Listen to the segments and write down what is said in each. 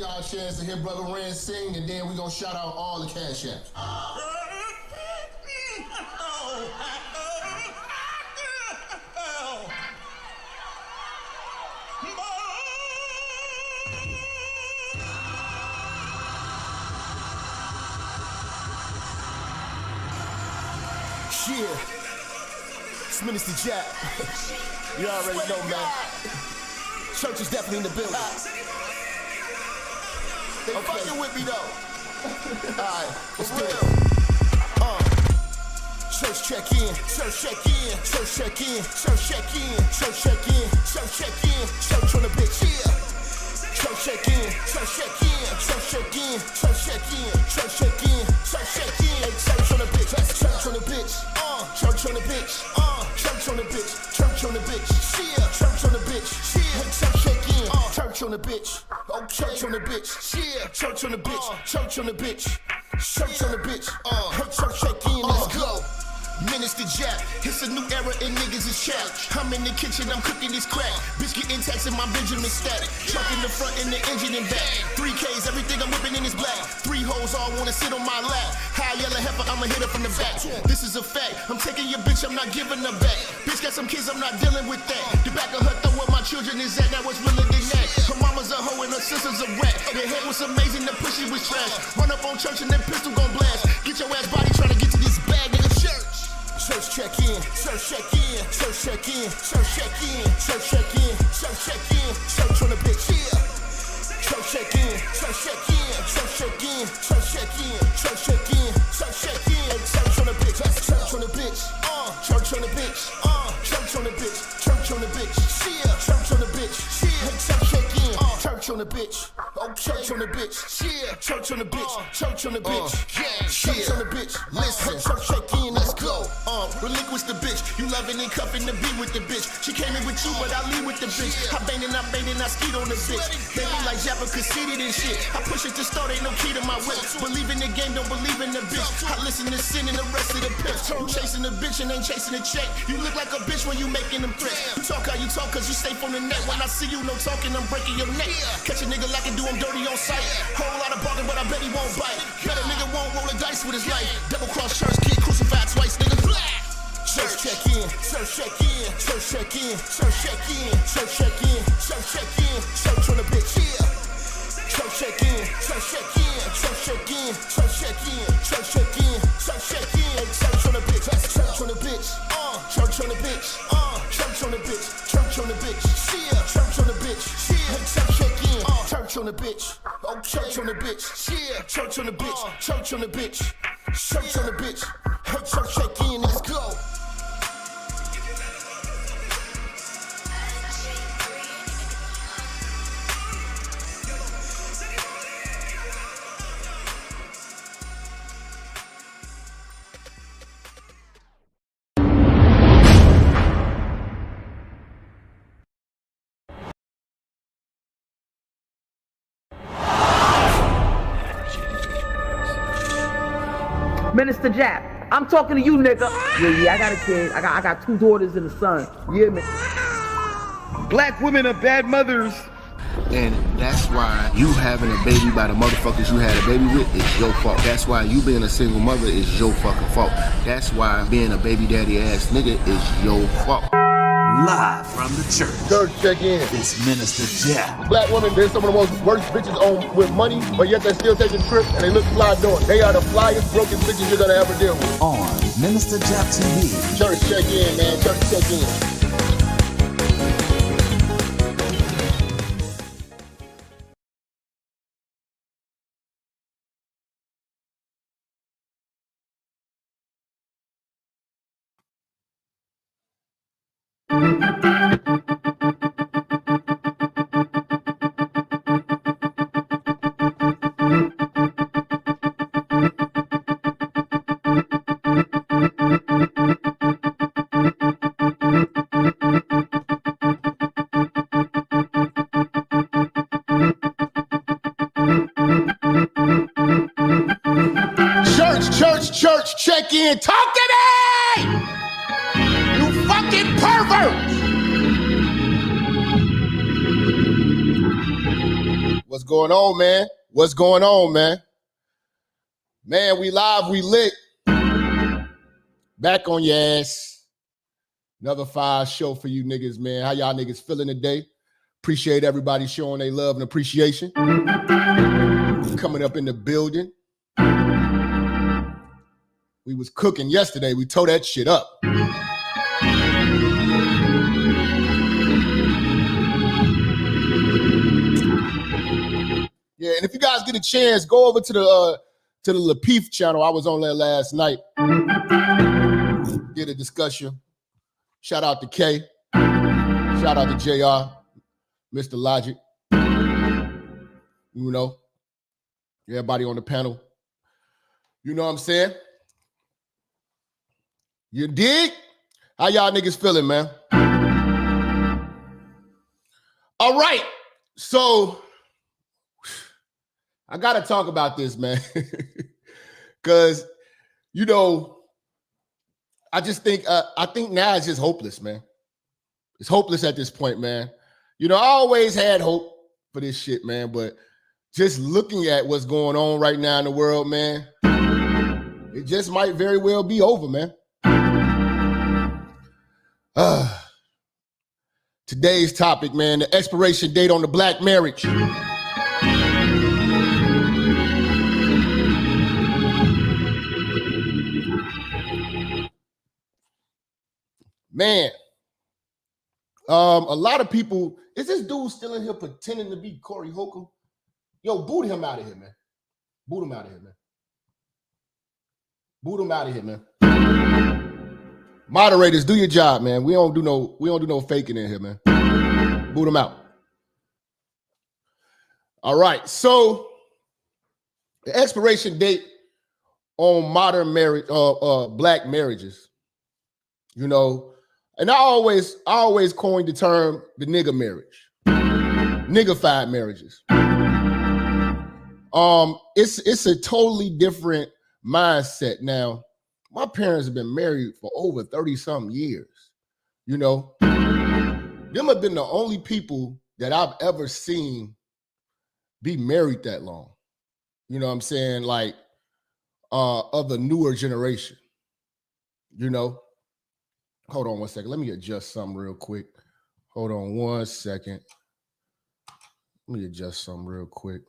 y'all a chance to hear Brother Rand sing, and then we're gonna shout out all the cash apps. Yeah, it's Minister Jap. You already know, man. Church is definitely in the building. They fucking with me though. Alright, let's do it. Church check in, church check in, church check in, church check in, church check in, church check in, church on the bitch. Yeah. Church check in, church check in, church check in, church check in, church check in, church check in. Hey, church on the bitch, church on the bitch. Church on the bitch, church on the bitch, church on the bitch, yeah, church on the bitch, yeah, church check in, church on the bitch, oh, church on the bitch, yeah, church on the bitch, church on the bitch, church on the bitch, hey, church check in, let's go. Minister Jap, it's a new era and niggas is challenged. I'm in the kitchen, I'm cooking this crack. Bitch getting taxed in my Benjamin static. Truck in the front and the engine in back. 3Ks, everything I'm whipping in is black. 3 hoes all wanna sit on my lap. High yellow heifer, I'ma hit her from the back. This is a fact, I'm taking your bitch, I'm not giving her back. Bitch got some kids, I'm not dealing with that. The back of her throw where my children is at, now what's realer than that? Her mama's a hoe and her sister's a rat. The head was amazing, the pussy was trash. Run up on church and that pistol gon' blast. Get your ass body trying to get to this bag, nigga, church. Church check in, church check in, church check in, church check in, church check in, church check in, church on the bitch, yeah. Church check in, church check in, church check in, church check in, church check in, church check in, church on the bitch, church on the bitch, church on the bitch, church on the bitch, church on the bitch, yeah, church on the bitch, yeah, church check in, church on the bitch, oh, church on the bitch, yeah, church on the bitch, church on the bitch, yeah, church on the bitch, listen, church check in, let's go. Relinquish the bitch, you loving and cuffing to be with the bitch. She came in with you, but I leave with the bitch. I bang and I skeet on the bitch. They look like Jap conceited and shit. I push it to start, ain't no key to my whip. Believe in the game, don't believe in the bitch. I listen to sin and the rest of the pips. You chasing the bitch and ain't chasing the check. You look like a bitch when you making them threats. You talk how you talk cause you safe on the net. When I see you, no talking, I'm breaking your neck. Catch a nigga like and do him dirty on sight. Whole lot of barking, but I bet he won't bite. Bet a nigga won't roll a dice with his life. Double cross church, kid crucified twice, nigga. Church check in, church check in, church check in, church check in, church check in, church check in, church on the bitch, yeah. Church check in, church check in, church check in, church check in, church check in, church check in, church on the bitch, church on the bitch, church on the bitch, church on the bitch, church on the bitch, yeah, church on the bitch, yeah, church check in, church on the bitch, oh, church on the bitch, yeah, church on the bitch, church on the bitch, church on the bitch, hey, church check in, let's go. Minister Jap, I'm talking to you, nigga. Yeah, I got a kid. I got 2 daughters and a son. Yeah, man. Black women are bad mothers. And that's why you having a baby by the motherfuckers you had a baby with is your fault. That's why you being a single mother is your fucking fault. That's why being a baby daddy ass nigga is your fault. Live from the church. Church check in. It's Minister Jap. Black women, they're some of the most worst bitches on with money, but yet they're still taking trips and they look fly doing. They are the flyest broken bitches you're gonna ever deal with. On Minister Jap TV. Church check in, man. Church check in. Church check in. Talk to me! You fucking pervert! What's going on, man? What's going on, man? Man, we live, we lit. Back on your ass. Another fire show for you niggas, man. How y'all niggas feeling today? Appreciate everybody showing their love and appreciation. Coming up in the building. We was cooking yesterday. We tore that shit up. Yeah, and if you guys get a chance, go over to the Lapeef channel. I was on there last night. Did a discussion. Shout out to K. Shout out to JR, Mr. Logic. You know, everybody on the panel. You know what I'm saying? You dig? How y'all niggas feeling, man? All right. So I got to talk about this, man. Because, you know, I just think, I think now it's just hopeless, man. It's hopeless at this point, man. You know, I always had hope for this shit, man. But just looking at what's going on right now in the world, man, it just might very well be over, man. Today's topic, man, the expiration date on the black marriage. Man, a lot of people, is this dude still in here pretending to be Corey Holcomb? Yo, boot him out of here, man. Boot him out of here, man. Boot him out of here, man. Moderators, do your job, man. We don't do no faking in here, man. Boot him out. All right, so the expiration date on modern marriage, black marriages, you know. And I always coined the term the nigga marriage, niggified marriages. It's a totally different mindset now. My parents have been married for over 30-something years. You know, them have been the only people that I've ever seen be married that long. You know what I'm saying? Like, of the newer generation, you know. Hold on one second. Let me adjust something real quick. Hold on one second. Let me adjust something real quick.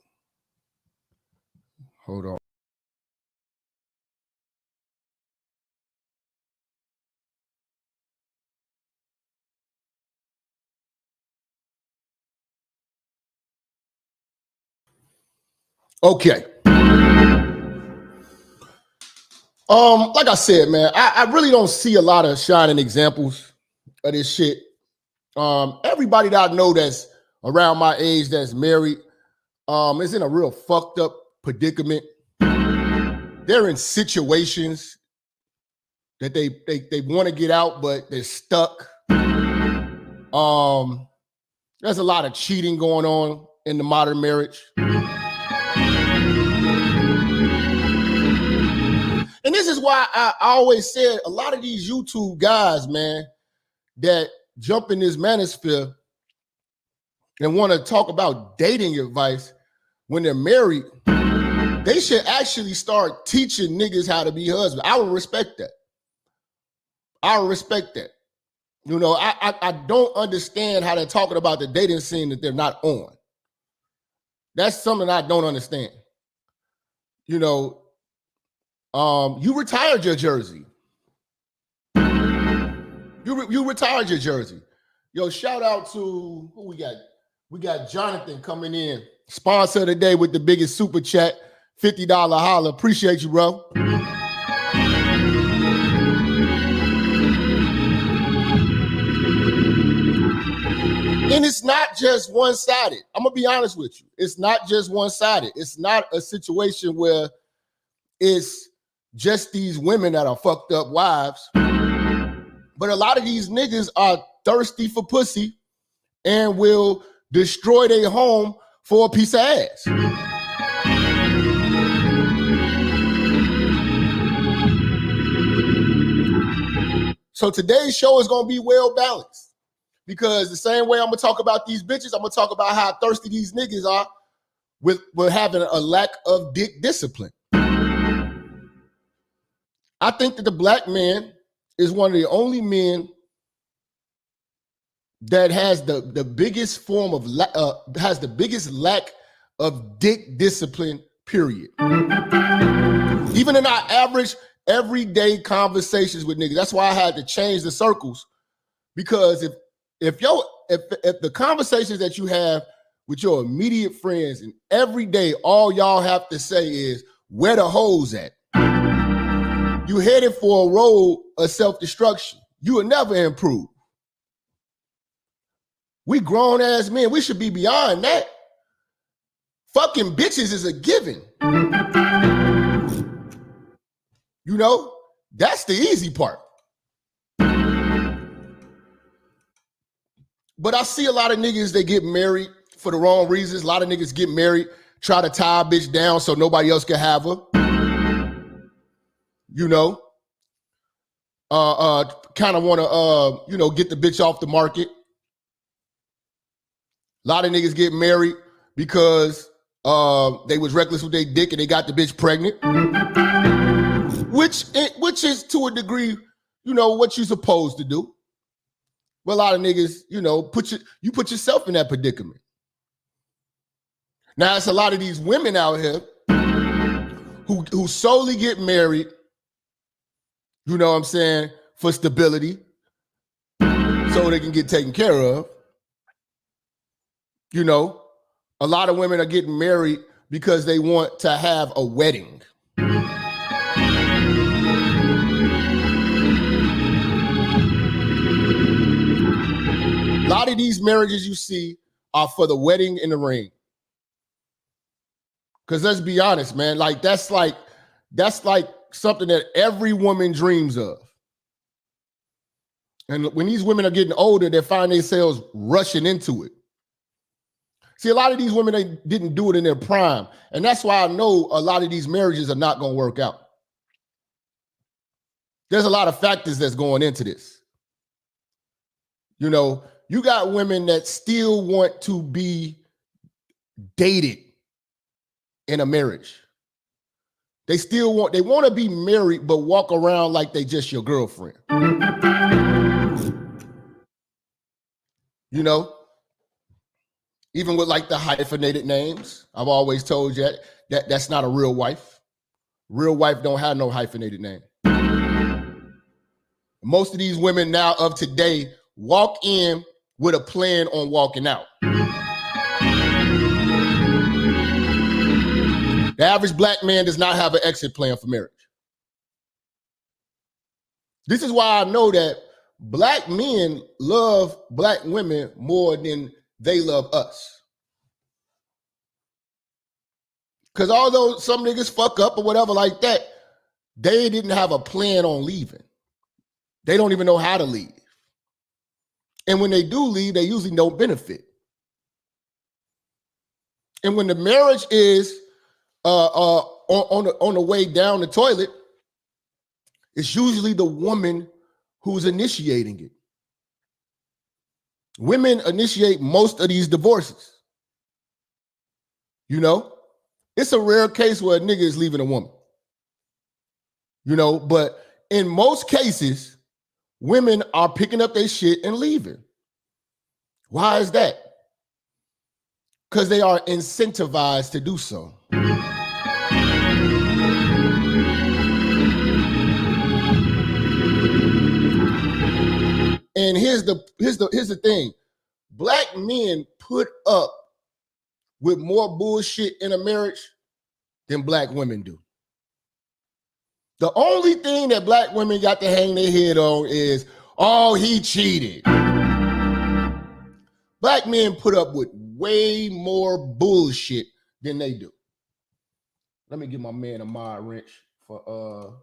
Hold on. Okay. Like I said, man, I really don't see a lot of shining examples of this shit. Everybody that I know that's around my age that's married is in a real fucked up predicament. They're in situations that they want to get out, but they're stuck. There's a lot of cheating going on in the modern marriage. And this is why I always said a lot of these YouTube guys, man, that jump in this manosphere and want to talk about dating advice when they're married, they should actually start teaching niggas how to be husbands. I would respect that. I would respect that. You know, I don't understand how they're talking about the dating scene that they're not on. That's something I don't understand. You know, you retired your jersey. You retired your jersey. Yo, shout out to who we got? We got Jonathan coming in. Sponsor today with the biggest super chat, $50 holla. Appreciate you, bro. And it's not just one-sided. I'm gonna be honest with you. It's not just one-sided. It's not a situation where it's just these women that are fucked up wives. But a lot of these niggas are thirsty for pussy and will destroy their home for a piece of ass. So today's show is going to be well balanced because the same way I'm going to talk about these bitches, I'm going to talk about how thirsty these niggas are with having a lack of dick discipline. I think that the black man is one of the only men that has the biggest form of has the biggest lack of dick discipline, period. Even in our average everyday conversations with niggas. That's why I had to change the circles, because if the conversations that you have with your immediate friends and every day all y'all have to say is where the hoes at, you headed for a road of self-destruction. You will never improve. We grown ass men, we should be beyond that. Fucking bitches is a given. You know, that's the easy part. But I see a lot of niggas, they get married for the wrong reasons. A lot of niggas get married, try to tie a bitch down so nobody else can have her. You know, kind of want to, get the bitch off the market. A lot of niggas get married because they was reckless with their dick and they got the bitch pregnant, which is to a degree, what you supposed to do. But a lot of niggas, you put yourself in that predicament. Now it's a lot of these women out here who solely get married, you know what I'm saying, for stability, so they can get taken care of. You know, a lot of women are getting married because they want to have a wedding. A lot of these marriages you see are for the wedding and the ring. Because let's be honest, man, that's like something that every woman dreams of. And when these women are getting older, they find themselves rushing into it. See, a lot of these women, they didn't do it in their prime. And that's why I know a lot of these marriages are not going to work out. There's a lot of factors that's going into this. You got women that still want to be dated in a marriage. They want to be married, but walk around like they just your girlfriend. Even with like the hyphenated names, I've always told you that that's not a real wife. Real wife don't have no hyphenated name. Most of these women now of today walk in with a plan on walking out. The average black man does not have an exit plan for marriage. This is why I know that black men love black women more than they love us. Because although some niggas fuck up or whatever like that, they didn't have a plan on leaving. They don't even know how to leave. And when they do leave, they usually don't benefit. And when the marriage is on the way down the toilet, it's usually the woman who's initiating it. Women initiate most of these divorces. It's a rare case where a nigga is leaving a woman. But in most cases, women are picking up their shit and leaving. Why is that? Because they are incentivized to do so. And here's the thing. Black men put up with more bullshit in a marriage than black women do. The only thing that black women got to hang their head on is, oh, he cheated. Black men put up with way more bullshit than they do. Let me give my man a mod wrench for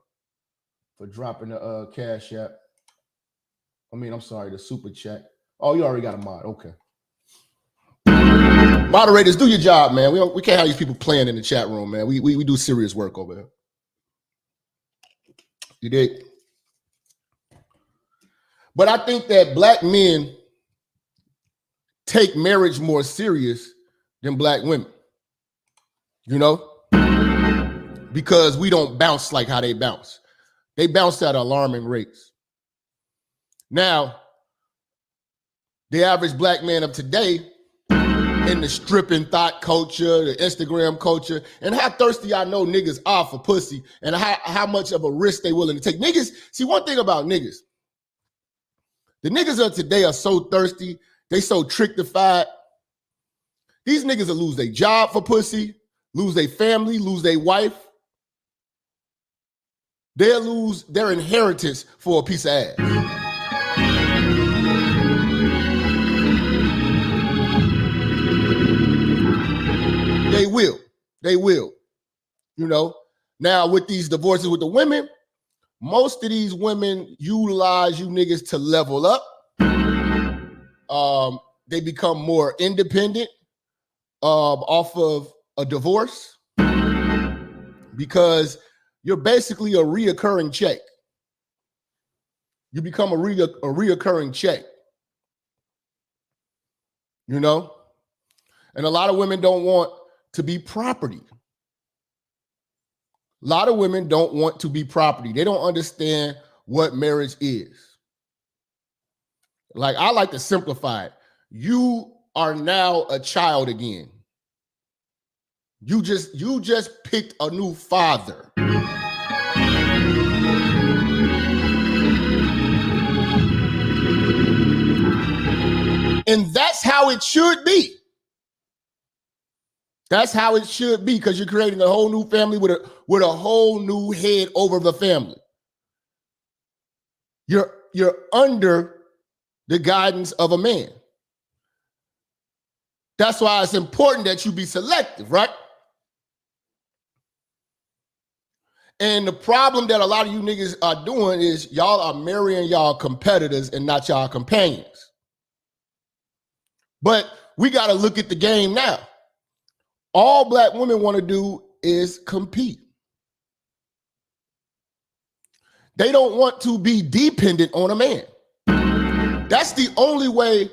dropping the cash app. The super chat. Oh, you already got a mod. Okay. Moderators, do your job, man. We can't have these people playing in the chat room, man. We do serious work over here. You dig? But I think that black men take marriage more serious than black women. you know, because we don't bounce like how they bounce. They bounce at alarming rates. Now, the average black man of today in the stripping thought culture, the Instagram culture, and how thirsty I know niggas are for pussy and how much of a risk they willing to take. Niggas, see one thing about niggas, the niggas of today are so thirsty, they so trickified. These niggas will lose their job for pussy, lose their family, lose their wife. They'll lose their inheritance for a piece of ass. They will, you know. Now with these divorces with the women, most of these women utilize you niggas to level up. They become more independent off of a divorce because you're basically a reoccurring check. You become a reoccurring check, you know? And a lot of women don't want to be property. A lot of women don't want to be property. They don't understand what marriage is. Like, I like to simplify it. You are now a child again. You just picked a new father. And that's how it should be. That's how it should be, because you're creating a whole new family with a whole new head over the family. You're under the guidance of a man. That's why it's important that you be selective, right? And the problem that a lot of you niggas are doing is y'all are marrying y'all competitors and not y'all companions. But we got to look at the game now. All black women want to do is compete. They don't want to be dependent on a man. That's the only way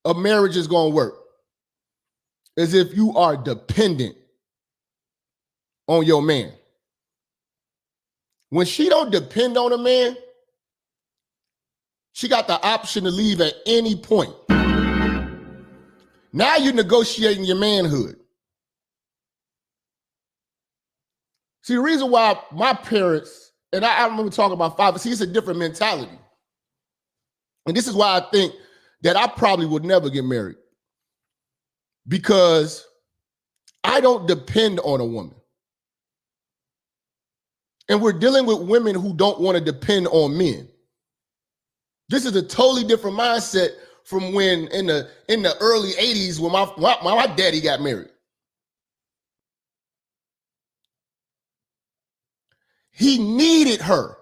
a marriage is going to work, is if you are dependent on your man. When she don't depend on a man, she got the option to leave at any point. Now you're negotiating your manhood. See, the reason why my parents, and I remember talking about father, see, it's a different mentality. And this is why I think that I probably would never get married, because I don't depend on a woman. And we're dealing with women who don't want to depend on men. This is a totally different mindset from when in the early 80s when my daddy got married. He needed her.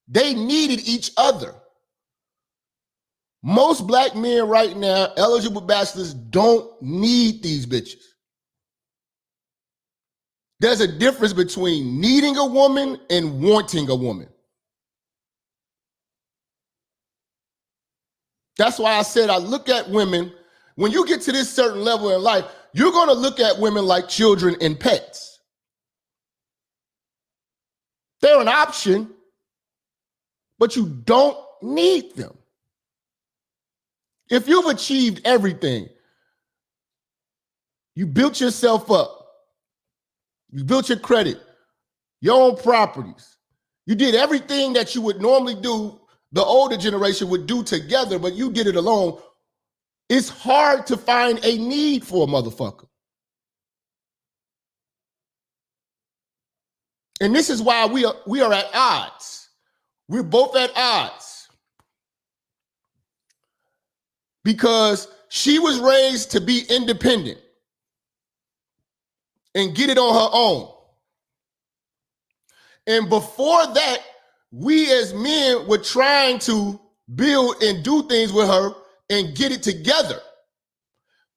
They needed each other. Most black men right now, eligible bachelors, don't need these bitches. There's a difference between needing a woman and wanting a woman. That's why I said I look at women, when you get to this certain level in life, you're going to look at women like children and pets. They're an option, but you don't need them. If you've achieved everything, you built yourself up, you built your credit, your own properties, you did everything that you would normally do, the older generation would do together, but you did it alone, it's hard to find a need for a motherfucker. And this is why we are at odds. We're both at odds. Because she was raised to be independent and get it on her own. And before that, we as men were trying to build and do things with her and get it together.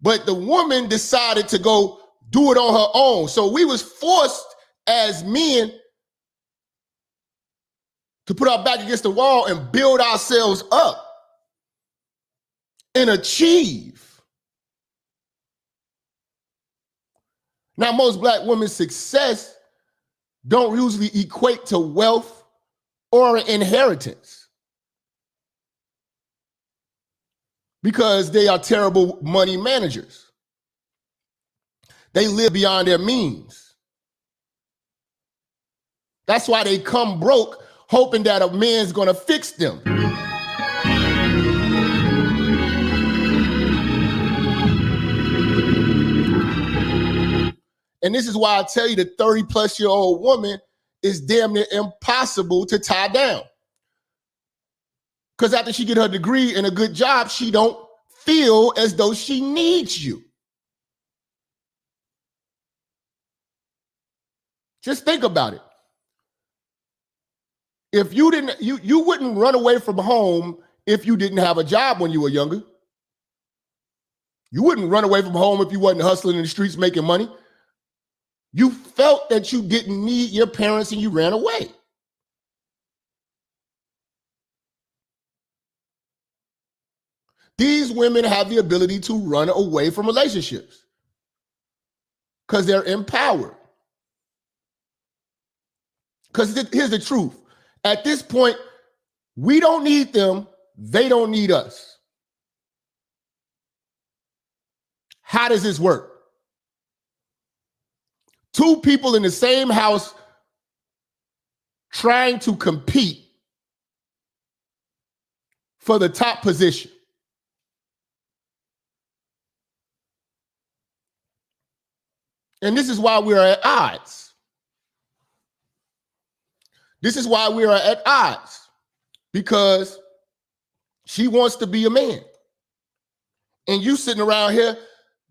But the woman decided to go do it on her own. So we was forced as men to put our back against the wall and build ourselves up and achieve. Now, most black women's success don't usually equate to wealth or inheritance because they are terrible money managers. They live beyond their means. That's why they come broke, hoping that a man's gonna fix them. And this is why I tell you the 30-plus-year-old woman is damn near impossible to tie down. Because after she get her degree and a good job, she don't feel as though she needs you. Just think about it. If you didn't, you wouldn't run away from home if you didn't have a job when you were younger. You wouldn't run away from home if you wasn't hustling in the streets making money. You felt that you didn't need your parents and you ran away. These women have the ability to run away from relationships because they're empowered. Because here's the truth. At this point, we don't need them. They don't need us. How does this work? Two people in the same house trying to compete for the top position. And this is why we are at odds. This is why we are at odds. Because she wants to be a man. And you sitting around here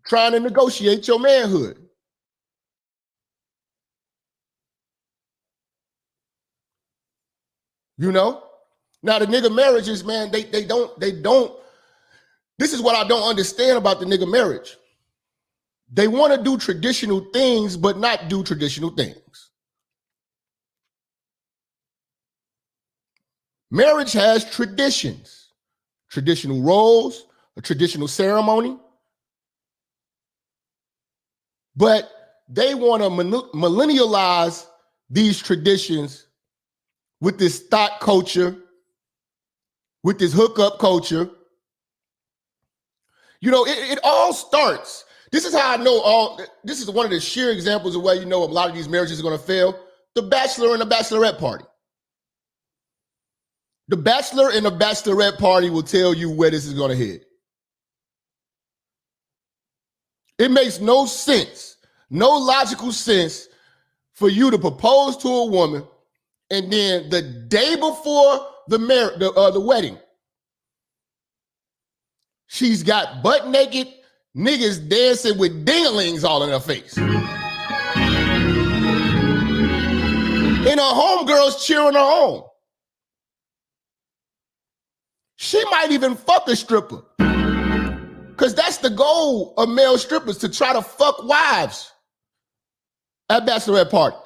trying to negotiate your manhood. You know? Now the nigga marriages, man, they don't, this is what I don't understand about the nigga marriage. They want to do traditional things, but not do traditional things. Marriage has traditions, traditional roles, a traditional ceremony, but they want to millennialize these traditions with this thought culture, with this hookup culture. You know, it all starts. This is how I know this is one of the sheer examples of where you know a lot of these marriages are going to fail. The bachelor and the bachelorette party. The bachelor and the bachelorette party will tell you where this is going to head. It makes no sense, no logical sense for you to propose to a woman and then the day before the wedding, she's got butt naked niggas dancing with dinglings all in her face. And her homegirls cheering her on. She might even fuck a stripper. Because that's the goal of male strippers, to try to fuck wives at bachelorette parties.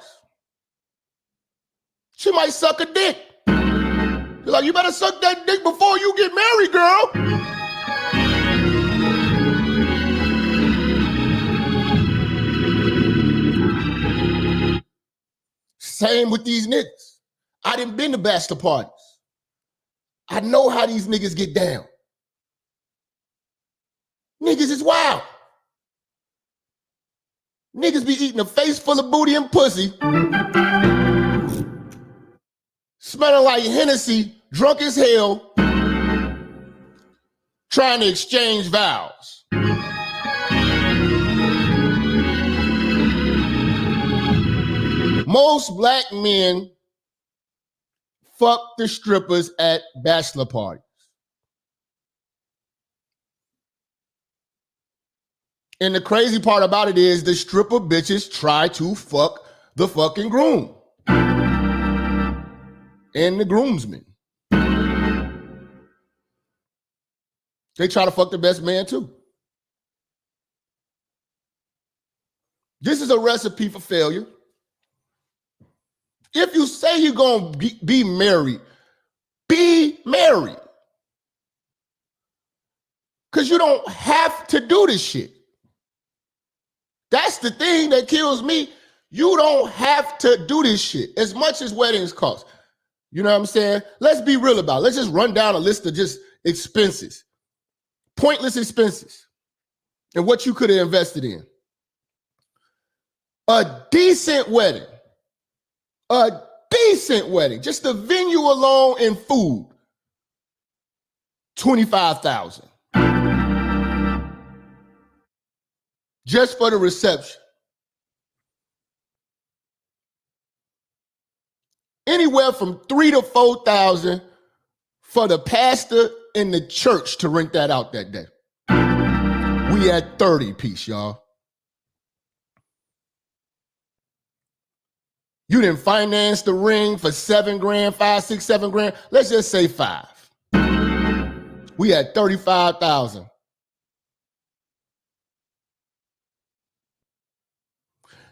She might suck a dick. You're like, you better suck that dick before you get married, girl. Same with these niggas. I done been to bachelor parties. I know how these niggas get down. Niggas is wild. Niggas be eating a face full of booty and pussy, smelling like Hennessy, drunk as hell, trying to exchange vows. Most black men fuck the strippers at bachelor parties. And the crazy part about it is the stripper bitches try to fuck the fucking groom and the groomsmen. They try to fuck the best man too. This is a recipe for failure. If you say you're going to be married, be married. Because you don't have to do this shit. That's the thing that kills me. You don't have to do this shit as much as weddings cost. You know what I'm saying? Let's be real about it. Let's just run down a list of just expenses, pointless expenses, and what you could have invested in. A decent wedding, just the venue alone and food, $25,000. Just for the reception. Anywhere from $3,000 to $4,000 for the pastor in the church to rent that out that day. We had 30 piece, y'all. You didn't finance the ring for $7 grand, $5, $6, $7 grand. Let's just say $5. We had $35,000.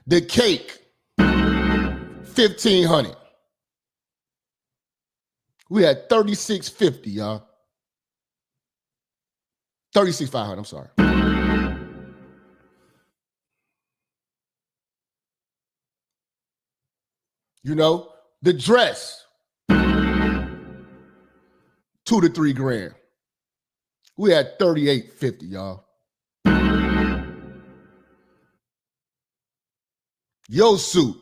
The cake, $1,500. We had $3,650, y'all. $36,500, I'm sorry. You know, the dress, $2 to $3 grand. We had $38.50, y'all. Your suit,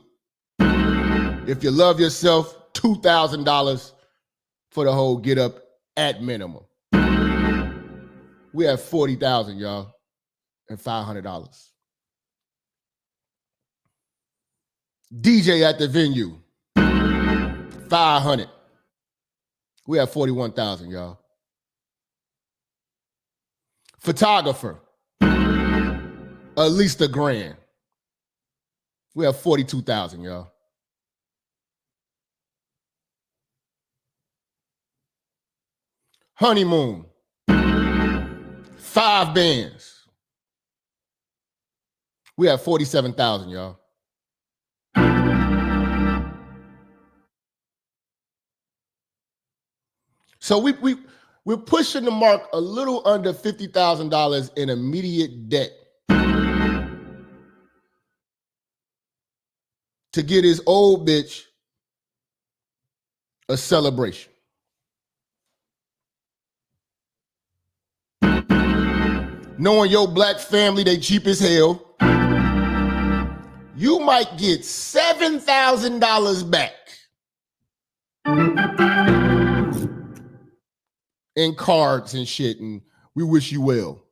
if you love yourself, $2,000 for the whole get up at minimum. We have $40,000, y'all, and $500. DJ at the venue, $500. We have $41,000, y'all. Photographer, at least $1 grand. We have $42,000, y'all. Honeymoon, 5 bands. We have $47,000, y'all. So we're pushing the mark a little under $50,000 in immediate debt to get his old bitch a celebration. Knowing your black family, they cheap as hell, you might get $7,000 back in cards and shit, and we wish you well.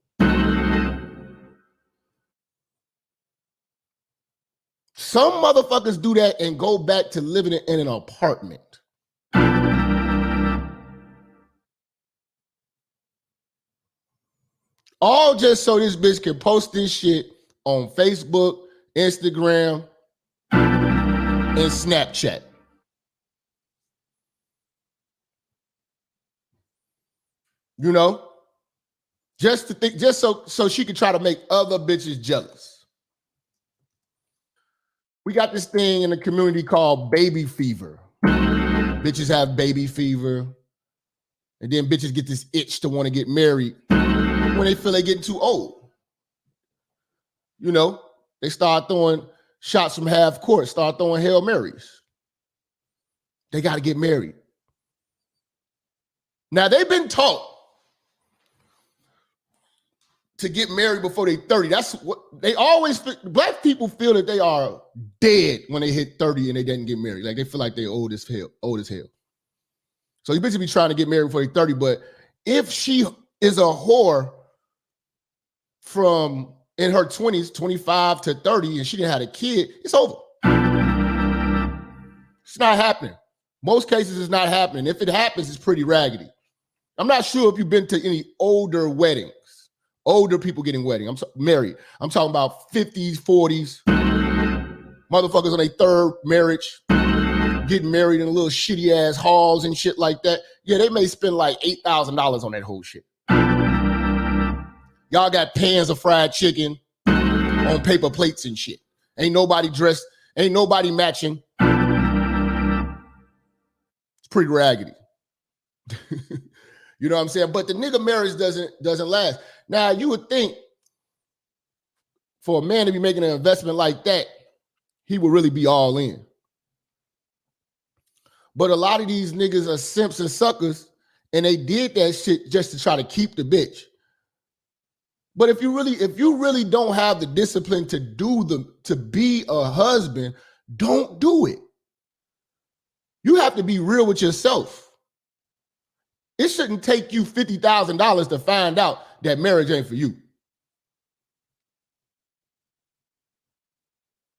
Some motherfuckers do that and go back to living in an apartment. All just so this bitch can post this shit on Facebook, Instagram, and Snapchat. You know? Just to think, just so she can try to make other bitches jealous. We got this thing in the community called baby fever. Bitches have baby fever. And then bitches get this itch to want to get married when they feel they're getting too old. You know, they start throwing shots from half court, start throwing Hail Marys. They got to get married. Now, they've been taught to get married before they're 30. That's what they always, black people feel that they are dead when they hit 30 and they didn't get married. Like they feel like they're old as hell. So you basically be trying to get married before they're 30, but if she is a whore from in her 20s, 25 to 30, and she didn't have a kid, it's over. It's not happening. Most cases it's not happening. If it happens, it's pretty raggedy. I'm not sure if you've been to any older weddings, older people getting married. I'm talking about 50s, 40s, motherfuckers on their third marriage, getting married in little shitty ass halls and shit like that. Yeah, they may spend like $8,000 on that whole shit. Y'all got pans of fried chicken on paper plates and shit. Ain't nobody dressed, ain't nobody matching. It's pretty raggedy. You know what I'm saying? But the nigga marriage doesn't last. Now, you would think for a man to be making an investment like that, he would really be all in. But a lot of these niggas are simps and suckers, and they did that shit just to try to keep the bitch. But if you really don't have the discipline to be a husband, don't do it. You have to be real with yourself. It shouldn't take you $50,000 to find out that marriage ain't for you.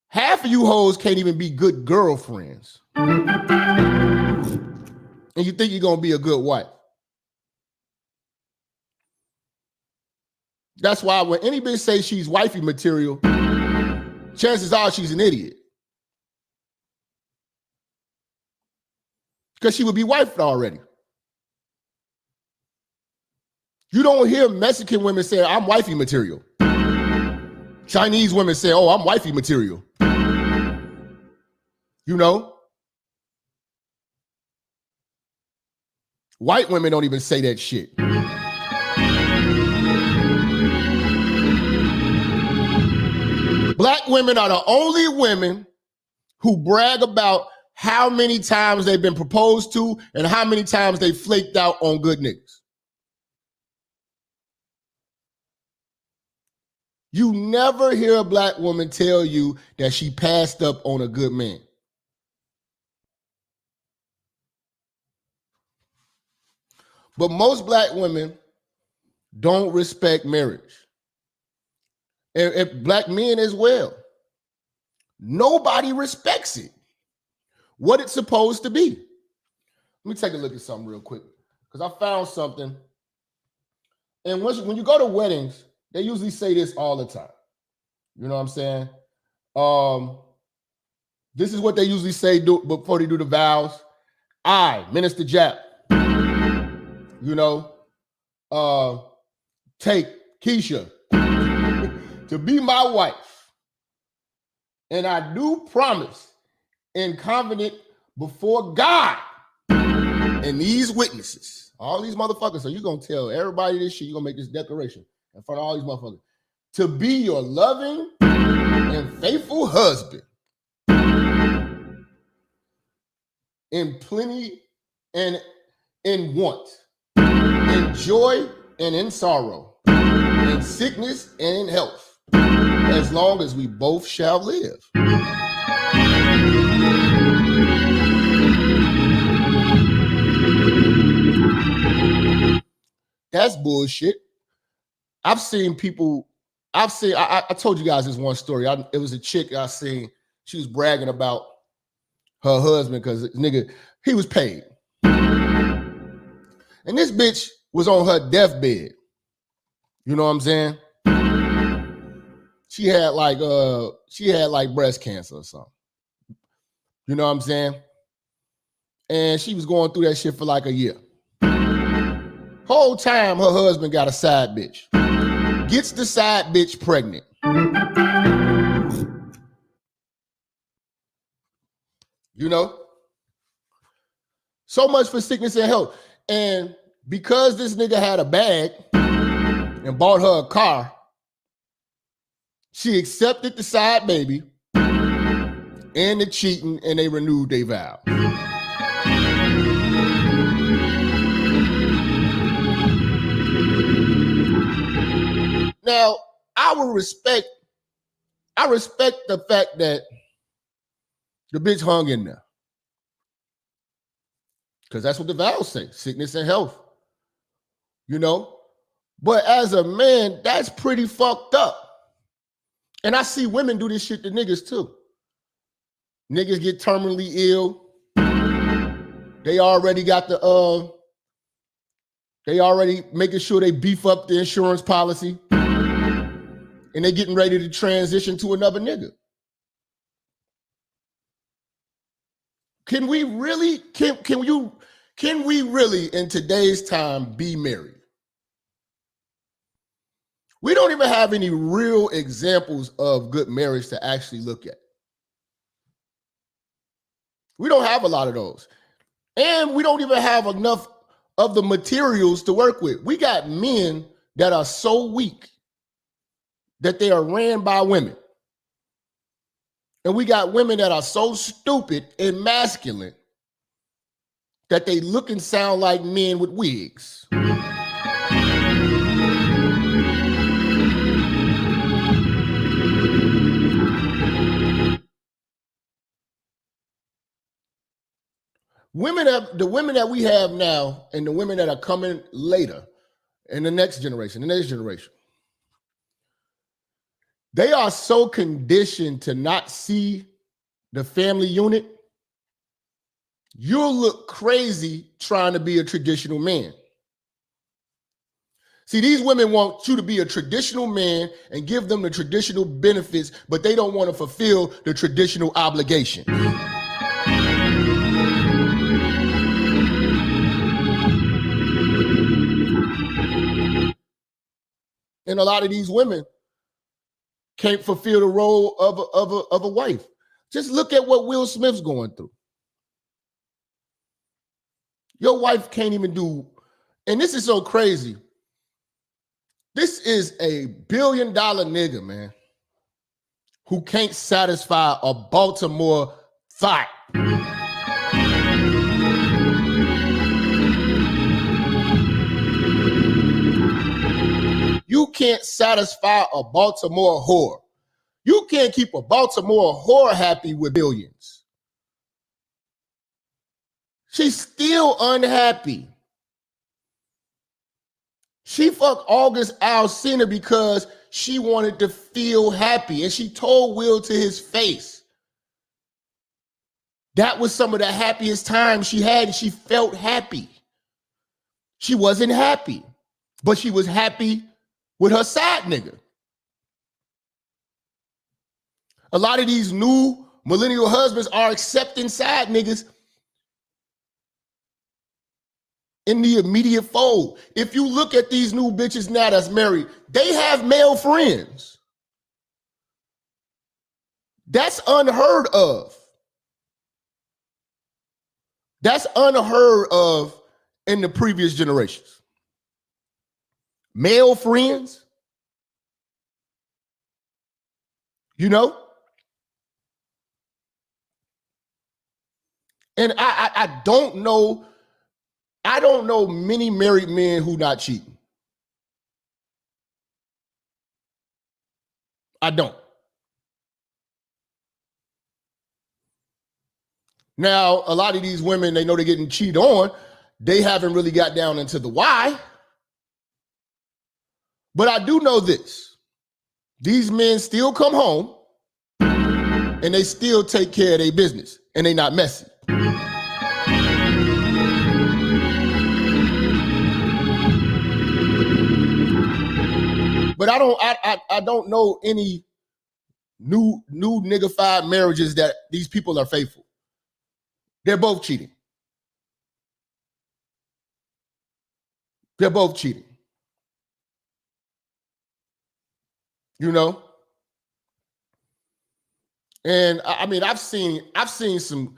Half of you hoes can't even be good girlfriends. And you think you're going to be a good wife. That's why when any bitch says she's wifey material, chances are she's an idiot. Because she would be wifed already. You don't hear Mexican women say, I'm wifey material. Chinese women say, oh, I'm wifey material. You know? White women don't even say that shit. Black women are the only women who brag about how many times they've been proposed to and how many times they flaked out on good niggas. You never hear a black woman tell you that she passed up on a good man. But most black women don't respect marriage. And black men as well. Nobody respects it. What it's supposed to be. Let me take a look at something real quick. Because I found something. And when you go to weddings, they usually say this all the time. You know what I'm saying? This is what they usually say before they do the vows. I, Minister Jap, you know, take Keisha to be my wife. And I do promise in covenant before God and these witnesses, all these motherfuckers. So you're going to tell everybody this shit. You're going to make this declaration in front of all these motherfuckers. To be your loving and faithful husband in plenty and in want, in joy and in sorrow, in sickness and in health, as long as we both shall live. That's bullshit. I told you guys this one story. It was a chick I seen. She was bragging about her husband because nigga, he was paid. And this bitch was on her deathbed. You know what I'm saying? She had like breast cancer or something. You know what I'm saying? And she was going through that shit for like a year. Whole time her husband got a side bitch. Gets the side bitch pregnant. You know? So much for sickness and health. And because this nigga had a bag and bought her a car, she accepted the side baby and the cheating, and they renewed their vow. Now, I respect the fact that the bitch hung in there. Because that's what the vows say, sickness and health. You know? But as a man, that's pretty fucked up. And I see women do this shit to niggas too. Niggas get terminally ill. They already got they already making sure they beef up the insurance policy. And they getting ready to transition to another nigga. Can we really in today's time be married? We don't even have any real examples of good marriage to actually look at. We don't have a lot of those. And we don't even have enough of the materials to work with. We got men that are so weak that they are ran by women. And we got women that are so stupid and masculine that they look and sound like men with wigs. The women that we have now and the women that are coming later in the next generation, they are so conditioned to not see the family unit. You'll look crazy trying to be a traditional man. See, these women want you to be a traditional man and give them the traditional benefits, but they don't want to fulfill the traditional obligation. And a lot of these women can't fulfill the role of a wife. Just look at what Will Smith's going through. Your wife can't even do, and this is so crazy. This is a $1 billion nigga, man, who can't satisfy a Baltimore thought. You can't satisfy a Baltimore whore. You can't keep a Baltimore whore happy with billions. She's still unhappy. She fucked August Alsina because she wanted to feel happy. And she told Will to his face. That was some of the happiest times she had. And she felt happy. She wasn't happy, but she was happy with her side nigga. A lot of these new millennial husbands are accepting side niggas in the immediate fold. If you look at these new bitches now that's married, they have male friends. That's unheard of. That's unheard of in the previous generations. Male friends, you know? And I don't know many married men who not cheating. I don't. Now, a lot of these women, they know they're getting cheated on. They haven't really got down into the why. But I do know this. These men still come home and they still take care of their business and they not messy. But I don't know any new niggified marriages that these people are faithful. They're both cheating. They're both cheating. You know? And I mean, I've seen some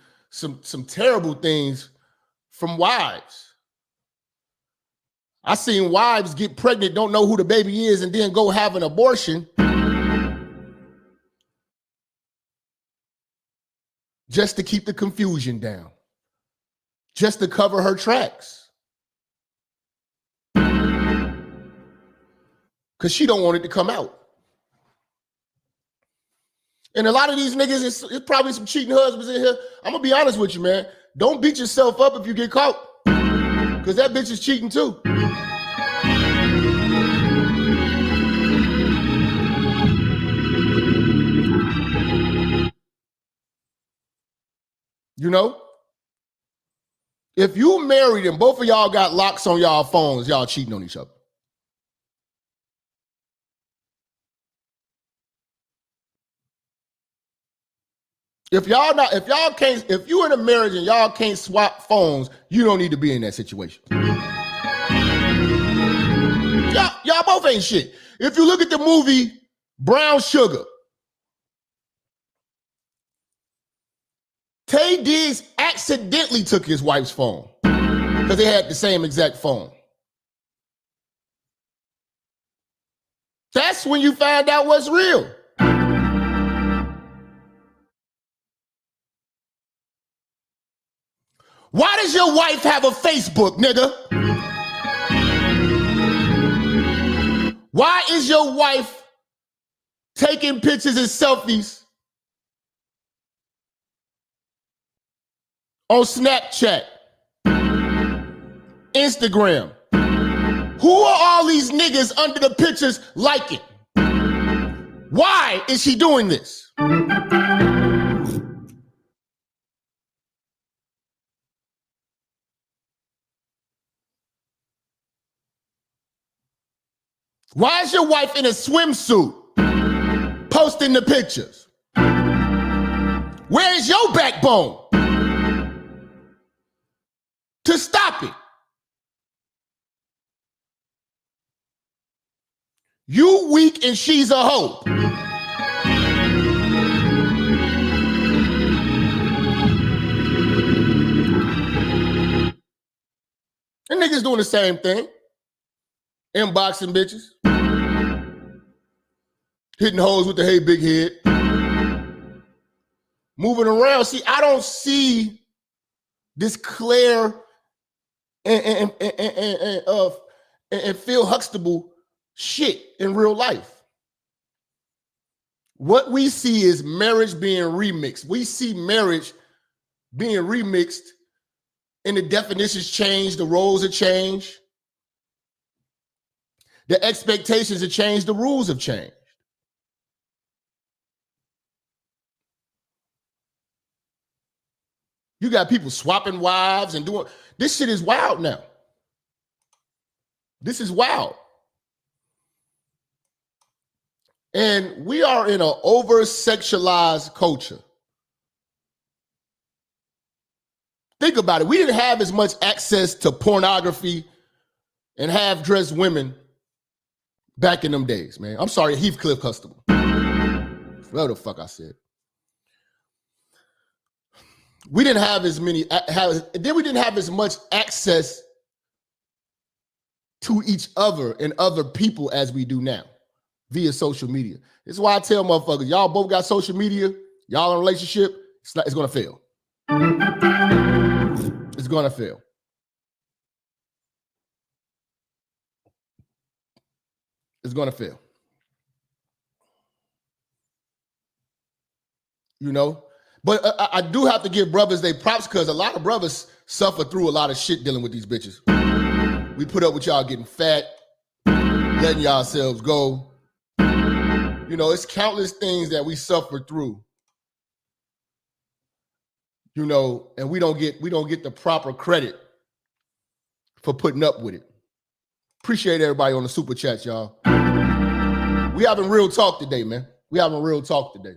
terrible things from wives. I seen wives get pregnant, don't know who the baby is, and then go have an abortion just to keep the confusion down, just to cover her tracks. Because she don't want it to come out. And a lot of these niggas, it's probably some cheating husbands in here. I'm going to be honest with you, man. Don't beat yourself up if you get caught. Because that bitch is cheating too. You know? If you married and both of y'all got locks on y'all phones, y'all cheating on each other. If you in a marriage and y'all can't swap phones, you don't need to be in that situation. Y'all both ain't shit. If you look at the movie Brown Sugar, Tay Diggs accidentally took his wife's phone because they had the same exact phone. That's when you find out what's real. Why does your wife have a Facebook, nigga? Why is your wife taking pictures and selfies on Snapchat, Instagram? Who are all these niggas under the pictures liking? Why is she doing this? Why is your wife in a swimsuit posting the pictures? Where is your backbone to stop it? You weak and she's a hoe. And niggas doing the same thing. Inboxing bitches. Hitting hoes with the hey big head. Moving around. See, I don't see this clear and Phil Huxtable shit in real life. What we see is marriage being remixed. We see marriage being remixed and the definitions change, the roles have changed. The expectations have changed, the rules have changed. You got people swapping wives and doing, this shit is wild now. This is wild. And we are in an over-sexualized culture. Think about it. We didn't have as much access to pornography and half-dressed women back in them days, man. I'm sorry, Heathcliff Huxtable. What the fuck I said. We didn't have as many, then we didn't have as much access to each other and other people as we do now via social media. This is why I tell motherfuckers, y'all both got social media, y'all in a relationship, it's gonna fail. It's gonna fail. It's gonna fail. You know? But I do have to give brothers their props because a lot of brothers suffer through a lot of shit dealing with these bitches. We put up with y'all getting fat, letting yourselves go. You know, it's countless things that we suffer through. You know, and we don't get the proper credit for putting up with it. Appreciate everybody on the super chats, y'all. We having real talk today, man. We having real talk today.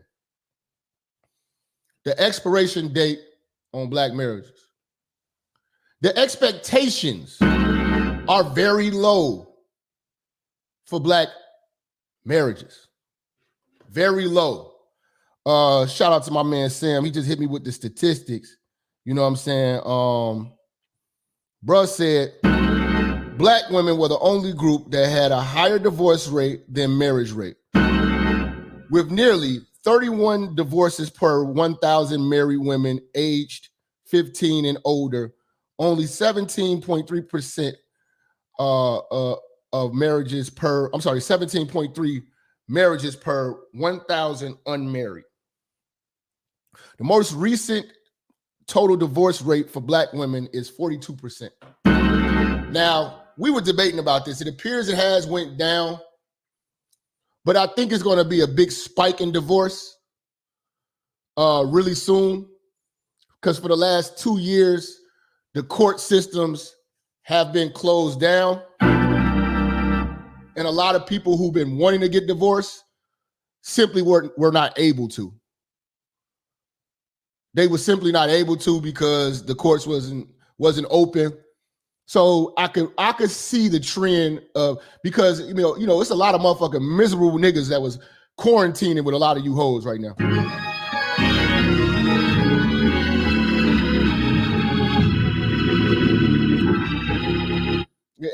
The expiration date on black marriages. The expectations are very low for black marriages. Very low. Shout out to my man Sam. He just hit me with the statistics. You know what I'm saying? Bruh said black women were the only group that had a higher divorce rate than marriage rate, with nearly 31 divorces per 1,000 married women aged 15 and older. Only 17.3% of marriages per, 17.3 marriages per 1,000 unmarried. The most recent total divorce rate for black women is 42%. Now, we were debating about this. It appears it has went down, but I think it's going to be a big spike in divorce really soon, because for the last 2 years, the court systems have been closed down, and a lot of people who've been wanting to get divorced simply were not able to. They were simply not able to because the courts wasn't open. So I could see the trend of, because you know it's a lot of motherfucking miserable niggas that was quarantining with a lot of you hoes right now.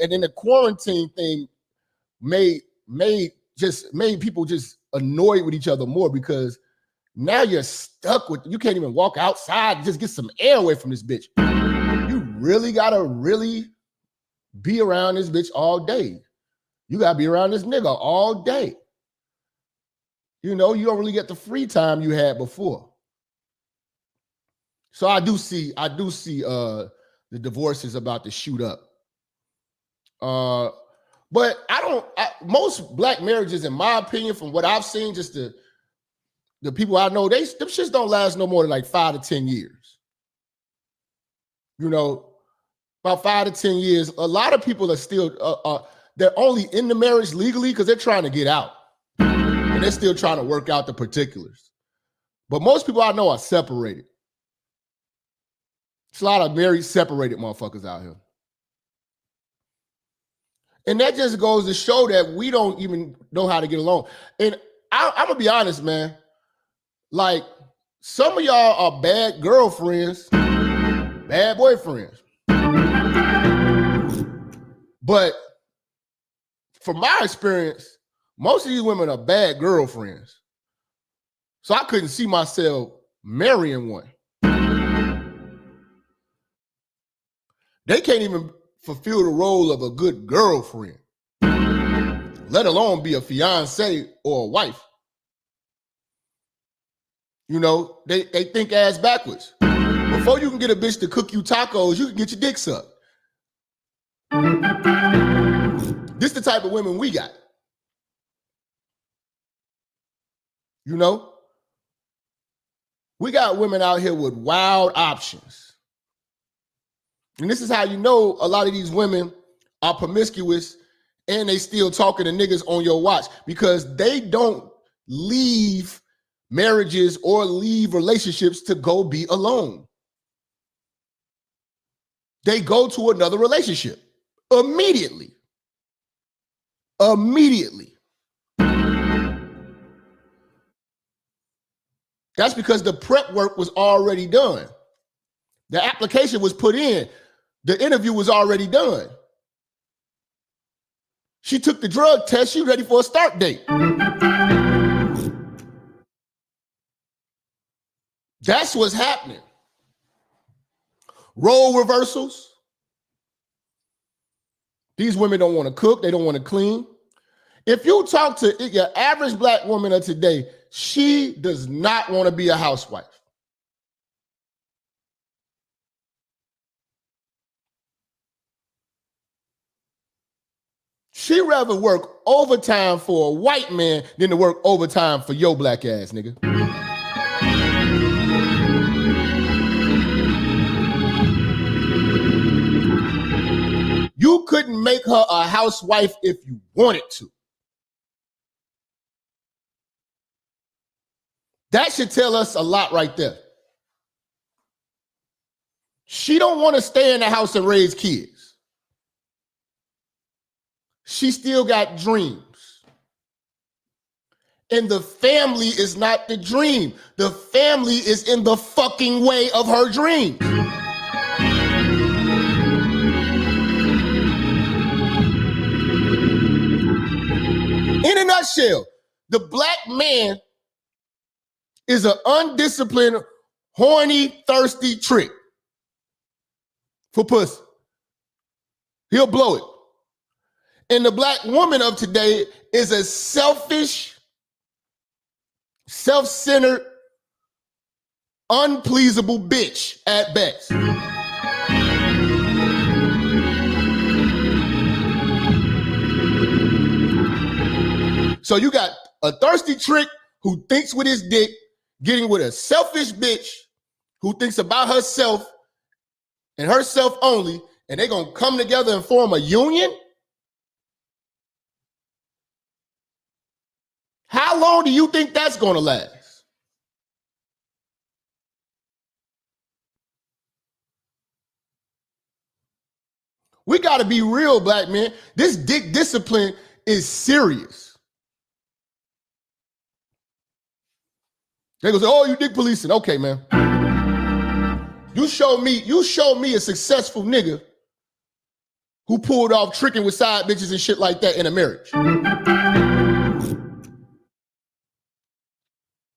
And then the quarantine thing made just made people just annoyed with each other more because now you're stuck with, you can't even walk outside and just get some air away from this bitch. You really gotta really be around this bitch all day. You gotta be around this nigga all day. You know, you don't really get the free time you had before. So I do see the divorce is about to shoot up. But most black marriages, in my opinion, from what I've seen, just the people I know, them shits don't last no more than like 5 to 10 years. You know, about 5 to 10 years. A lot of people are still, they're only in the marriage legally because they're trying to get out. And they're still trying to work out the particulars. But most people I know are separated. There's a lot of married, separated motherfuckers out here. And that just goes to show that we don't even know how to get along. And I'm going to be honest, man. Like, some of y'all are bad girlfriends, bad boyfriends. But from my experience, most of these women are bad girlfriends. So I couldn't see myself marrying one. They can't even fulfill the role of a good girlfriend, let alone be a fiance or a wife. You know, they think ass backwards. Before you can get a bitch to cook you tacos, you can get your dick sucked. This the type of women we got. You know? We got women out here with wild options. And this is how you know a lot of these women are promiscuous and they still talking to niggas on your watch, because they don't leave marriages or leave relationships to go be alone. They go to another relationship immediately. Immediately. That's because the prep work was already done. The application was put in. The interview was already done. She took the drug test. She ready for a start date. That's what's happening. Role reversals. These women don't want to cook. They don't want to clean. If you talk to your average black woman of today, she does not want to be a housewife. She rather work overtime for a white man than to work overtime for your black ass, nigga. You couldn't make her a housewife if you wanted to. That should tell us a lot right there. She don't want to stay in the house and raise kids. She still got dreams. And the family is not the dream. The family is in the fucking way of her dreams. In a nutshell, the black man is an undisciplined, horny, thirsty trick for pussy. He'll blow it. And the black woman of today is a selfish, self-centered, unpleasable bitch at best. So you got a thirsty trick who thinks with his dick, getting with a selfish bitch who thinks about herself and herself only, and they're gonna come together and form a union? How long do you think that's gonna last? We gotta be real, black men. This dick discipline is serious. They go say, oh, you dick policing. Okay, man. You show me a successful nigga who pulled off tricking with side bitches and shit like that in a marriage.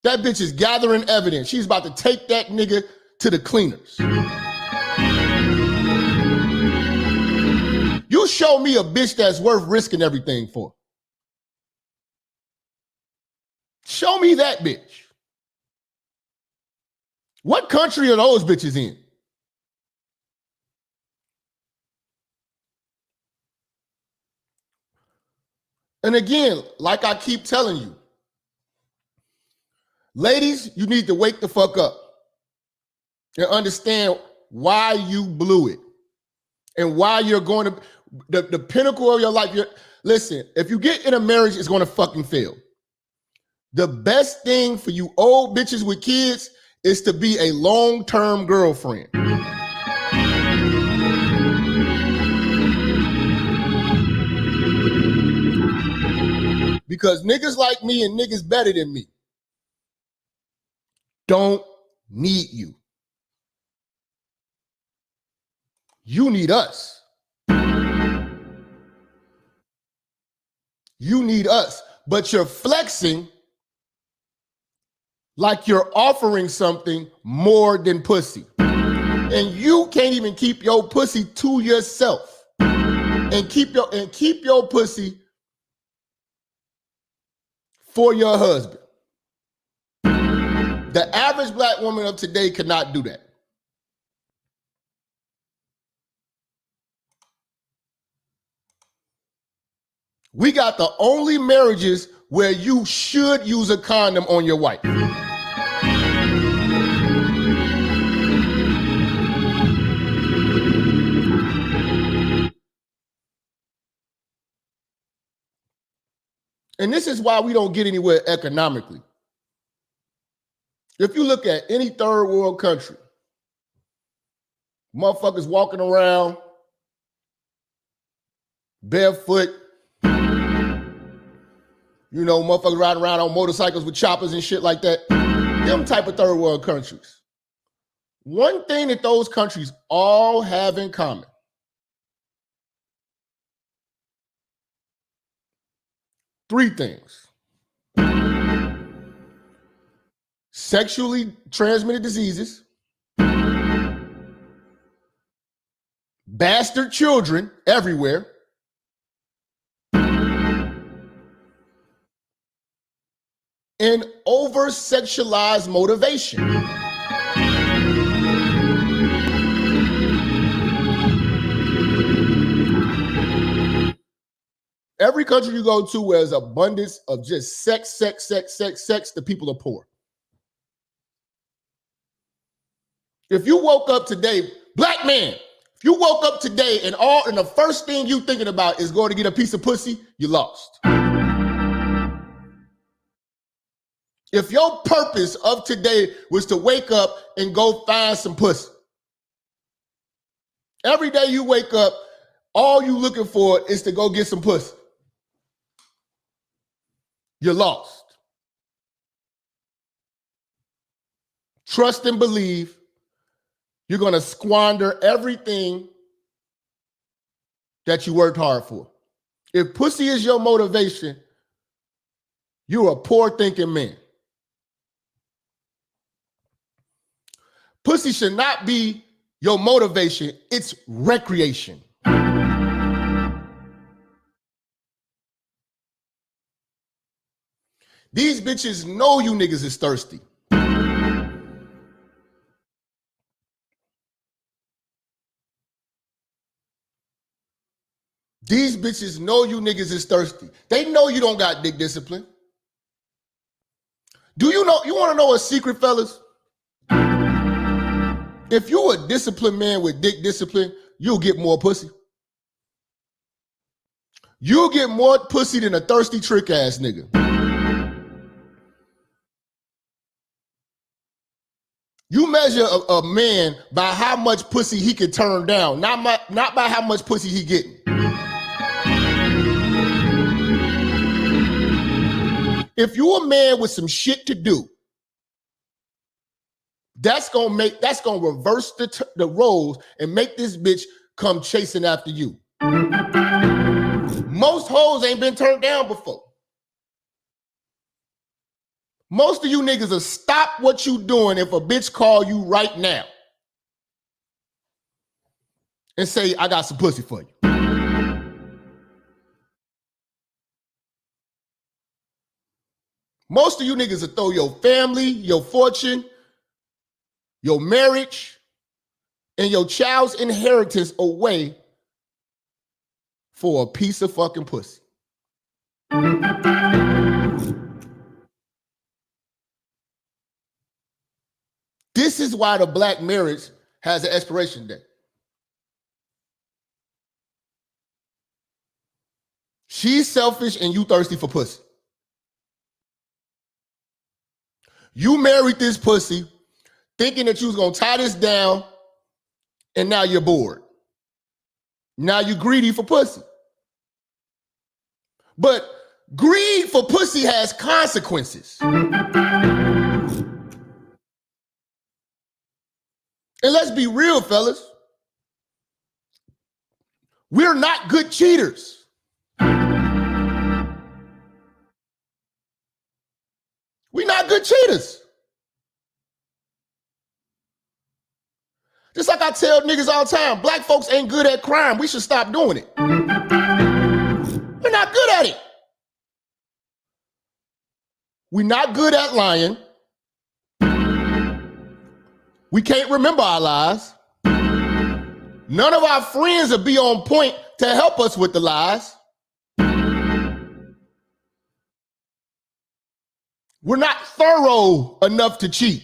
That bitch is gathering evidence. She's about to take that nigga to the cleaners. You show me a bitch that's worth risking everything for. Show me that bitch. What country are those bitches in? And again, like I keep telling you, ladies, you need to wake the fuck up and understand why you blew it and why you're going to the pinnacle of your life. Listen, if you get in a marriage, it's going to fucking fail. The best thing for you old bitches with kids is to be a long-term girlfriend. Because niggas like me and niggas better than me don't need you. You need us. You need us. But you're flexing like you're offering something more than pussy. And you can't even keep your pussy to yourself. And keep your pussy for your husband. The average black woman of today cannot do that. We got the only marriages where you should use a condom on your wife. And this is why we don't get anywhere economically. If you look at any third world country, motherfuckers walking around barefoot, you know, motherfuckers riding around on motorcycles with choppers and shit like that. Them type of third world countries. One thing that those countries all have in common. Three things. Sexually transmitted diseases, bastard children everywhere, and over-sexualized motivation. Every country you go to where there's abundance of just sex, the people are poor. If you woke up today, black man, if you woke up today and the first thing you thinking about is going to get a piece of pussy, you lost. If your purpose of today was to wake up and go find some pussy, every day you wake up, all you looking for is to go get some pussy. You're lost. Trust and believe you're going to squander everything that you worked hard for. If pussy is your motivation, you're a poor thinking man. Pussy should not be your motivation. It's recreation. These bitches know you niggas is thirsty. These bitches know you niggas is thirsty. They know you don't got dick discipline. Do you know, you want to know a secret, fellas? If you a disciplined man with dick discipline, you'll get more pussy. You'll get more pussy than a thirsty trick ass nigga. You measure a man by how much pussy he can turn down, not by how much pussy he getting. If you a man with some shit to do, that's gonna reverse the roles and make this bitch come chasing after you. Most hoes ain't been turned down before. Most of you niggas will stop what you doing if a bitch call you right now and say, I got some pussy for you. Most of you niggas will throw your family, your fortune, your marriage, and your child's inheritance away for a piece of fucking pussy. This is why the black marriage has an expiration date. She's selfish and you thirsty for pussy. You married this pussy thinking that you was gonna tie this down, and now you're bored. Now you're greedy for pussy. But greed for pussy has consequences. And let's be real, fellas. We're not good cheaters. We're not good cheaters. Just like I tell niggas all the time, black folks ain't good at crime. We should stop doing it. We're not good at it. We're not good at lying. We can't remember our lies. None of our friends will be on point to help us with the lies. We're not thorough enough to cheat.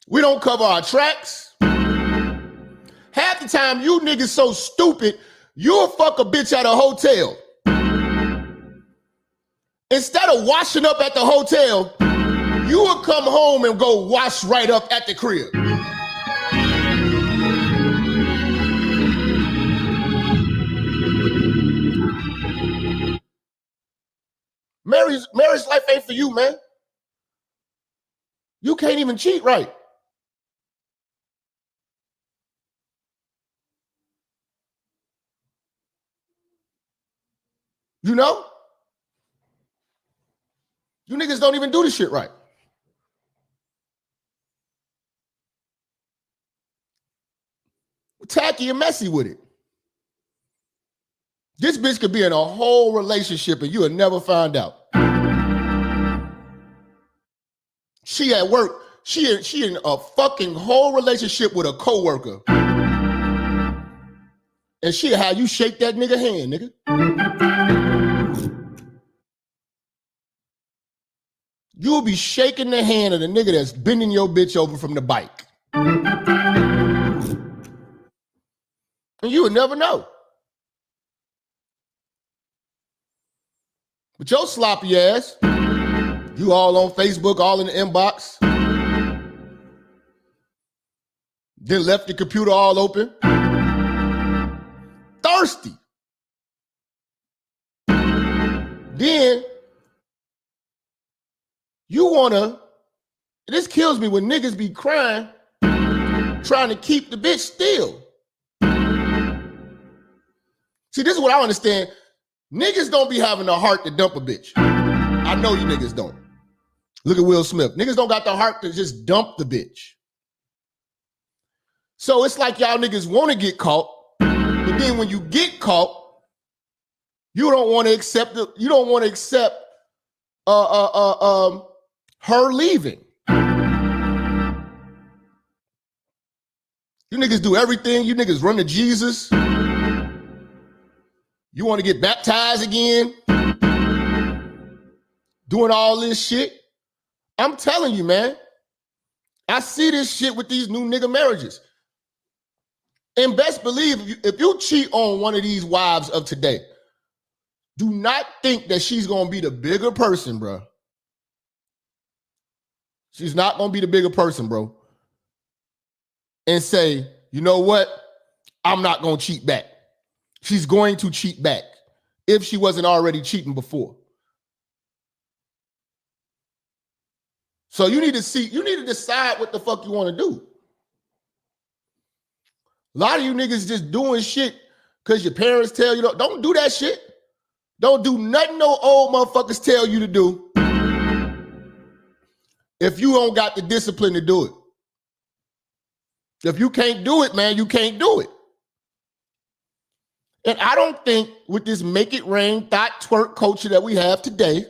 We don't cover our tracks. Half the time, you niggas so stupid, you'll fuck a bitch at a hotel. Instead of washing up at the hotel, you will come home and go wash right up at the crib. Marriage life ain't for you, man. You can't even cheat right. You know? You niggas don't even do this shit right. Tacky and messy with it. This bitch could be in a whole relationship and you would never find out. She at work, she in a fucking whole relationship with a coworker. And she how you shake that nigga hand, nigga. You'll be shaking the hand of the nigga that's bending your bitch over from the bike. And you would never know. But your sloppy ass, you all on Facebook, all in the inbox. Then left the computer all open. Thirsty. Then you wanna, this kills me when niggas be crying, trying to keep the bitch still. See, this is what I understand. Niggas don't be having the heart to dump a bitch. I know you niggas don't. Look at Will Smith. Niggas don't got the heart to just dump the bitch. So it's like y'all niggas want to get caught, but then when you get caught, you don't want to accept it. You don't want to accept her leaving. You niggas do everything. You niggas run to Jesus. You want to get baptized again? Doing all this shit? I'm telling you, man. I see this shit with these new nigga marriages. And best believe, if you cheat on one of these wives of today, do not think that she's going to be the bigger person, bro. She's not going to be the bigger person, bro. And say, you know what? I'm not going to cheat back. She's going to cheat back if she wasn't already cheating before. So you need to decide what the fuck you want to do. A lot of you niggas just doing shit because your parents tell you, don't do that shit. Don't do nothing no old motherfuckers tell you to do if you don't got the discipline to do it. If you can't do it, man, you can't do it. And I don't think with this make it rain, thought twerk culture that we have today,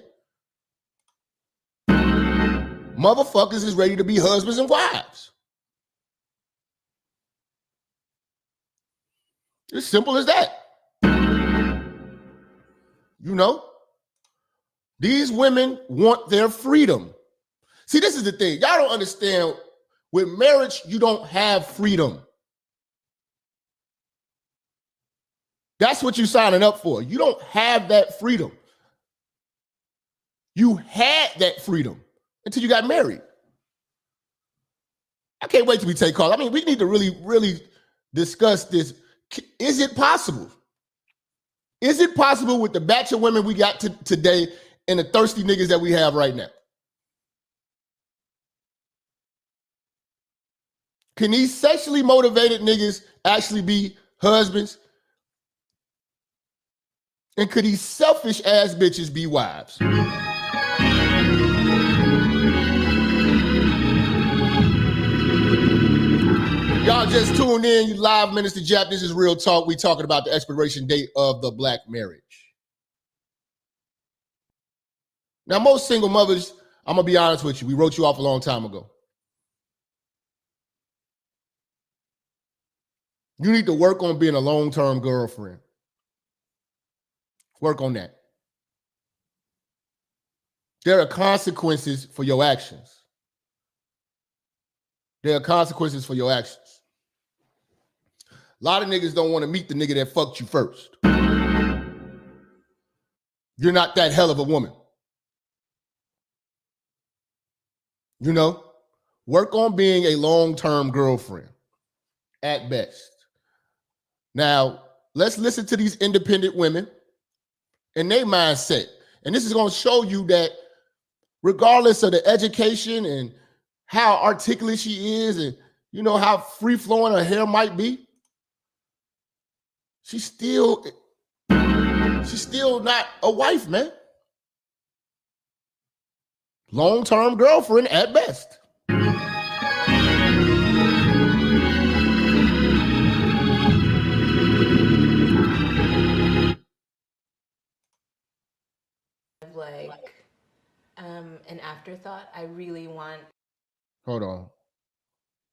motherfuckers is ready to be husbands and wives. It's simple as that. You know, these women want their freedom. See, this is the thing. Y'all don't understand. With marriage, you don't have freedom. That's what you're signing up for. You don't have that freedom. You had that freedom until you got married. I can't wait till we take calls. I mean, we need to really, really discuss this. Is it possible? Is it possible with the batch of women we got today and the thirsty niggas that we have right now? Can these sexually motivated niggas actually be husbands? And could these selfish ass bitches be wives? Y'all just tuned in. You live, Minister Jap. This is Real Talk. We talking about the expiration date of the black marriage. Now, most single mothers, I'm going to be honest with you. We wrote you off a long time ago. You need to work on being a long-term girlfriend. Work on that. There are consequences for your actions. There are consequences for your actions. A lot of niggas don't want to meet the nigga that fucked you first. You're not that hell of a woman. You know, work on being a long-term girlfriend at best. Now, let's listen to these independent women and their mindset. And this is going to show you that regardless of the education and how articulate she is and, you know, how free-flowing her hair might be, she's still not a wife, man. Long-term girlfriend at best. Like an afterthought. I really want Hold on.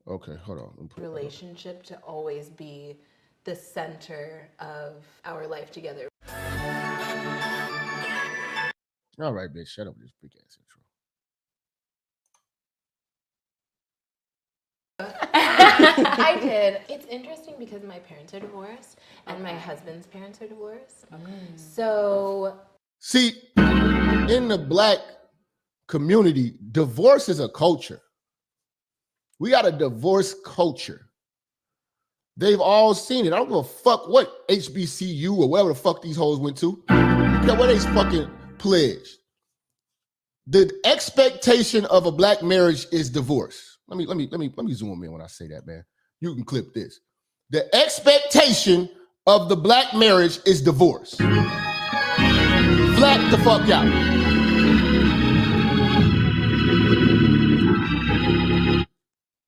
Okay, hold on. Relationship to always be the center of our life together. All right, bitch, shut up with this big ass intro. I did. It's interesting because my parents are divorced and my husband's parents are divorced. So see, in the black community, divorce is a culture. We got a divorce culture. They've all seen it. I don't give a fuck what HBCU or wherever the fuck these hoes went to. Look at what they fucking pledged. The expectation of a black marriage is divorce. Let me zoom in when I say that, man. You can clip this. The expectation of the black marriage is divorce. Flat the fuck out.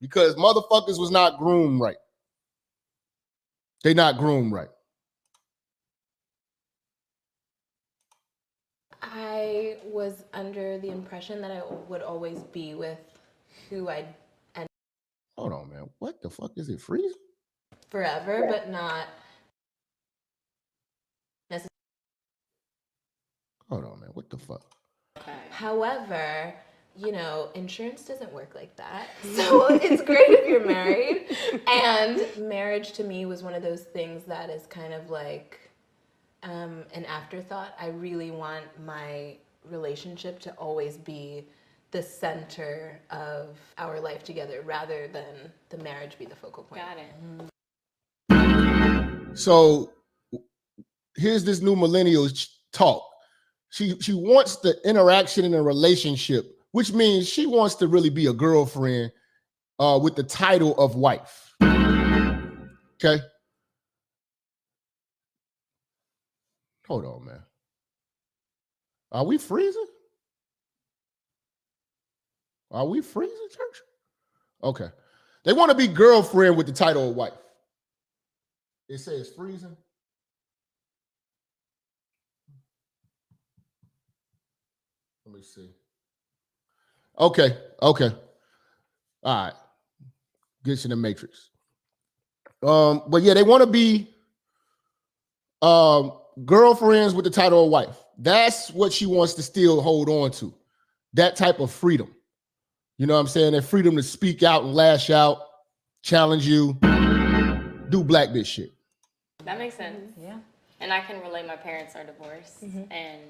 Because motherfuckers was not groomed right. They not groomed right. I was under the impression that I would always be with who I'd end Hold on, man. What the fuck is it freezing? forever, but not necessarily. Hold on, man. What the fuck? However, you know, insurance doesn't work like that. So it's great if you're married. And marriage to me was one of those things that is kind of like an afterthought. I really want my relationship to always be the center of our life together rather than the marriage be the focal point. Got it. So here's this new millennial talk. She wants the interaction in a relationship, which means she wants to really be a girlfriend with the title of wife. Okay? Hold on, man. Are we freezing? Are we freezing, church? Okay. They want to be girlfriend with the title of wife. It says freezing. Let me see. Okay. All right. Gets in the matrix. But yeah, they want to be girlfriends with the title of wife. That's what she wants to still hold on to. That type of freedom. You know what I'm saying? That freedom to speak out and lash out, challenge you, do black bitch shit. That makes sense. Yeah. And I can relate. My parents are divorced, and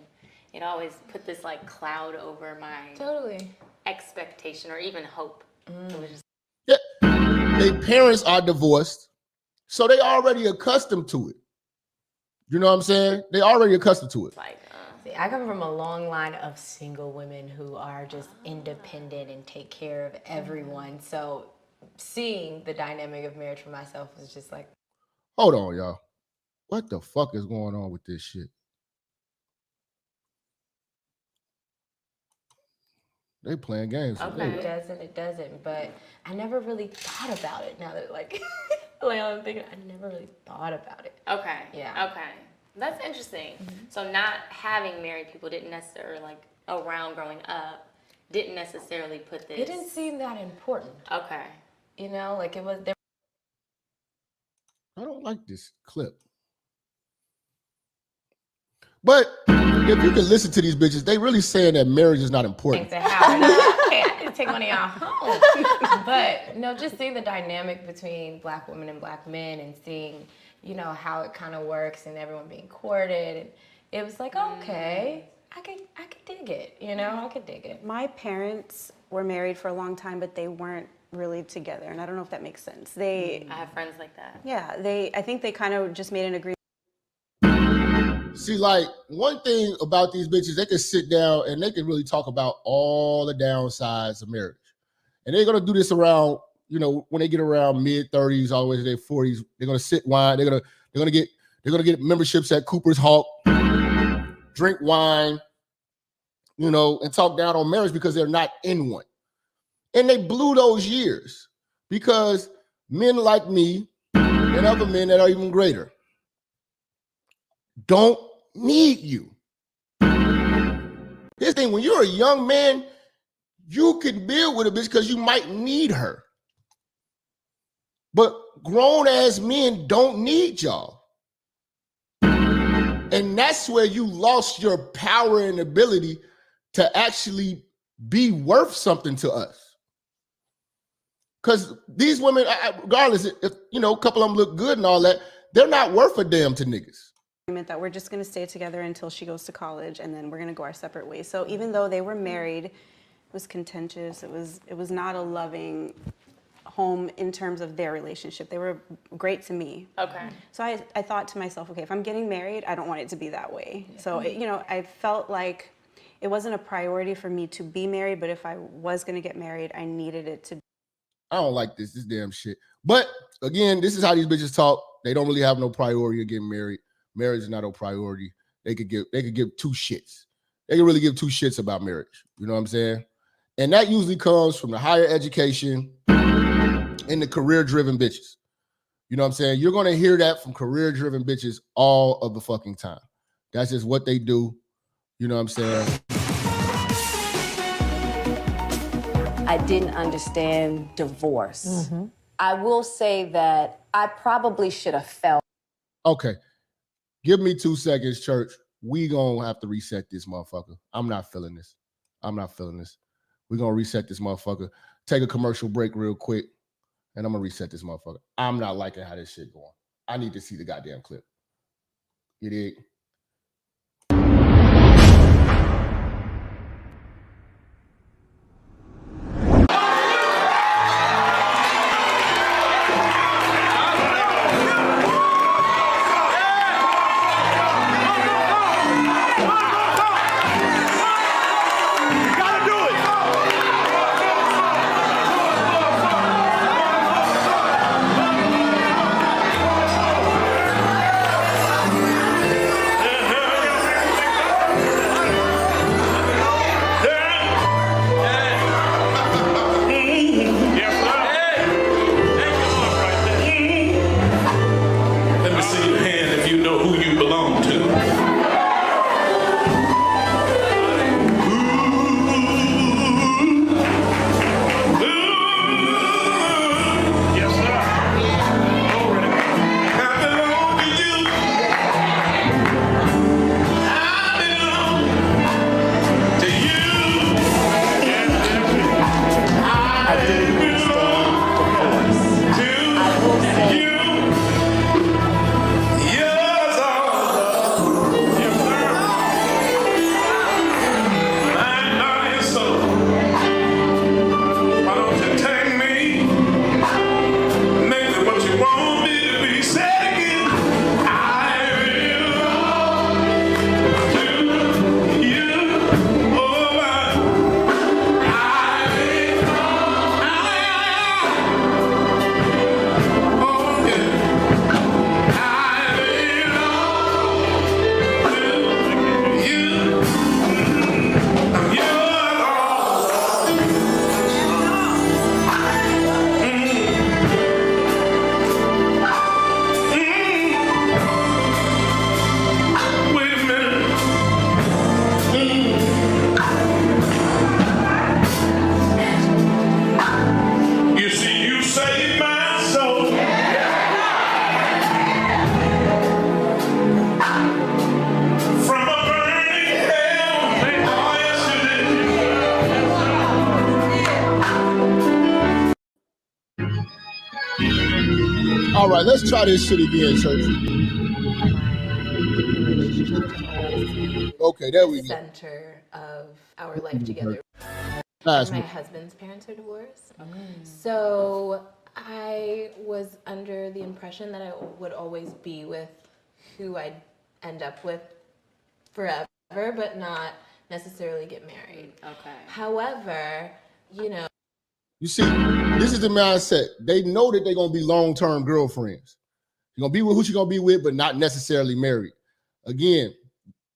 it always put this like cloud over my expectation or even hope. It was just Their parents are divorced, so they already accustomed to it. You know what I'm saying? They already accustomed to it. like, See, I come from a long line of single women who are just independent and take care of everyone. So seeing the dynamic of marriage for myself was just like, Hold on, y'all. What the fuck is going on with this shit? They playing games. Okay. it doesn't. But I never really thought about it now that like, I'm thinking, I never really thought about it. okay. Yeah. Okay. That's interesting. So not having married people didn't necessarily like around growing up didn't necessarily put this. It didn't seem that important. Okay. You know, like it was. I don't like this clip. But if you can listen to these bitches, they really saying that marriage is not important. To Howard. I can't take one of y'all home. But no, just seeing the dynamic between black women and black men and seeing, you know, how it kind of works and everyone being courted. And it was like, okay, I could dig it, you know, I could dig it. My parents were married for a long time, but they weren't really together. And I don't know if that makes sense. I have friends like that. Yeah, I think they kind of just made an agreement. See, like, one thing about these bitches, they can sit down and they can really talk about all the downsides of marriage. And they're going to do this around, you know, when they get around mid-30s, all the way to their 40s. They're going to sit wine. They're going to get memberships at Cooper's Hawk, drink wine, you know, and talk down on marriage because they're not in one. And they blew those years because men like me and other men that are even greater don't need you. This thing, when you're a young man, you can build with a bitch because you might need her. But grown-ass men don't need y'all. And that's where you lost your power and ability to actually be worth something to us. Because these women, regardless, if, you know, a couple of them look good and all that, they're not worth a damn to niggas. That we're just going to stay together until she goes to college, and then we're going to go our separate ways. So even though they were married, it was contentious. It was not a loving home in terms of their relationship. They were great to me. Okay. So I thought to myself, okay, if I'm getting married, I don't want it to be that way. So you know, I felt like it wasn't a priority for me to be married, but if I was going to get married, I needed it to. I don't like this damn shit. But again, this is how these bitches talk. They don't really have no priority of getting married. Marriage is not a priority. They could give two shits. They can really give two shits about marriage. You know what I'm saying? And that usually comes from the higher education and the career-driven bitches. You know what I'm saying? You're going to hear that from career-driven bitches all of the fucking time. That's just what they do. You know what I'm saying? I didn't understand divorce. I will say that I probably should have felt. Okay. Give me 2 seconds, church. We gonna have to reset this motherfucker. I'm not feeling this. We're gonna reset this motherfucker. Take a commercial break real quick, and I'm gonna reset this motherfucker. I'm not liking how this shit going. I need to see the goddamn clip. You dig? All right, let's try this shit again, church. Okay, there we go. Center of our life together. Last My one. husband's parents are divorced. So I was under the impression that I would always be with who I'd end up with forever, but not necessarily get married. Okay. However, you know. You see, this is the mindset. They know that they're gonna be long-term girlfriends. You're gonna be with who you're gonna be with, but not necessarily married. Again,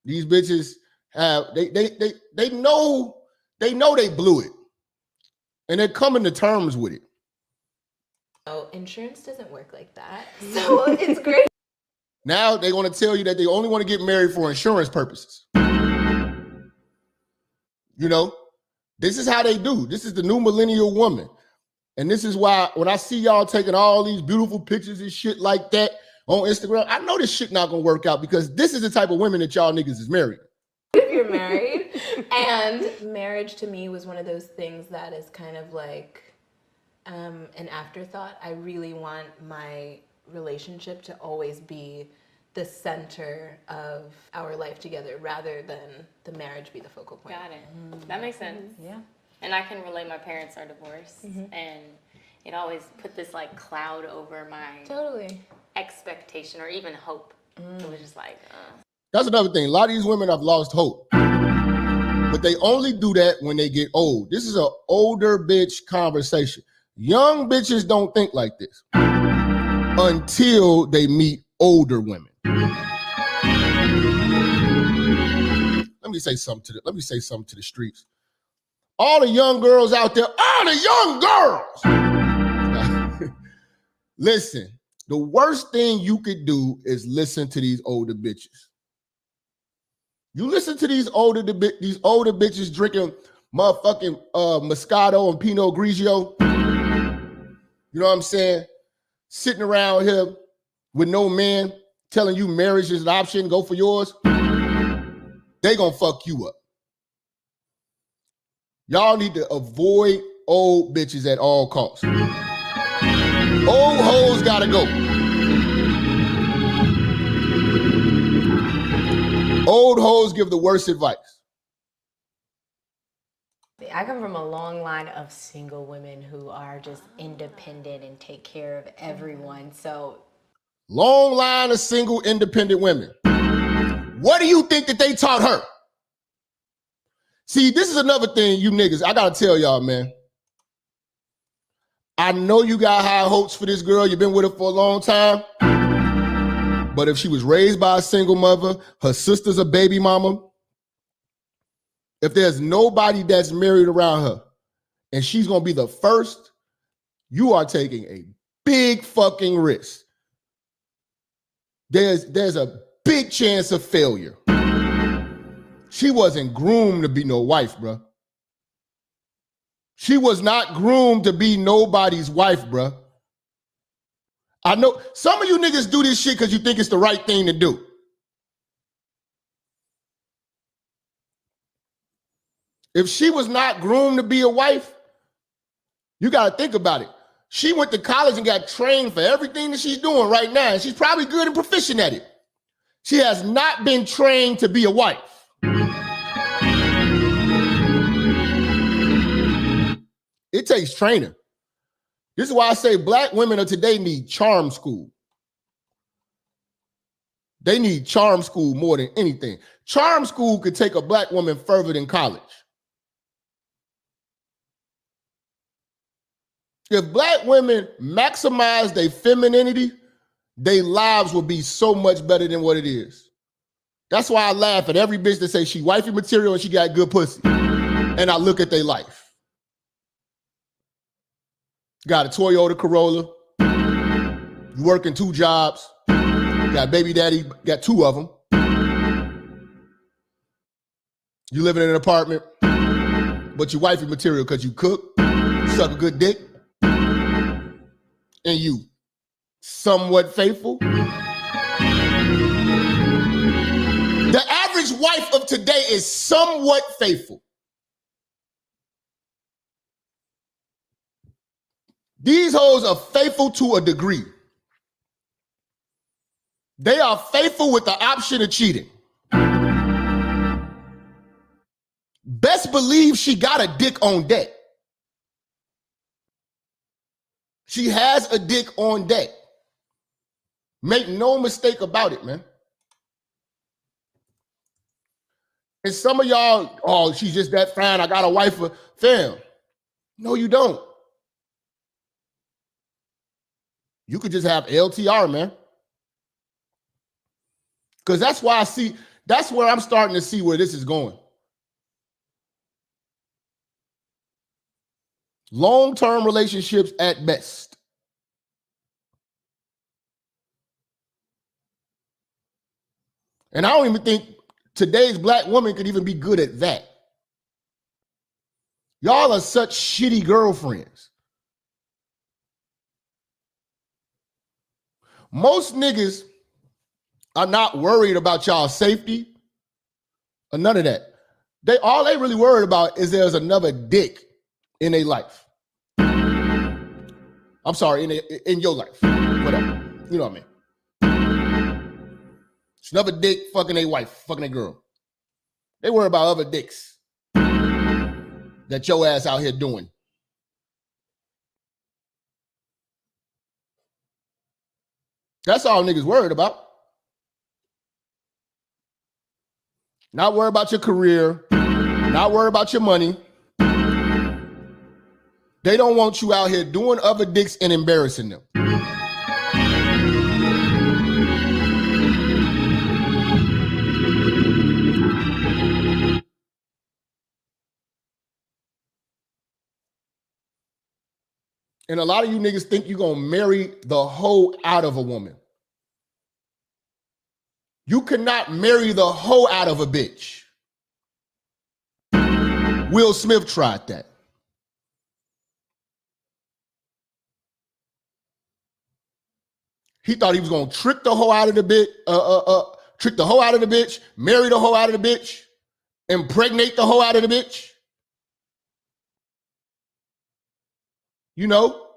these bitches have they know they blew it. And they're coming to terms with it. Oh, insurance doesn't work like that. So it's great. Now they're gonna tell you that they only want to get married for insurance purposes. You know, this is how they do. This is the new millennial woman. And this is why when I see y'all taking all these beautiful pictures and shit like that on Instagram, I know this shit not gonna work out because this is the type of women that y'all niggas is married. If you're married. And marriage to me was one of those things that is kind of like an afterthought. I really want my relationship to always be the center of our life together rather than the marriage be the focal point. Got it. That makes sense. Yeah. And I can relate. My parents are divorced, and it always put this like cloud over my expectation or even hope. It was just like, That's another thing. A lot of these women have lost hope. But they only do that when they get old. This is an older bitch conversation. Young bitches don't think like this until they meet older women. Let me say something to the streets. All the young girls out there, all the young girls. Listen, the worst thing you could do is listen to these older bitches. You listen to these older bitches drinking motherfucking Moscato and Pinot Grigio. You know what I'm saying? Sitting around here with no man telling you marriage is an option, go for yours. They gonna fuck you up. Y'all need to avoid old bitches at all costs. Old hoes gotta go. Old hoes give the worst advice. I come from a long line of single women who are just independent and take care of everyone. So, long line of single independent women. What do you think that they taught her? See, this is another thing, you niggas, I gotta tell y'all, man. I know you got high hopes for this girl. You've been with her for a long time. But if she was raised by a single mother, her sister's a baby mama, if there's nobody that's married around her and she's going to be the first, you are taking a big fucking risk. There's a big chance of failure. She wasn't groomed to be no wife, bro. She was not groomed to be nobody's wife, bro. I know some of you niggas do this shit because you think it's the right thing to do. If she was not groomed to be a wife, you got to think about it. She went to college and got trained for everything that she's doing right now, and she's probably good and proficient at it. She has not been trained to be a wife. It takes training. This is why I say black women of today need charm school. They need charm school more than anything. Charm school could take a black woman further than college. If black women maximize their femininity, their lives will be so much better than what it is. That's why I laugh at every bitch that say she wifey material and she got good pussy. And I look at their life. Got a Toyota Corolla. You working 2 jobs. Got baby daddy, got 2 of them. You living in an apartment, but you wifey material because you cook, you suck a good dick, and you somewhat faithful. The average wife of today is somewhat faithful. These hoes are faithful to a degree. They are faithful with the option of cheating. Best believe she got a dick on deck. She has a dick on deck. Make no mistake about it, man. And some of y'all, oh, she's just that fine. I got a wife for fam. No, you don't. You could just have LTR, man. Because that's why that's where I'm starting to see where this is going. Long-term relationships at best. And I don't even think today's black woman could even be good at that. Y'all are such shitty girlfriends. Most niggas are not worried about y'all's safety or none of that. All they really worried about is there's another dick in their life. I'm sorry, in your life. Whatever. You know what I mean? It's another dick fucking a wife, fucking a girl. They worry about other dicks that your ass out here doing. That's all niggas worried about. Not worried about your career, not worried about your money. They don't want you out here doing other dicks and embarrassing them. And a lot of you niggas think you're going to marry the hoe out of a woman. You cannot marry the hoe out of a bitch. Will Smith tried that. He thought he was going to trick the hoe out of the bitch, marry the hoe out of the bitch, impregnate the hoe out of the bitch. You know,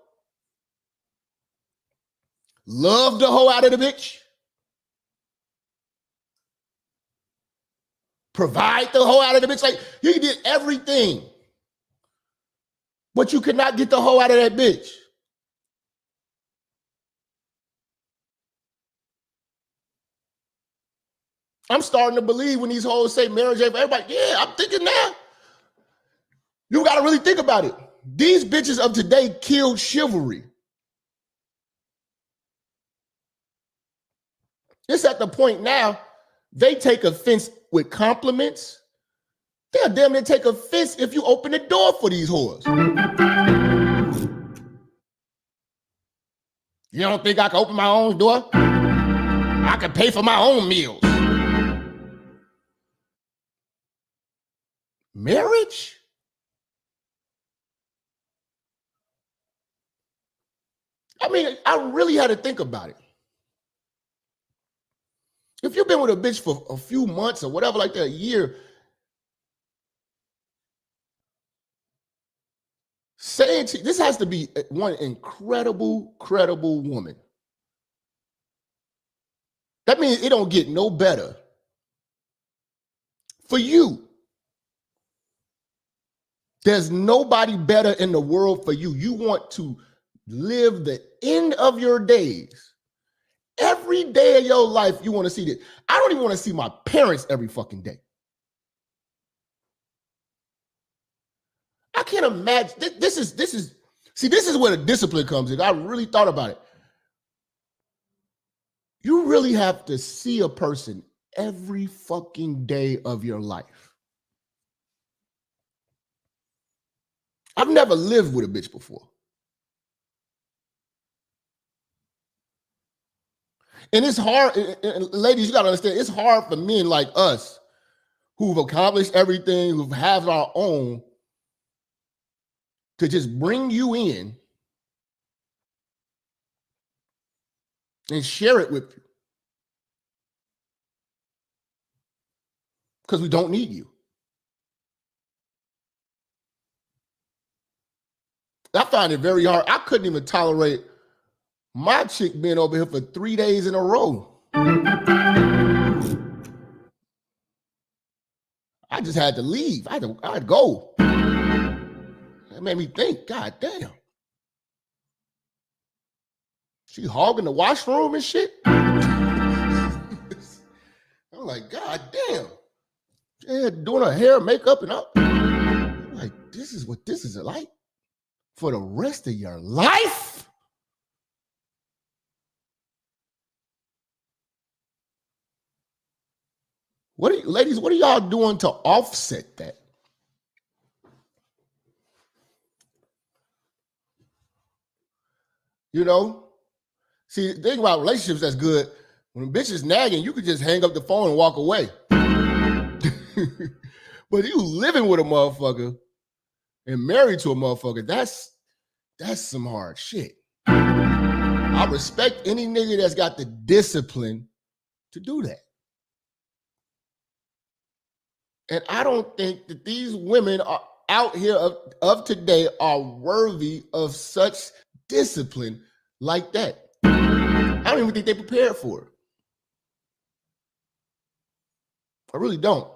love the hoe out of the bitch. Provide the hoe out of the bitch. Like, he did everything. But you could not get the hoe out of that bitch. I'm starting to believe when these hoes say marriage ain't for everybody. Yeah, I'm thinking now. You got to really think about it. These bitches of today killed chivalry. It's at the point now, they take offense with compliments. They'll damn near take offense if you open the door for these whores. You don't think I can open my own door? I can pay for my own meals. Marriage? I mean, I really had to think about it. If you've been with a bitch for a few months or whatever, like that, a year, saying this has to be one incredible, credible woman. That means it don't get no better for you. There's nobody better in the world for you. You want to live the end of your days. Every day of your life, you want to see this. I don't even want to see my parents every fucking day. I can't imagine. This is where the discipline comes in. I really thought about it. You really have to see a person every fucking day of your life. I've never lived with a bitch before. And it's hard, and ladies, you gotta understand, it's hard for men like us who've accomplished everything, who have our own, to just bring you in and share it with you. Because we don't need you. I find it very hard. I couldn't even tolerate my chick being over here for 3 days in a row. I just had to leave. I had to go. That made me think, God damn. She hogging the washroom and shit. I'm like, God damn. Yeah, doing her hair, makeup, and up. I'm like, this is what this is like for the rest of your life? What are you, ladies, what are y'all doing to offset that? You know? See, the thing about relationships that's good, when a bitch is nagging, you could just hang up the phone and walk away. But you living with a motherfucker and married to a motherfucker, that's some hard shit. I respect any nigga that's got the discipline to do that. And I don't think that these women are out here of today are worthy of such discipline like that. I don't even think they're prepared for it. I really don't.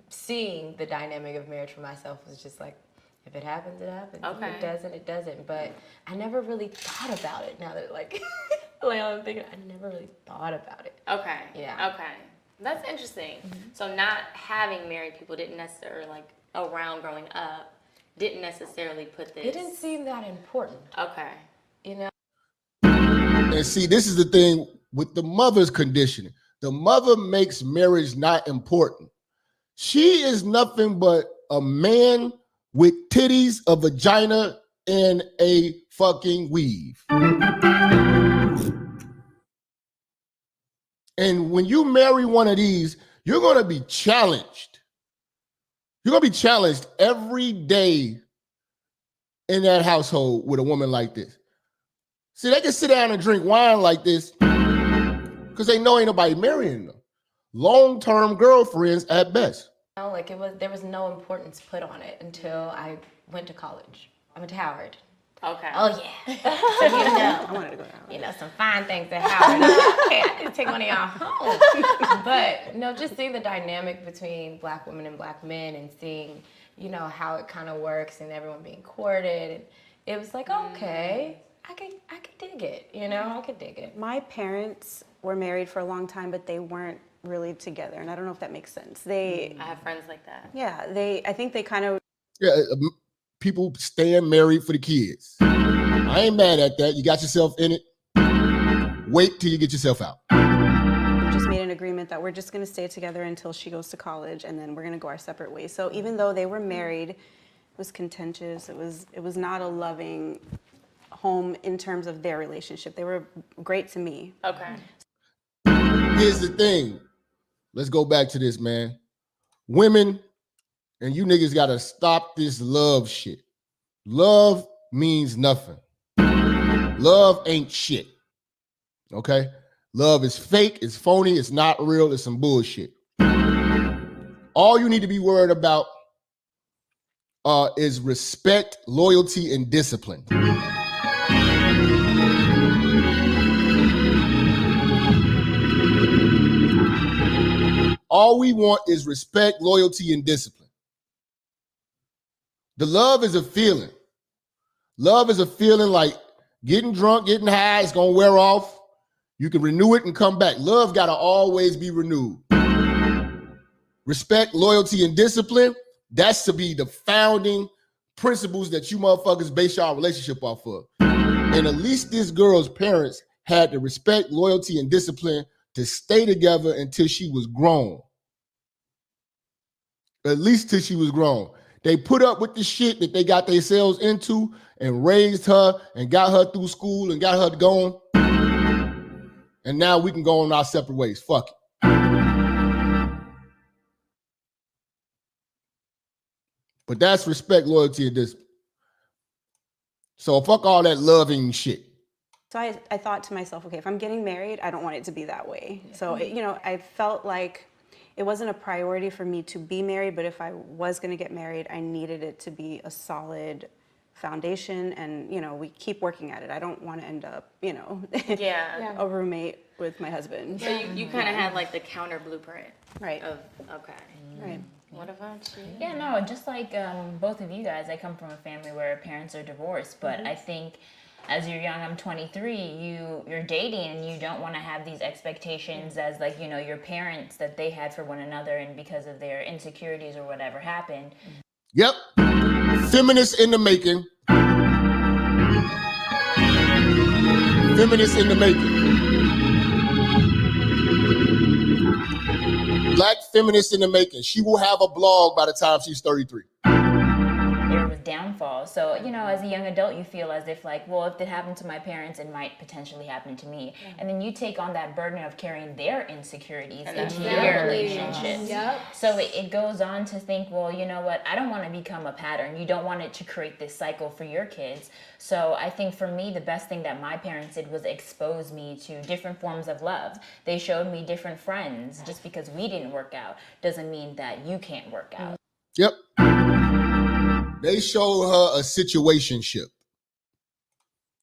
Seeing the dynamic of marriage for myself was just like, if it happens, it happens. Okay. If it doesn't, it doesn't. But I never really thought about it now that like I'm thinking, I never really thought about it. Okay. Yeah. Okay. That's interesting. Mm-hmm. So not having married people didn't necessarily, like, around growing up, didn't necessarily put this. It didn't seem that important. Okay. You know? And see, this is the thing with the mother's conditioning. The mother makes marriage not important. She is nothing but a man with titties, a vagina, and a fucking weave. And when you marry one of these, you're going to be challenged. You're going to be challenged every day in that household with a woman like this. See, they can sit down and drink wine like this because they know ain't nobody marrying them. Long-term girlfriends at best. Like there was no importance put on it until I went to college. I went to Howard. Okay. Oh yeah. So you know, I wanted to go to Howard. You know, some fine things at Howard. Okay, I need to take one of y'all home. But no, just seeing the dynamic between black women and black men and seeing, you know, how it kind of works and everyone being courted. And it was like, okay, I could dig it. You know, I could dig it. My parents were married for a long time, but they weren't really together, and I don't know if that makes sense. I have friends like that. Yeah, I think they kind of. Yeah, people staying married for the kids. I ain't mad at that. You got yourself in it. Wait till you get yourself out. We just made an agreement that we're just going to stay together until she goes to college, and then we're going to go our separate ways. So even though they were married, it was contentious. It was not a loving home in terms of their relationship. They were great to me. Okay. Here's the thing. Let's go back to this, man. Women, and you niggas gotta stop this love shit. Love means nothing. Love ain't shit. Okay? Love is fake, it's phony, it's not real, it's some bullshit. All you need to be worried about is respect, loyalty, and discipline. All we want is respect, loyalty, and discipline. The love is a feeling. Love is a feeling like getting drunk, getting high, it's going to wear off. You can renew it and come back. Love got to always be renewed. Respect, loyalty, and discipline, that's to be the founding principles that you motherfuckers base your relationship off of. And at least this girl's parents had the respect, loyalty, and discipline to stay together until she was grown. At least till she was grown. They put up with the shit that they got themselves into and raised her and got her through school and got her going. And now we can go on our separate ways. Fuck it. But that's respect, loyalty, and discipline. So fuck all that loving shit. So I thought to myself, okay, if I'm getting married, I don't want it to be that way. So, you know, I felt like it wasn't a priority for me to be married, but if I was going to get married, I needed it to be a solid foundation, and we keep working at it. I don't want to end up Yeah. a roommate with my husband. So you kind of had like the counter blueprint. Right. Okay. Right. What about you? Yeah, no, just like both of you guys, I come from a family where parents are divorced, but I think as you're young, I'm 23, you're dating and you don't want to have these expectations as like, your parents that they had for one another, and because of their insecurities or whatever happened. Yep. Feminists in the making. Feminists in the making. Black feminist in the making. She will have a blog by the time she's 33. There was downfall. So, as a young adult, you feel as if like, well, if it happened to my parents, it might potentially happen to me. And then you take on that burden of carrying their insecurities into your relationships. Yep. So it goes on to think, well, you know what? I don't want to become a pattern. You don't want it to create this cycle for your kids. So I think for me, the best thing that my parents did was expose me to different forms of love. They showed me different friends. Just because we didn't work out doesn't mean that you can't work out. Yep. They showed her a situationship.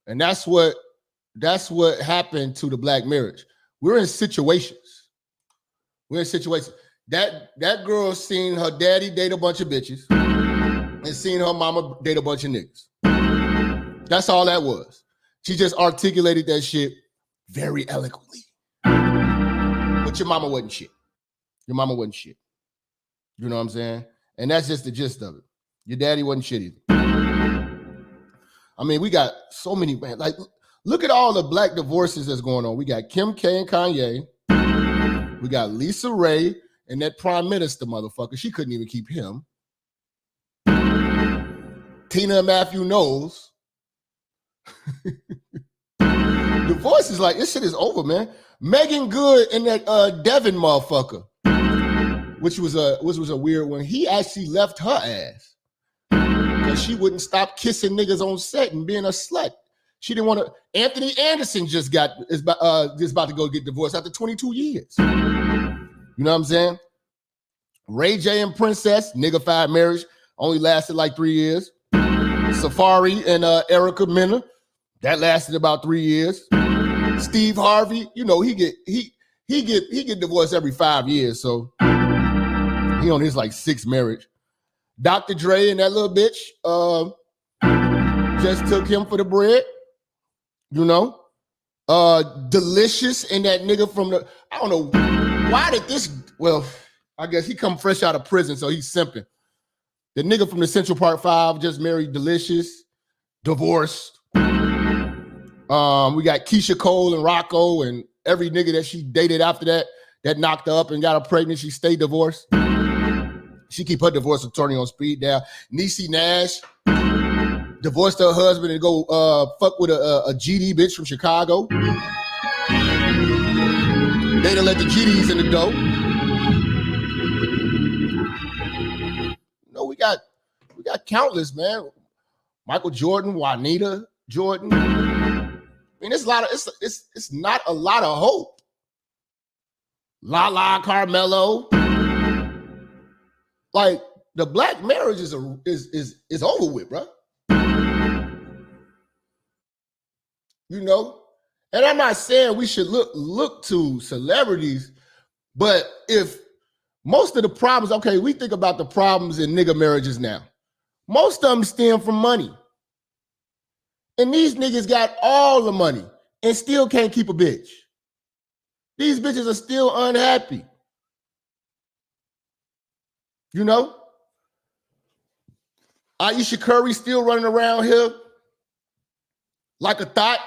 And that's what happened to the black marriage. We're in situations. That girl seen her daddy date a bunch of bitches and seen her mama date a bunch of niggas. That's all that was. She just articulated that shit very eloquently. But your mama wasn't shit. Your mama wasn't shit. You know what I'm saying? And that's just the gist of it. Your daddy wasn't shit either. I mean, we got so many, man. Like, look at all the black divorces that's going on. We got Kim K and Kanye. We got Lisa Ray and that prime minister motherfucker. She couldn't even keep him. Tina and Matthew Knowles. Divorce is like, this shit is over, man. Megan Good and that Devin motherfucker, which was a weird one. He actually left her ass because she wouldn't stop kissing niggas on set and being a slut. She didn't want to. Anthony Anderson is about to go get divorced after 22 years. You know what I'm saying? Ray J and Princess, nigga-fied marriage, only lasted like 3 years. Safari and Erica Mena, that lasted about 3 years. Steve Harvey, he get divorced every 5 years, so he on his like 6th marriage. Dr. Dre and that little bitch just took him for the bread. Delicious and that nigga from the, I don't know why did this, well, I guess he come fresh out of prison, so he's simping. The nigga from the Central Park 5 just married Delicious, divorced. We got Keisha Cole and Rocco and every nigga that she dated after that knocked her up and got her pregnant. She stayed divorced. She keep her divorce attorney on speed dial. Niecy Nash divorced her husband and go fuck with a GD bitch from Chicago. They done let the GDs in the dough. We got countless, man. Michael Jordan, Juanita Jordan. I mean, it's not a lot of hope. Lala Carmelo. Like, the black marriage is over with, bro. And I'm not saying we should look to celebrities, but if most of the problems, okay, we think about the problems in nigga marriages now. Most of them stem from money. And these niggas got all the money and still can't keep a bitch. These bitches are still unhappy. Aisha Curry still running around here like a thought,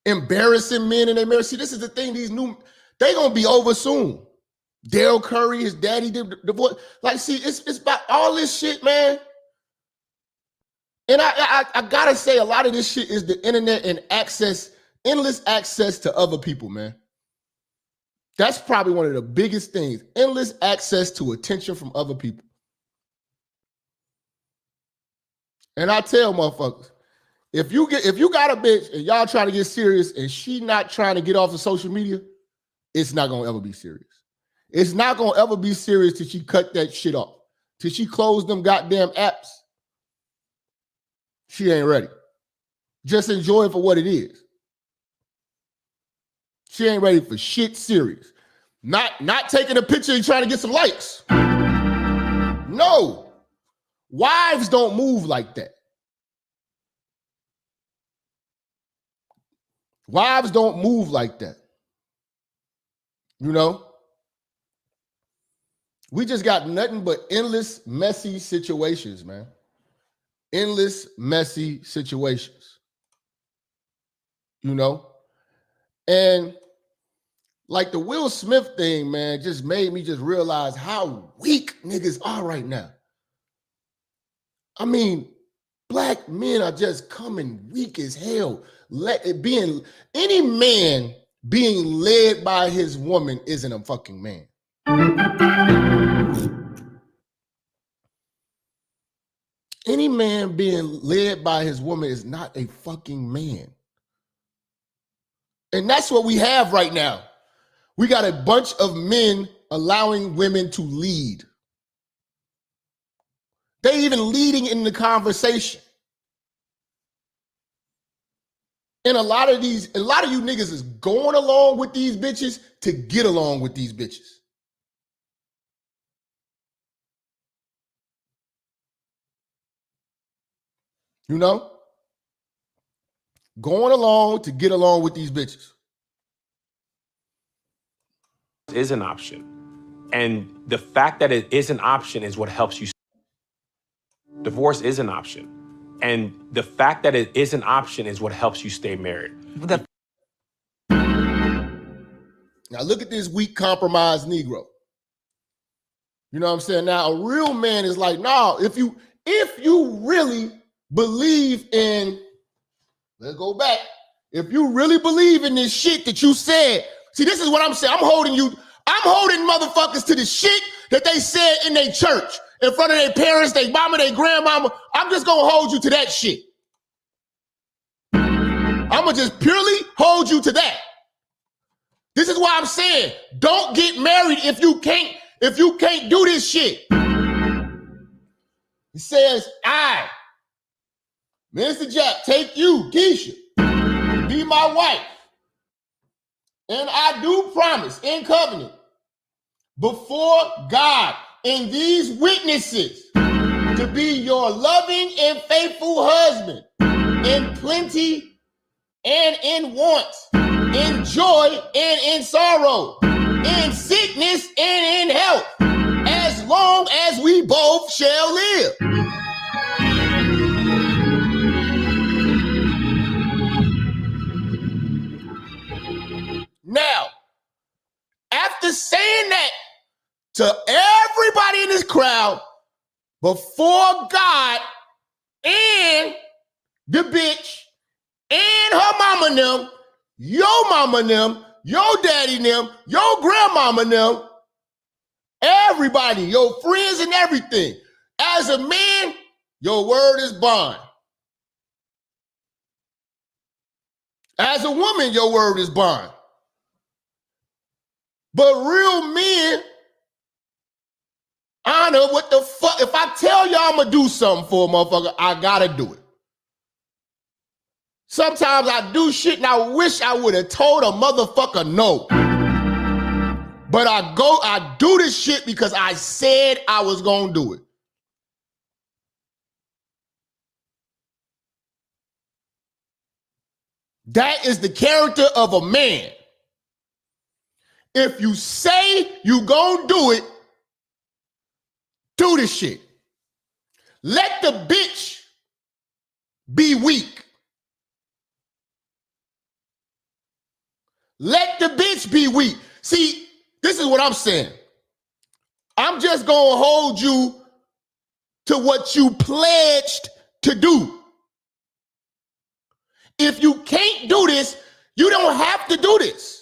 embarrassing men in their marriage. See, this is the thing, they gonna be over soon. Daryl Curry, his daddy did divorce. Like, see, it's about all this shit, man. And I gotta say, a lot of this shit is the internet and endless access to other people, man. That's probably one of the biggest things. Endless access to attention from other people. And I tell motherfuckers, if you got a bitch and y'all trying to get serious and she not trying to get off of social media, it's not gonna ever be serious. It's not gonna ever be serious till she cut that shit off. Till she closed them goddamn apps. She ain't ready. Just enjoy it for what it is. She ain't ready for shit serious. Not taking a picture and trying to get some likes. No. Wives don't move like that. Wives don't move like that. You know? We just got nothing but endless, messy situations, man. Endless, messy situations. You know? And like the Will Smith thing, man, just made me just realize how weak niggas are right now. I mean, black men are just coming weak as hell. Any man being led by his woman isn't a fucking man. Any man being led by his woman is not a fucking man. And that's what we have right now. We got a bunch of men allowing women to lead. They even leading in the conversation. And a lot of you niggas is going along with these bitches to get along with these bitches. You know? Going along to get along with these bitches. Is an option. And the fact that it is an option is what helps you. Divorce is an option. And the fact that it is an option is what helps you stay married. Now look at this weak, compromised Negro. You know what I'm saying? Now a real man is like, nah, if you really believe in, let's go back. If you really believe in this shit that you said, see, this is what I'm saying. I'm holding motherfuckers to the shit that they said in their church, in front of their parents, their mama, their grandmama. I'm just gonna hold you to that shit. I'm gonna just purely hold you to that. This is why I'm saying, don't get married if you can't do this shit. He says, I, Minister Jap, take you, Keisha, to be my wife. And I do promise in covenant before God and these witnesses to be your loving and faithful husband in plenty and in want, in joy and in sorrow, in sickness and in health, as long as we both shall live. Now, after saying that to everybody in this crowd, before God and the bitch and her mama them, your daddy them, your grandmama them, everybody, your friends and everything. As a man, your word is bond. As a woman, your word is bond. But real men honor what the fuck. If I tell y'all I'm gonna do something for a motherfucker, I gotta do it. Sometimes I do shit and I wish I would have told a motherfucker no. But I do this shit because I said I was gonna do it. That is the character of a man. If you say you gonna do it, do this shit. Let the bitch be weak. Let the bitch be weak. See, this is what I'm saying. I'm just gonna hold you to what you pledged to do. If you can't do this, you don't have to do this.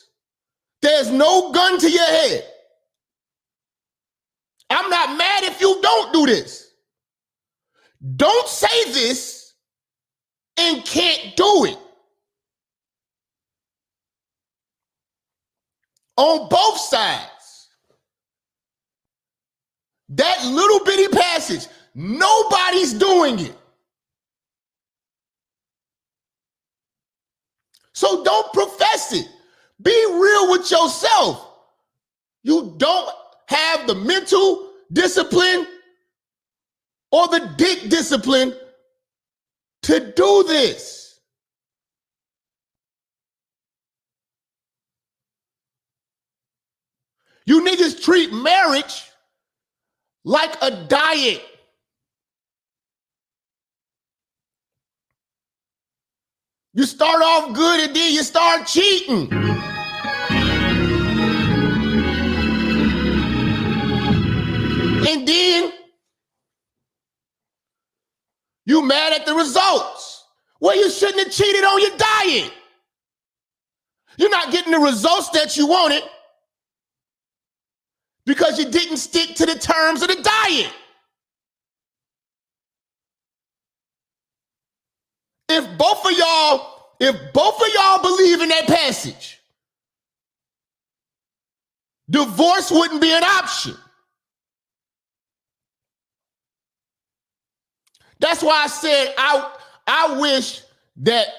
There's no gun to your head. I'm not mad if you don't do this. Don't say this and can't do it. On both sides. That little bitty passage, nobody's doing it. So don't profess it. Be real with yourself. You don't have the mental discipline or the dick discipline to do this. You niggas treat marriage like a diet. You start off good and then you start cheating. And then you mad at the results. Well, you shouldn't have cheated on your diet. You're not getting the results that you wanted because you didn't stick to the terms of the diet. If both of y'all believe in that passage, divorce wouldn't be an option. That's why I said I wish that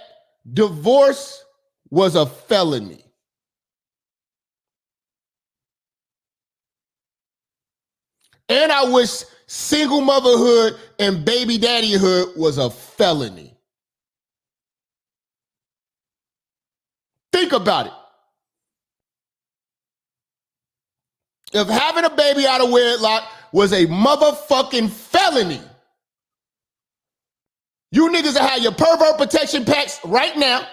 divorce was a felony. And I wish single motherhood and baby daddyhood was a felony. Think about it. If having a baby out of wedlock was a motherfucking felony, you niggas that have your pervert protection packs right now,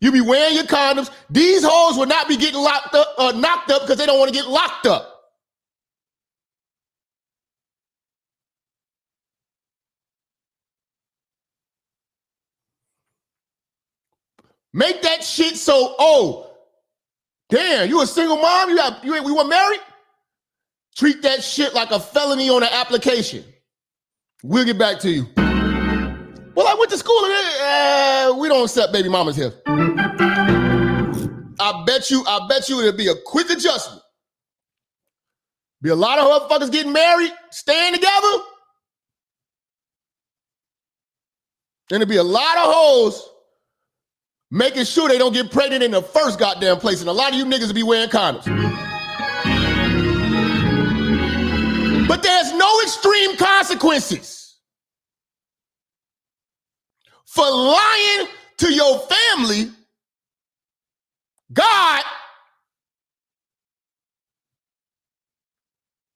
you be wearing your condoms, these hoes will not be getting knocked up because they don't want to get locked up. Make that shit so, oh, damn, you a single mom? We were married? Treat that shit like a felony on an application. We'll get back to you. Well, I went to school and we don't accept baby mamas here. I bet you it'll be a quick adjustment. Be a lot of motherfuckers getting married, staying together. And there'll be a lot of hoes making sure they don't get pregnant in the first goddamn place. And a lot of you niggas will be wearing condoms. But there's no extreme consequences for lying to your family, God,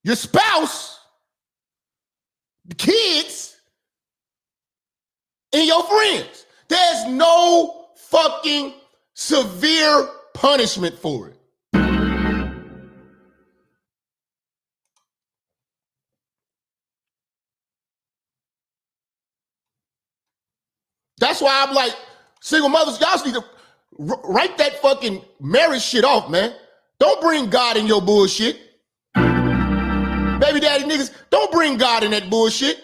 your spouse, the kids, and your friends. There's no fucking severe punishment for it. That's why I'm like, single mothers, y'all need to write that fucking marriage shit off, man. Don't bring God in your bullshit. Baby daddy niggas, don't bring God in that bullshit.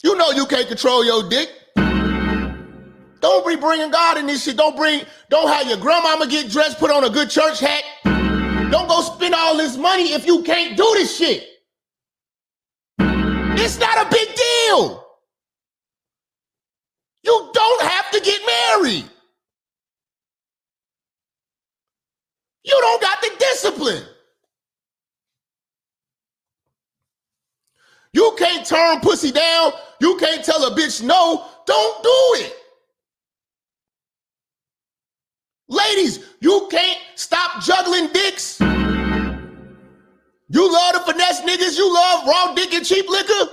You know you can't control your dick. Don't be bringing God in this shit. Don't have your grandmama get dressed, put on a good church hat. Don't go spend all this money if you can't do this shit. It's not a big deal. You don't have to get married. You don't got the discipline. You can't turn pussy down. You can't tell a bitch no. Don't do it. Ladies, you can't stop juggling dicks. You love to finesse niggas. You love raw dick and cheap liquor.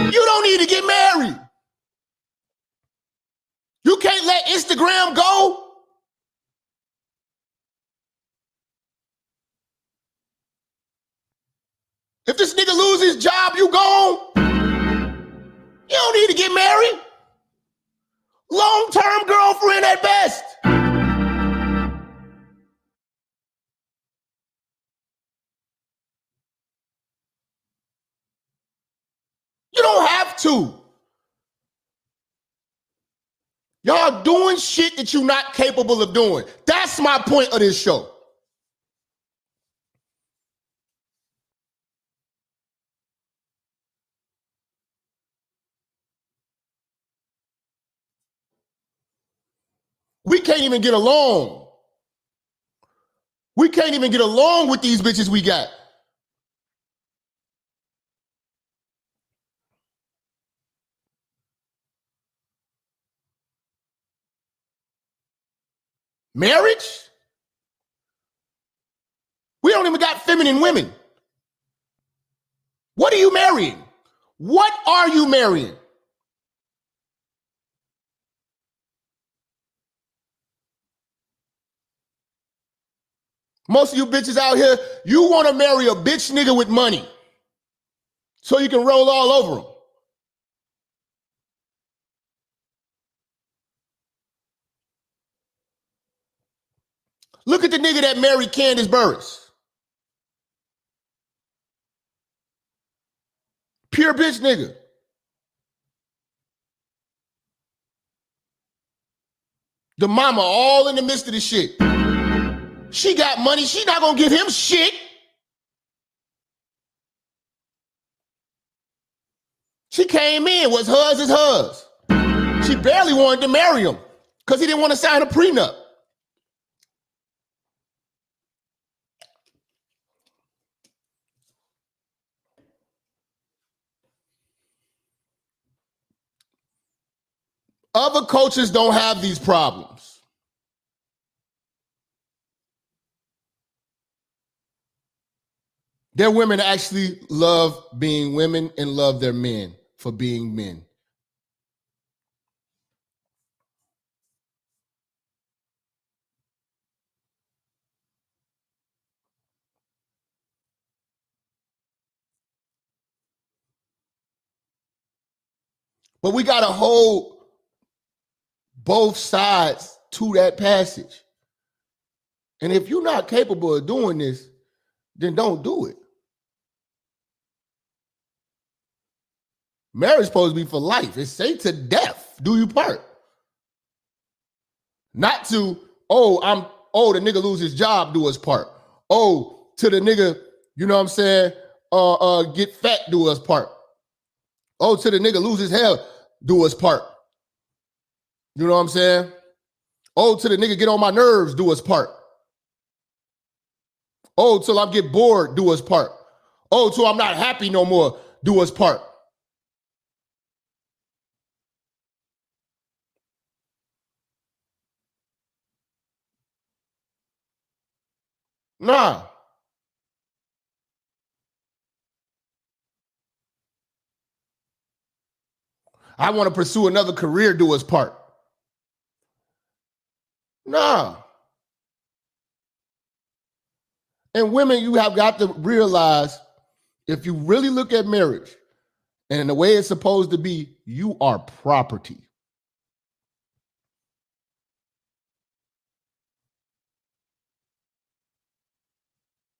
You don't need to get married. You can't let Instagram go. If this nigga loses his job, you gone. You don't need to get married. Long-term girlfriend at best. You don't have to. Y'all doing shit that you're not capable of doing. That's my point of this show. We can't even get along. We can't even get along with these bitches we got. Marriage? We don't even got feminine women. What are you marrying? What are you marrying? Most of you bitches out here, you want to marry a bitch nigga with money so you can roll all over him. Look at the nigga that married Candace Burris. Pure bitch nigga. The mama all in the midst of the shit. She got money. She not gonna give him shit. She came in. What's hers is hers. She barely wanted to marry him because he didn't want to sign a prenup. Other cultures don't have these problems. Their women actually love being women and love their men for being men. But we got to hold both sides to that passage. And if you're not capable of doing this, then don't do it. Marriage is supposed to be for life. It's say to death, do you part. Not to, the nigga lose his job, do us part. Oh, to the nigga, you know what I'm saying, get fat, do us part. Oh, to the nigga lose his hair, do us part. You know what I'm saying? Oh, to the nigga get on my nerves, do us part. Oh, till I get bored, do us part. Oh, till I'm not happy no more, do us part. Nah. I want to pursue another career, do us part. Nah. And women, you have got to realize, if you really look at marriage and the way it's supposed to be, you are property.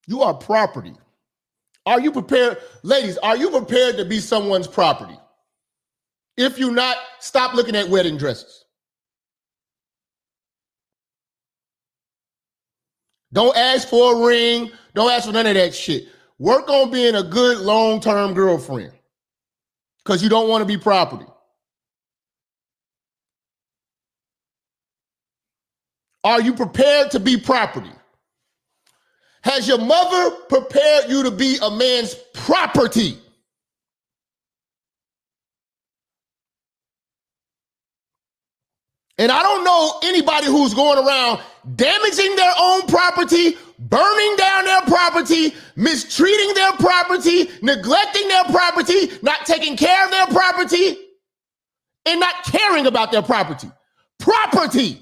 You are property. Are you prepared, ladies, are you prepared to be someone's property? If you're not, stop looking at wedding dresses. Don't ask for a ring. Don't ask for none of that shit. Work on being a good long-term girlfriend because you don't want to be property. Are you prepared to be property? Has your mother prepared you to be a man's property? And I don't know anybody who's going around damaging their own property, burning down their property, mistreating their property, neglecting their property, not taking care of their property, and not caring about their property. Property.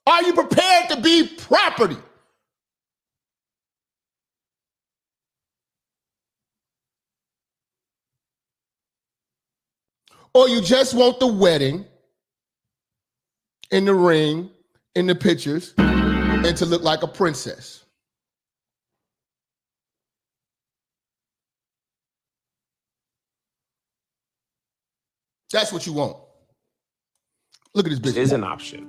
Are you prepared to be property? Or you just want the wedding and the ring and the pictures and to look like a princess? That's what you want. Look at this bitch. It is an option.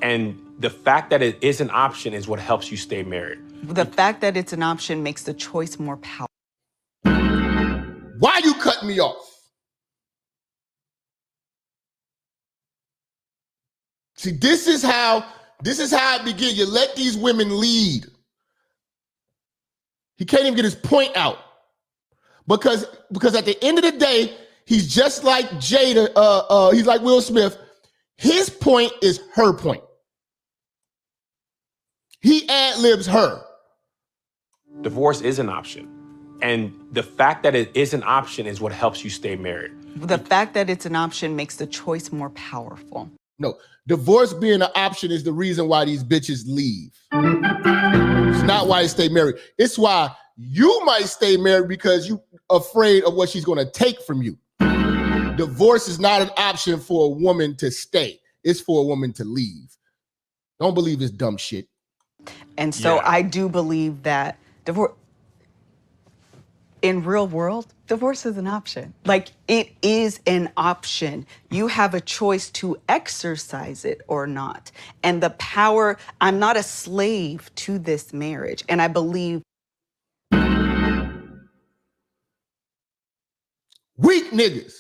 And the fact that it is an option is what helps you stay married. The fact that it's an option makes the choice more powerful. cut me off. See, this is how it begins. You let these women lead. He can't even get his point out. Because at the end of the day, he's just like Jada, he's like Will Smith. His point is her point. He ad-libs her. Divorce is an option. And the fact that it is an option is what helps you stay married. The fact that it's an option makes the choice more powerful. No, divorce being an option is the reason why these bitches leave. It's not why they stay married. It's why you might stay married because you afraid of what she's going to take from you. Divorce is not an option for a woman to stay. It's for a woman to leave. Don't believe this dumb shit. And so I do believe that divorce, in real world, divorce is an option. Like, it is an option. You have a choice to exercise it or not. And the power, I'm not a slave to this marriage. And I believe weak niggas.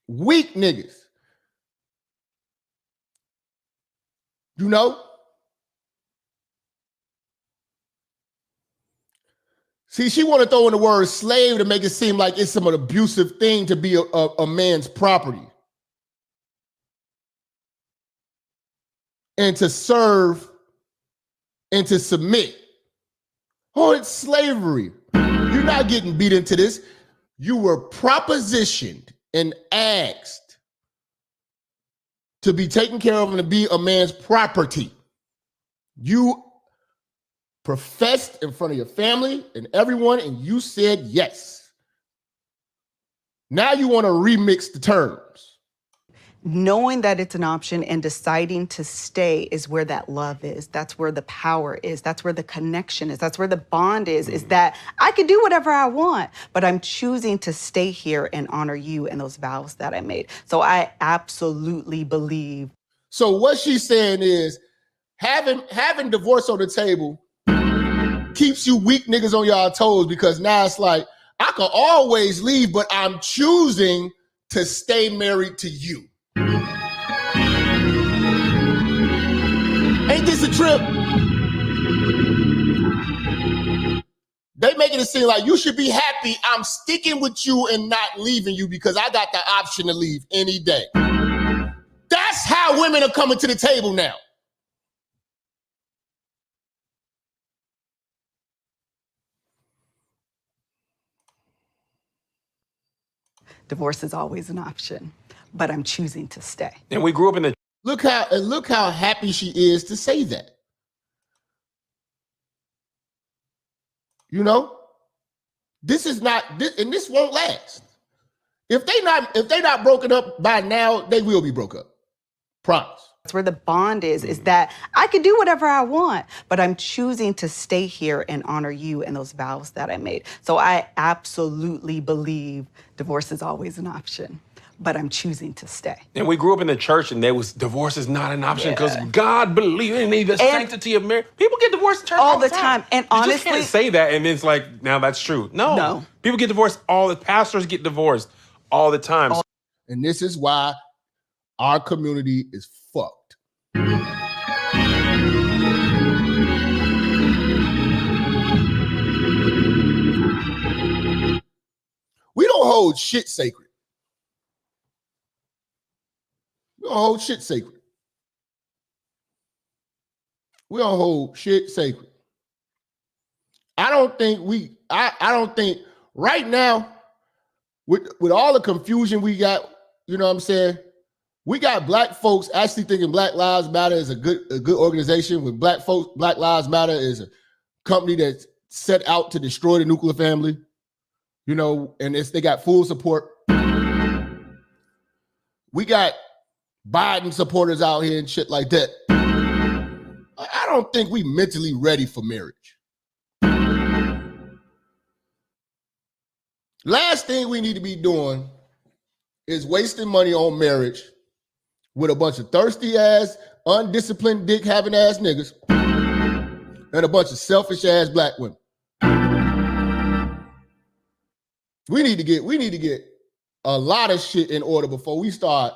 Weak niggas. You know? See, she want to throw in the word slave to make it seem like it's some abusive thing to be a man's property. And to serve and to submit. Oh, it's slavery. You're not getting beat into this. You were propositioned and asked to be taken care of and to be a man's property. You professed in front of your family and everyone, and you said yes. Now you want to remix the terms. knowing that it's an option and deciding to stay is where that love is. That's where the power is. That's where the connection is. That's where the bond is that I can do whatever I want, but I'm choosing to stay here and honor you and those vows that I made. So I absolutely believe. So what she's saying is having divorce on the table keeps you weak niggas on y'all toes, because now it's like, I could always leave, but I'm choosing to stay married to you. Ain't this a trip? They making it seem like you should be happy I'm sticking with you and not leaving you because I got the option to leave any day. That's how women are coming to the table now. Divorce is always an option, but I'm choosing to stay. And we grew up in the... Look how happy she is to say that. You know? This is not, and this won't last. If they not broken up by now, they will be broke up. Promise. That's where the bond is that I can do whatever I want, but I'm choosing to stay here and honor you and those vows that I made. So I absolutely believe divorce is always an option, but I'm choosing to stay. And we grew up in the church, and divorce is not an option because God believes in the sanctity of marriage. People get divorced in church all the time. And you honestly, just can't say that and it's like, now that's true. No. People get divorced pastors get divorced all the time. And this is why our community is fucked. We don't hold shit sacred. We don't hold shit sacred. We don't hold shit sacred. I don't think right now, with all the confusion we got, you know what I'm saying? We got black folks actually thinking Black Lives Matter is a good organization. With black folks, Black Lives Matter is a company that's set out to destroy the nuclear family, you know, and they got full support. We got Biden supporters out here and shit like that. I don't think we mentally ready for marriage. Last thing we need to be doing is wasting money on marriage with a bunch of thirsty ass, undisciplined, dick having ass niggas and a bunch of selfish ass black women. We need to get a lot of shit in order before we start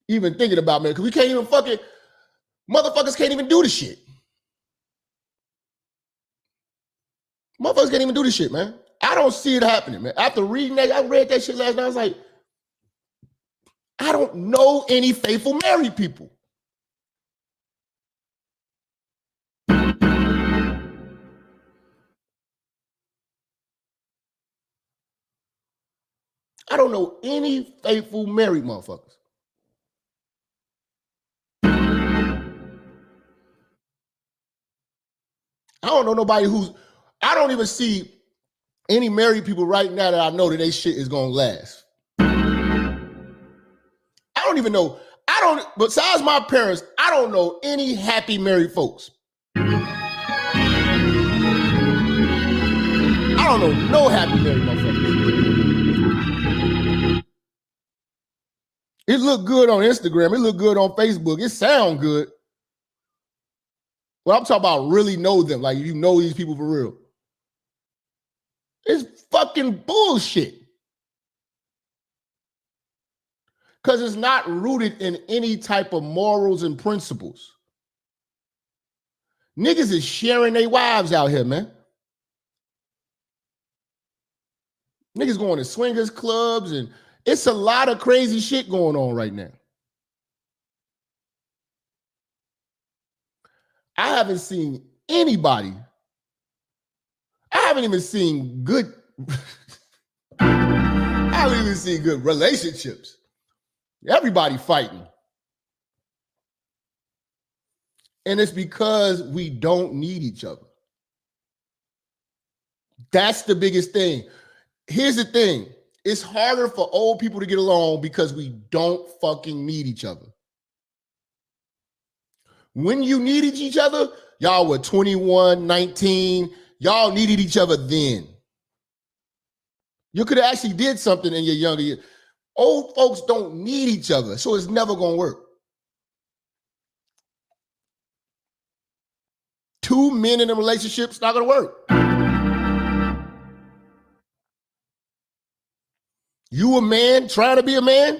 even thinking about marriage. Because we can't even motherfuckers can't even do the shit. Motherfuckers can't even do this shit, man. I don't see it happening, man. After reading that, I read that shit last night. I was like, I don't know any faithful married people. I don't know any faithful married motherfuckers. I don't know nobody I don't even see any married people right now that I know that they shit is gonna last. I don't even know. Besides my parents, I don't know any happy married folks. I don't know no happy married motherfuckers. It look good on Instagram. It look good on Facebook. It sound good. Well, I'm talking about really know them. Like you know these people for real. It's fucking bullshit. Because it's not rooted in any type of morals and principles. Niggas is sharing their wives out here, man. Niggas going to swingers clubs and it's a lot of crazy shit going on right now. I haven't seen anybody. I haven't even seen good. I haven't even seen good relationships. Everybody fighting. And it's because we don't need each other. That's the biggest thing. Here's the thing. It's harder for old people to get along because we don't fucking need each other. When you needed each other, y'all were 21, 19. Y'all needed each other then. You could have actually did something in your younger years. Old folks don't need each other, so it's never going to work. Two men in a relationship, it's not going to work. You a man trying to be a man,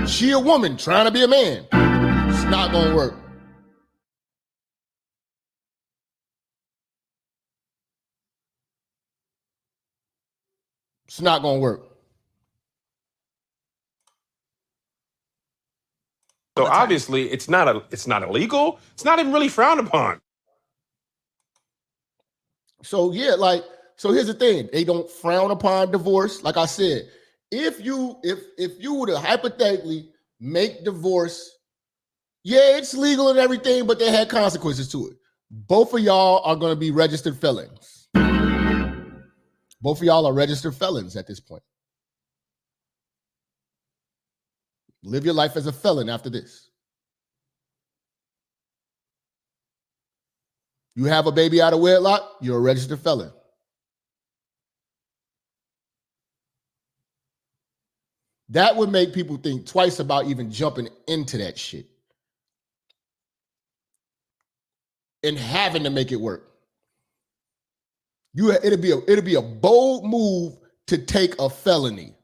she a woman trying to be a man. It's not going to work. It's not going to work. So obviously it's not illegal. It's not even really frowned upon. So yeah, so here's the thing. They don't frown upon divorce. Like I said, if you were to hypothetically make divorce, yeah, it's legal and everything, but they had consequences to it. Both of y'all are going to be registered felons. Both of y'all are registered felons at this point. Live your life as a felon after this. You have a baby out of wedlock, you're a registered felon. That would make people think twice about even jumping into that shit and having to make it work. It'll be a bold move to take a felony.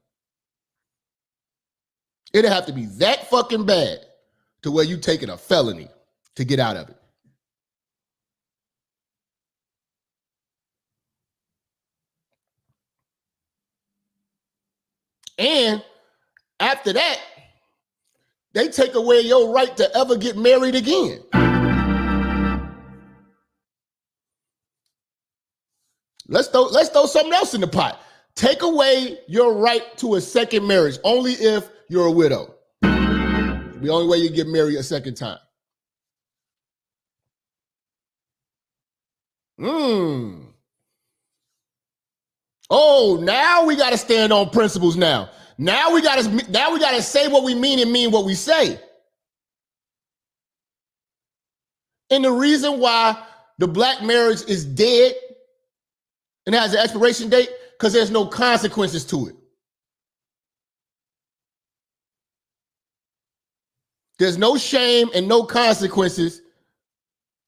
It'll have to be that fucking bad to where you taking a felony to get out of it. And after that, they take away your right to ever get married again. Let's throw something else in the pot. Take away your right to a second marriage only if you're a widow. The only way you get married a second time. Oh, now we got to stand on principles now. Now we got to say what we mean and mean what we say. And the reason why the black marriage is dead and has an expiration date, because there's no consequences to it. There's no shame and no consequences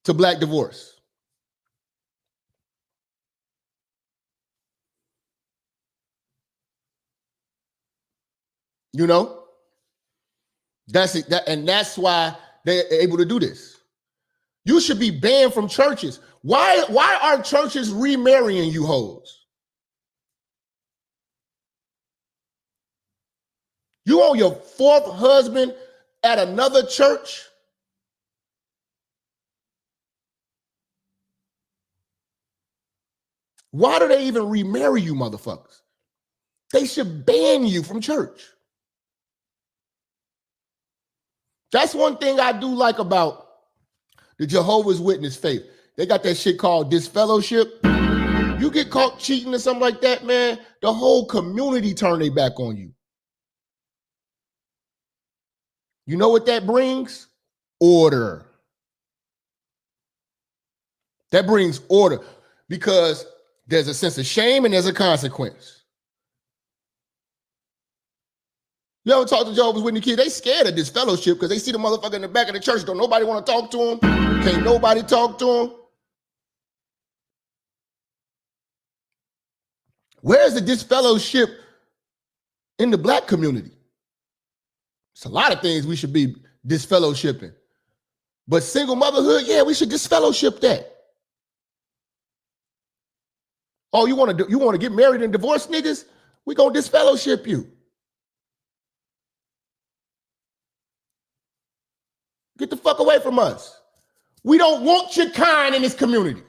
to black divorce. You know? That's it. And that's why they're able to do this. You should be banned from churches. Why are churches remarrying you hoes? You on your fourth husband at another church? Why do they even remarry you, motherfuckers? They should ban you from church. That's one thing I do like about the Jehovah's Witness faith. They got that shit called disfellowship. You get caught cheating or something like that, man, the whole community turn their back on you. You know what that brings? Order. That brings order because there's a sense of shame and there's a consequence. You ever talk to Jehovah's Witness kids? They scared of this fellowship because they see the motherfucker in the back of the church. Don't nobody want to talk to him. Can't nobody talk to him. Where's the disfellowship in the black community? It's a lot of things we should be disfellowshipping. But single motherhood, yeah, we should disfellowship that. Oh, you want to get married and divorce niggas? We gonna disfellowship you. Get the fuck away from us. We don't want your kind in this community.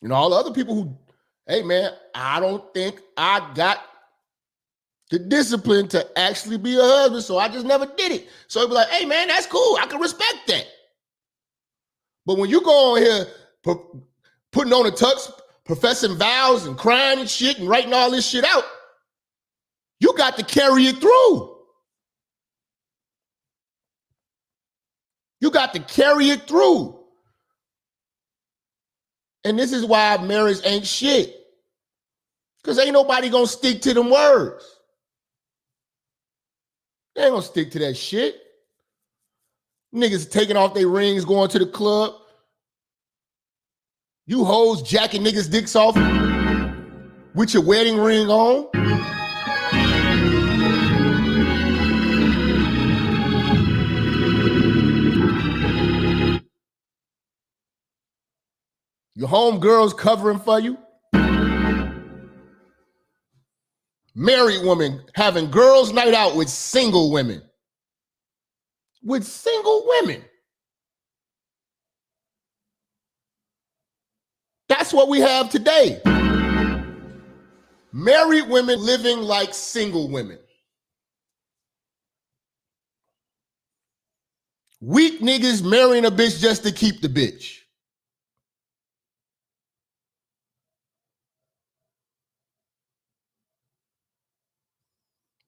You know, all the other people who, hey man, I don't think I got the discipline to actually be a husband, so I just never did it. So he'd be like, hey man, that's cool. I can respect that. But when you go on here putting on a tux, professing vows and crying and shit and writing all this shit out, you got to carry it through. You got to carry it through. And this is why marriage ain't shit. Because ain't nobody gonna stick to them words. They ain't gonna stick to that shit. Niggas taking off their rings, going to the club. You hoes jacking niggas' dicks off with your wedding ring on. Your homegirls covering for you. Married women having girls' night out with single women. With single women. That's what we have today. Married women living like single women. Weak niggas marrying a bitch just to keep the bitch.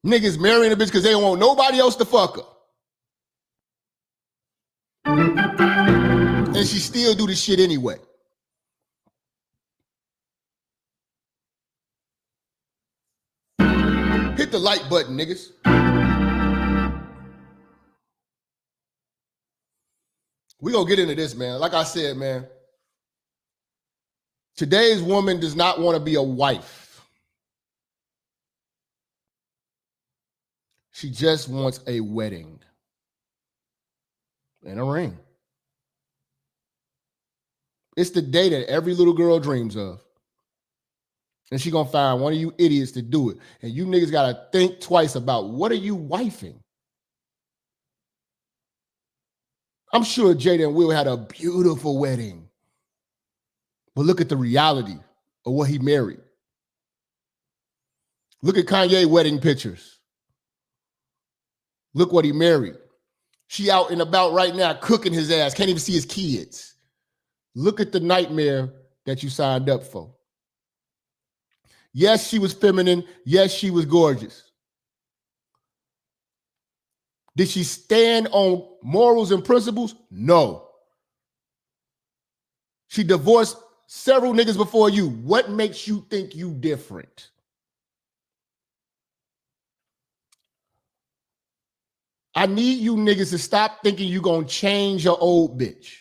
Niggas marrying a bitch because they don't want nobody else to fuck her. And she still do this shit anyway. Hit the like button, niggas. We gonna get into this, man. Like I said, man, today's woman does not want to be a wife. She just wants a wedding and a ring. It's the day that every little girl dreams of. And she gonna find one of you idiots to do it. And you niggas gotta think twice about what are you wifing? I'm sure Jada and Will had a beautiful wedding. But look at the reality of what he married. Look at Kanye wedding pictures. Look what he married. She out and about right now cooking his ass. Can't even see his kids. Look at the nightmare that you signed up for. Yes, she was feminine. Yes, she was gorgeous. Did she stand on morals and principles? No. She divorced several niggas before you. What makes you think you different? I need you niggas to stop thinking you gonna change your old bitch.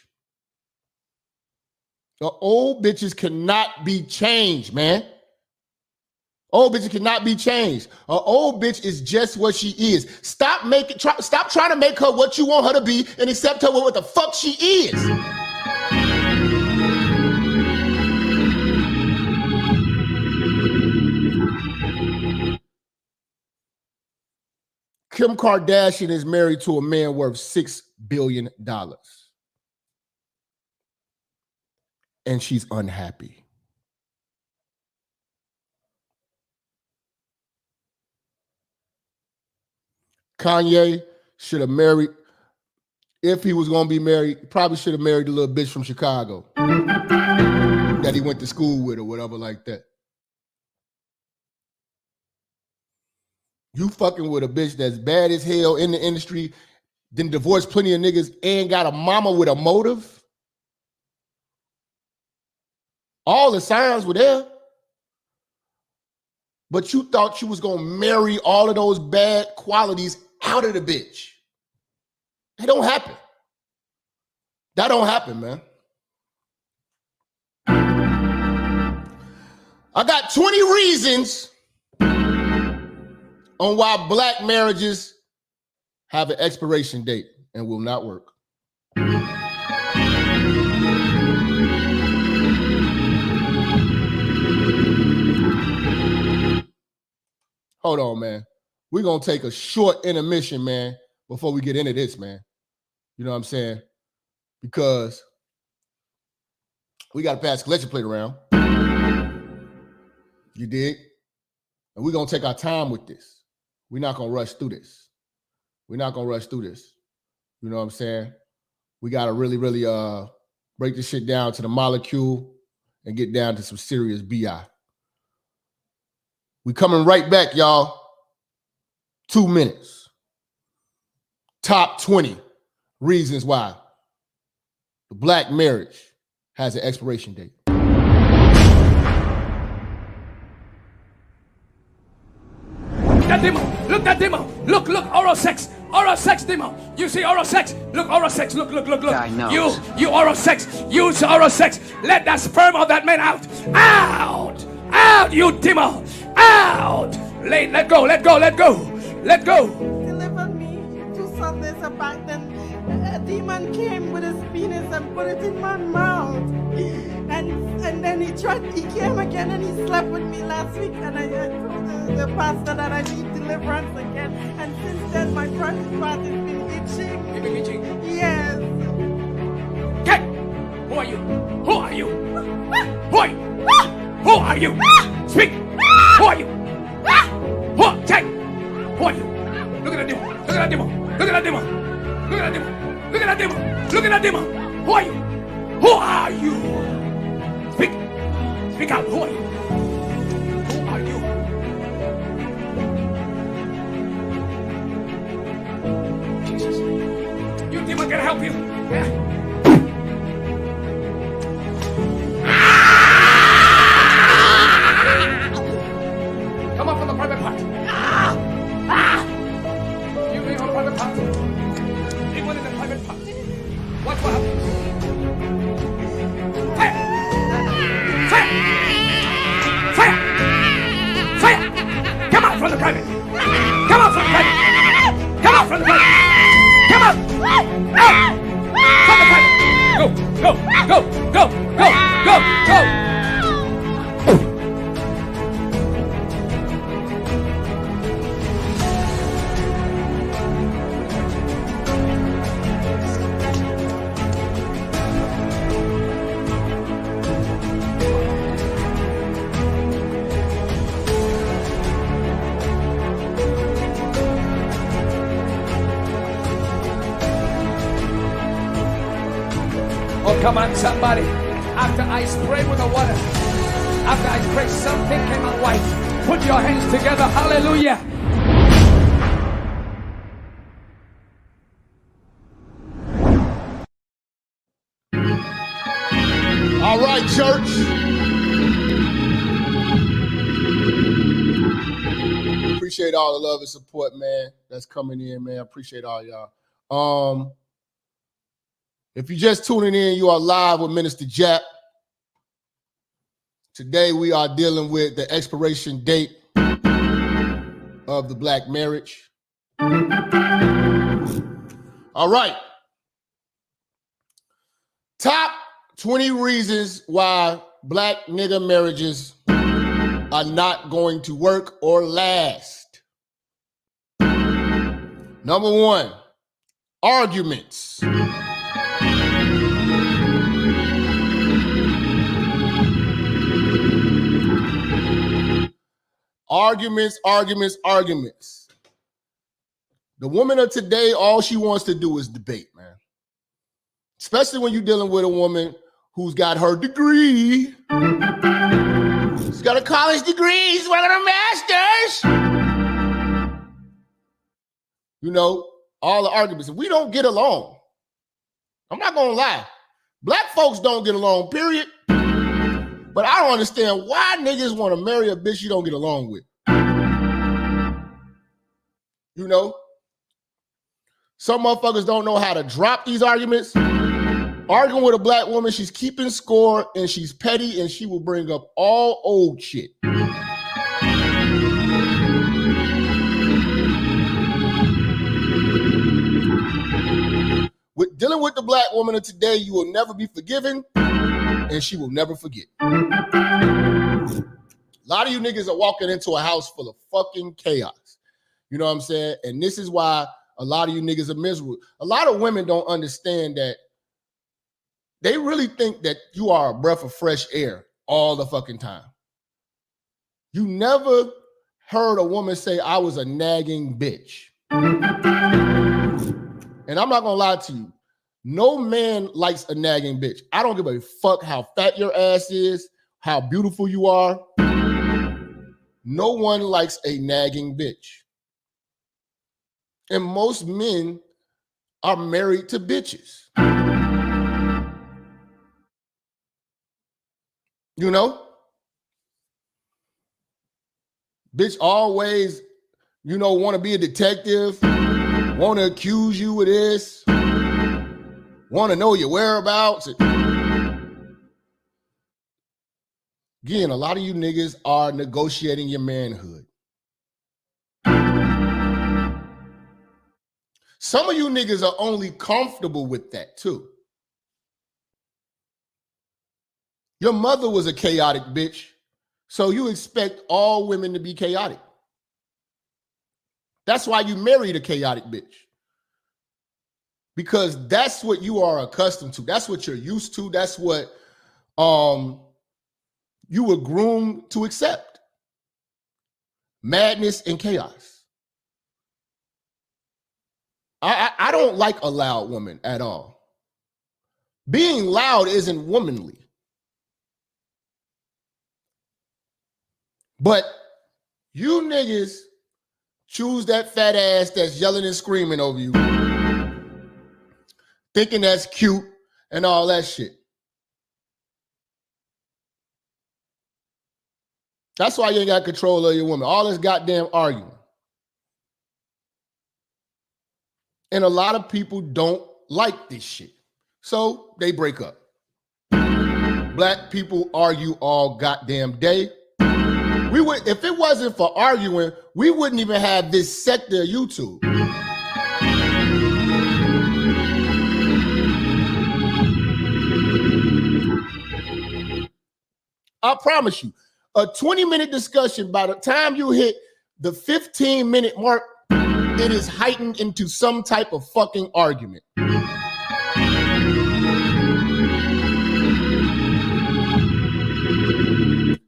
The old bitches cannot be changed, man. Old bitches cannot be changed. An old bitch is just what she is. Stop trying to make her what you want her to be and accept her with what the fuck she is. Kim Kardashian is married to a man worth $6 billion. And she's unhappy. Kanye should have married, if he was going to be married, probably should have married the little bitch from Chicago that he went to school with or whatever like that. You fucking with a bitch that's bad as hell in the industry, then divorced plenty of niggas and got a mama with a motive. All the signs were there. But you thought you was going to marry all of those bad qualities out of the bitch. That don't happen. That don't happen, man. I got 20 reasons on why black marriages have an expiration date and will not work. Hold on, man. We're going to take a short intermission, man, before we get into this, man. You know what I'm saying? Because we got to pass the collection plate around. You dig? And we're going to take our time with this. We're not going to rush through this. We're not going to rush through this. You know what I'm saying? We got to really, really break this shit down to the molecule and get down to some serious BI. We coming right back, y'all. 2 minutes. Top 20 reasons why the black marriage has an expiration date. That demo. Look that demo. Look, oral sex. Oral sex demo. You see oral sex? Look, oral sex. Look. You oral sex. Use oral sex. Let that sperm of that man out. Out, you demo. Out. Let go. Deliver me 2 Sundays back. Then a demon came with his penis and put it in my mouth. And then he came again and he slept with me last week. And I told the pastor that I need deliverance again. And since then, my private part has been itching. You've been itching? Yes. Okay. Who are you? Who are you? Who are you? Speak. Who are you? Who are you? Who are you? Look at that demon. Look at that demon. Look at that demon. Look at that demon. Look at that demon. Look at that demon. Who are you? Who are you? Speak. Speak out. Who are you? Who are you? Jesus. You demon can help you. Yeah. Come up from the private part. You bring on the private part. Big one in the private part. Watch what happens. Fire! Fire! Fire! Fire! Come out from the private. Come out from the private. Come out from the private. Come out. Out. From the private. Go. Come on, somebody. After I spray with the water, after I spray, something came out white. Put your hands together. Hallelujah. All right, church. Appreciate all the love and support, man. That's coming in, man. Appreciate all y'all. If you're just tuning in, you are live with Minister Jap. Today we are dealing with the expiration date of the black marriage. All right. Top 20 reasons why black nigga marriages are not going to work or last. Number 1, arguments. Arguments. The woman of today, all she wants to do is debate, man. Especially when you're dealing with a woman who's got her degree. She's got a college degree. She's working her master's. You know, all the arguments. We don't get along. I'm not going to lie. Black folks don't get along, period. But I don't understand why niggas want to marry a bitch you don't get along with. You know? Some motherfuckers don't know how to drop these arguments. Arguing with a black woman, she's keeping score and she's petty and she will bring up all old shit. With dealing with the black woman of today, you will never be forgiven and she will never forget. A lot of you niggas are walking into a house full of fucking chaos. You know what I'm saying? And this is why a lot of you niggas are miserable. A lot of women don't understand that. They really think that you are a breath of fresh air all the fucking time. You never heard a woman say, I was a nagging bitch. And I'm not gonna lie to you. No man likes a nagging bitch. I don't give a fuck how fat your ass is, how beautiful you are. No one likes a nagging bitch. And most men are married to bitches. You know? Bitch always, you know, want to be a detective, want to accuse you of this, want to know your whereabouts. Again, a lot of you niggas are negotiating your manhood. Some of you niggas are only comfortable with that too. Your mother was a chaotic bitch, so you expect all women to be chaotic. That's why you married a chaotic bitch. Because that's what you are accustomed to. That's what you're used to. That's what you were groomed to accept. Madness and chaos. I don't like a loud woman at all. Being loud isn't womanly. But you niggas choose that fat ass that's yelling and screaming over you, thinking that's cute and all that shit. That's why you ain't got control of your woman. All this goddamn arguing. And a lot of people don't like this shit. So they break up. Black people argue all goddamn day. We would, if it wasn't for arguing, we wouldn't even have this sector of YouTube. I promise you, a 20-minute discussion, by the time you hit the 15-minute mark, it is heightened into some type of fucking argument.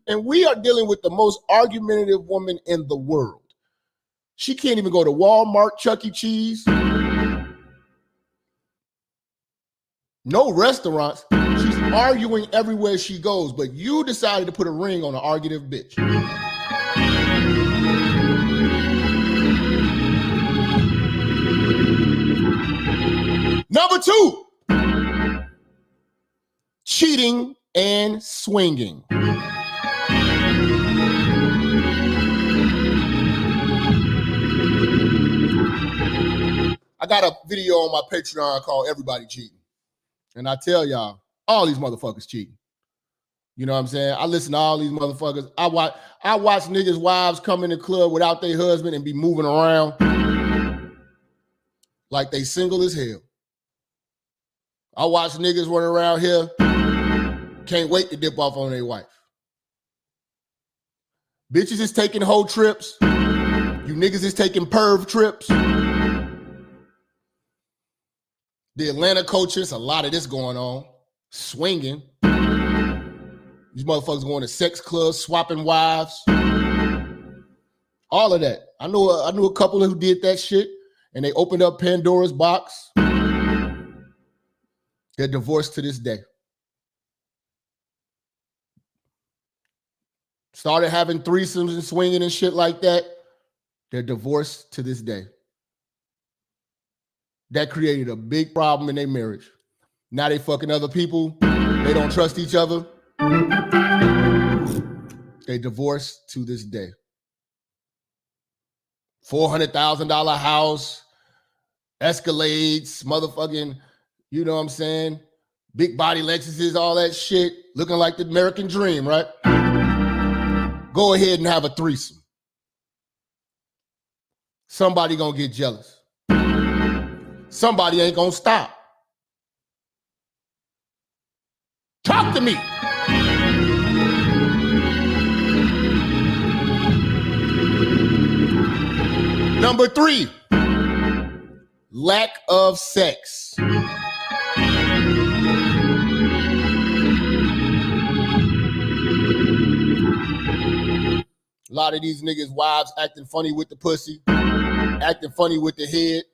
And we are dealing with the most argumentative woman in the world. She can't even go to Walmart, Chuck E. Cheese. No restaurants. She's arguing everywhere she goes, but you decided to put a ring on an argumentative bitch. Number 2, cheating and swinging. I got a video on my Patreon called Everybody Cheating. And I tell y'all, all these motherfuckers cheating. You know what I'm saying? I listen to all these motherfuckers. I watch niggas' wives come in the club without their husband and be moving around like they single as hell. I watch niggas running around here, can't wait to dip off on their wife. Bitches is taking hoe trips. You niggas is taking perv trips. The Atlanta coaches, a lot of this going on. Swinging. These motherfuckers going to sex clubs, swapping wives. All of that. I knew a couple who did that shit, and they opened up Pandora's box. They're divorced to this day. Started having threesomes and swinging and shit like that. They're divorced to this day. That created a big problem in their marriage. Now they fucking other people. They don't trust each other. They divorced to this day. $400,000 house, Escalades, motherfucking, you know what I'm saying? Big body Lexuses, all that shit, looking like the American dream, right? Go ahead and have a threesome. Somebody gonna get jealous. Somebody ain't gonna stop. Talk to me. Number 3, lack of sex. A lot of these niggas' wives acting funny with the pussy, acting funny with the head.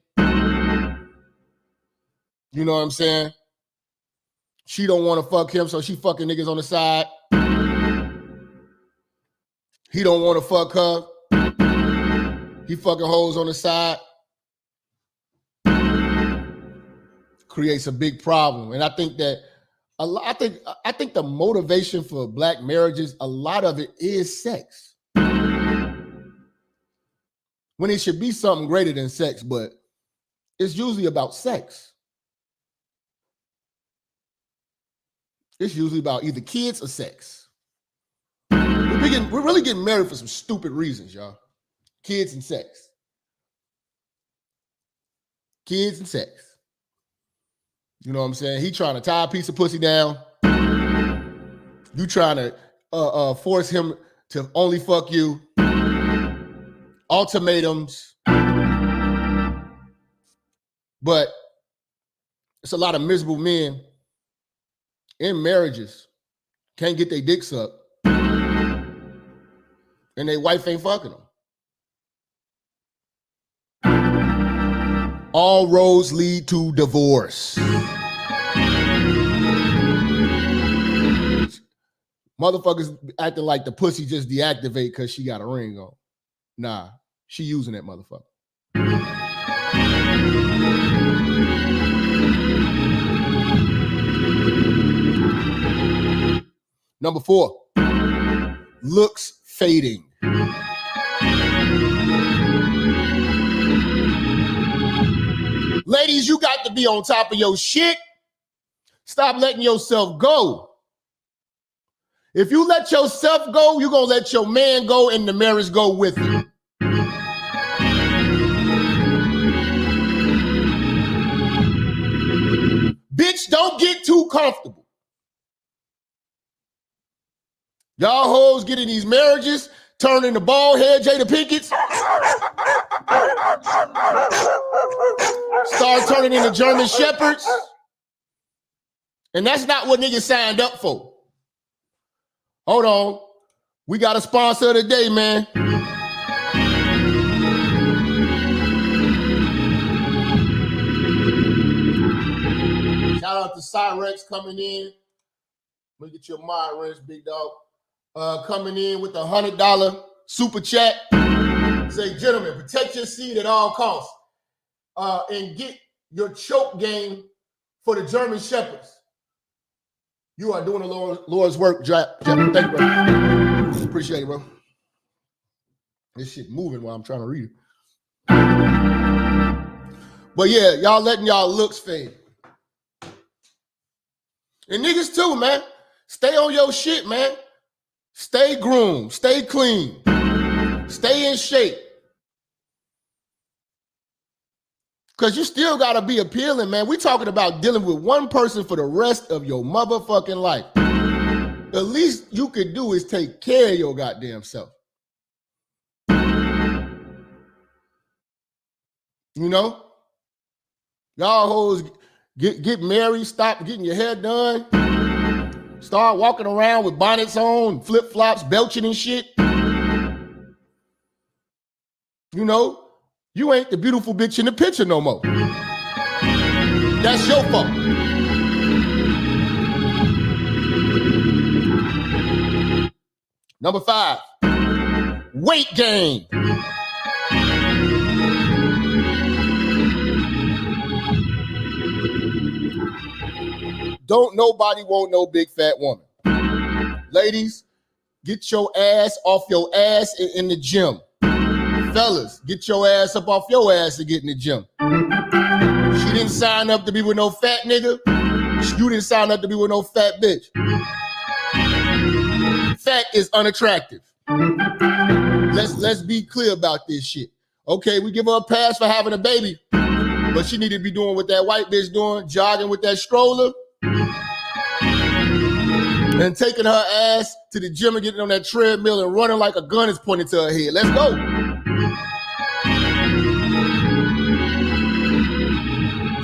You know what I'm saying? She don't want to fuck him, so she fucking niggas on the side. He don't want to fuck her. He fucking hoes on the side. Creates a big problem. And I think that I think the motivation for black marriages, a lot of it is sex. When it should be something greater than sex, but it's usually about sex. It's usually about either kids or sex. We're really getting married for some stupid reasons, y'all. Kids and sex. Kids and sex. You know what I'm saying? He trying to tie a piece of pussy down. You trying to force him to only fuck you. Ultimatums. But it's a lot of miserable men in marriages can't get their dicks up and their wife ain't fucking them. All roads lead to divorce. Motherfuckers acting like the pussy just deactivate because she got a ring on. Nah, she using that motherfucker. Number 4, looks fading. Ladies, you got to be on top of your shit. Stop letting yourself go. If you let yourself go, you're going to let your man go and the marriage go with you. Bitch, don't get too comfortable. Y'all hoes get in these marriages, turn into bald head Jada Pinkett's. Start turning into German Shepherds. And that's not what niggas signed up for. Hold on. We got a sponsor of the day, man. Shout out to Cyrex coming in. Let me get your mind wrench, big dog. Coming in with a $100 super chat. Say, gentlemen, protect your seed at all costs. And get your choke game for the German Shepherds. You are doing the Lord's work, Jap. Thank you, bro. Appreciate it, bro. This shit moving while I'm trying to read it. But yeah, y'all letting y'all looks fade. And niggas too, man. Stay on your shit, man. Stay groomed, stay clean, stay in shape. Because you still got to be appealing, man. We talking about dealing with one person for the rest of your motherfucking life. The least you could do is take care of your goddamn self. You know? Y'all hoes get married, stop getting your hair done. Start walking around with bonnets on, flip-flops, belching and shit. You know, you ain't the beautiful bitch in the picture no more. That's your fault. Number 5, weight gain. Don't nobody want no big fat woman. Ladies, get your ass off your ass in the gym. Fellas, get your ass up off your ass and get in the gym. She didn't sign up to be with no fat nigga. You didn't sign up to be with no fat bitch. Fat is unattractive. Let's be clear about this shit. Okay, we give her a pass for having a baby, but she need to be doing what that white bitch doing, jogging with that stroller, and taking her ass to the gym and getting on that treadmill and running like a gun is pointed to her head. Let's go.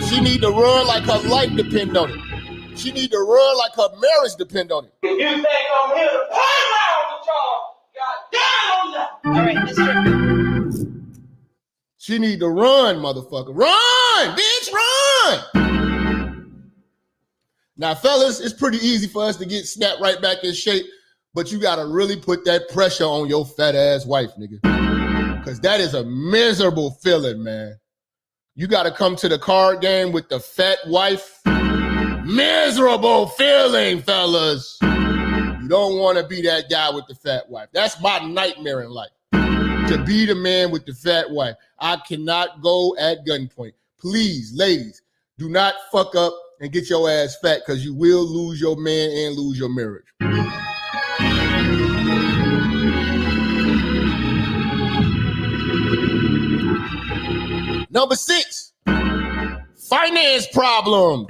She need to run like her life depend on it. She need to run like her marriage depend on it. If you think I'm here to put on the job, God damn on that. All right, Mr. She need to run, motherfucker. Run, bitch, run. Now, fellas, it's pretty easy for us to get snapped right back in shape, but you got to really put that pressure on your fat ass wife, nigga. Because that is a miserable feeling, man. You got to come to the card game with the fat wife. Miserable feeling, fellas. You don't want to be that guy with the fat wife. That's my nightmare in life. To be the man with the fat wife. I cannot go at gunpoint. Please, ladies, do not fuck up and get your ass fat, because you will lose your man and lose your marriage. Number 6, finance problems.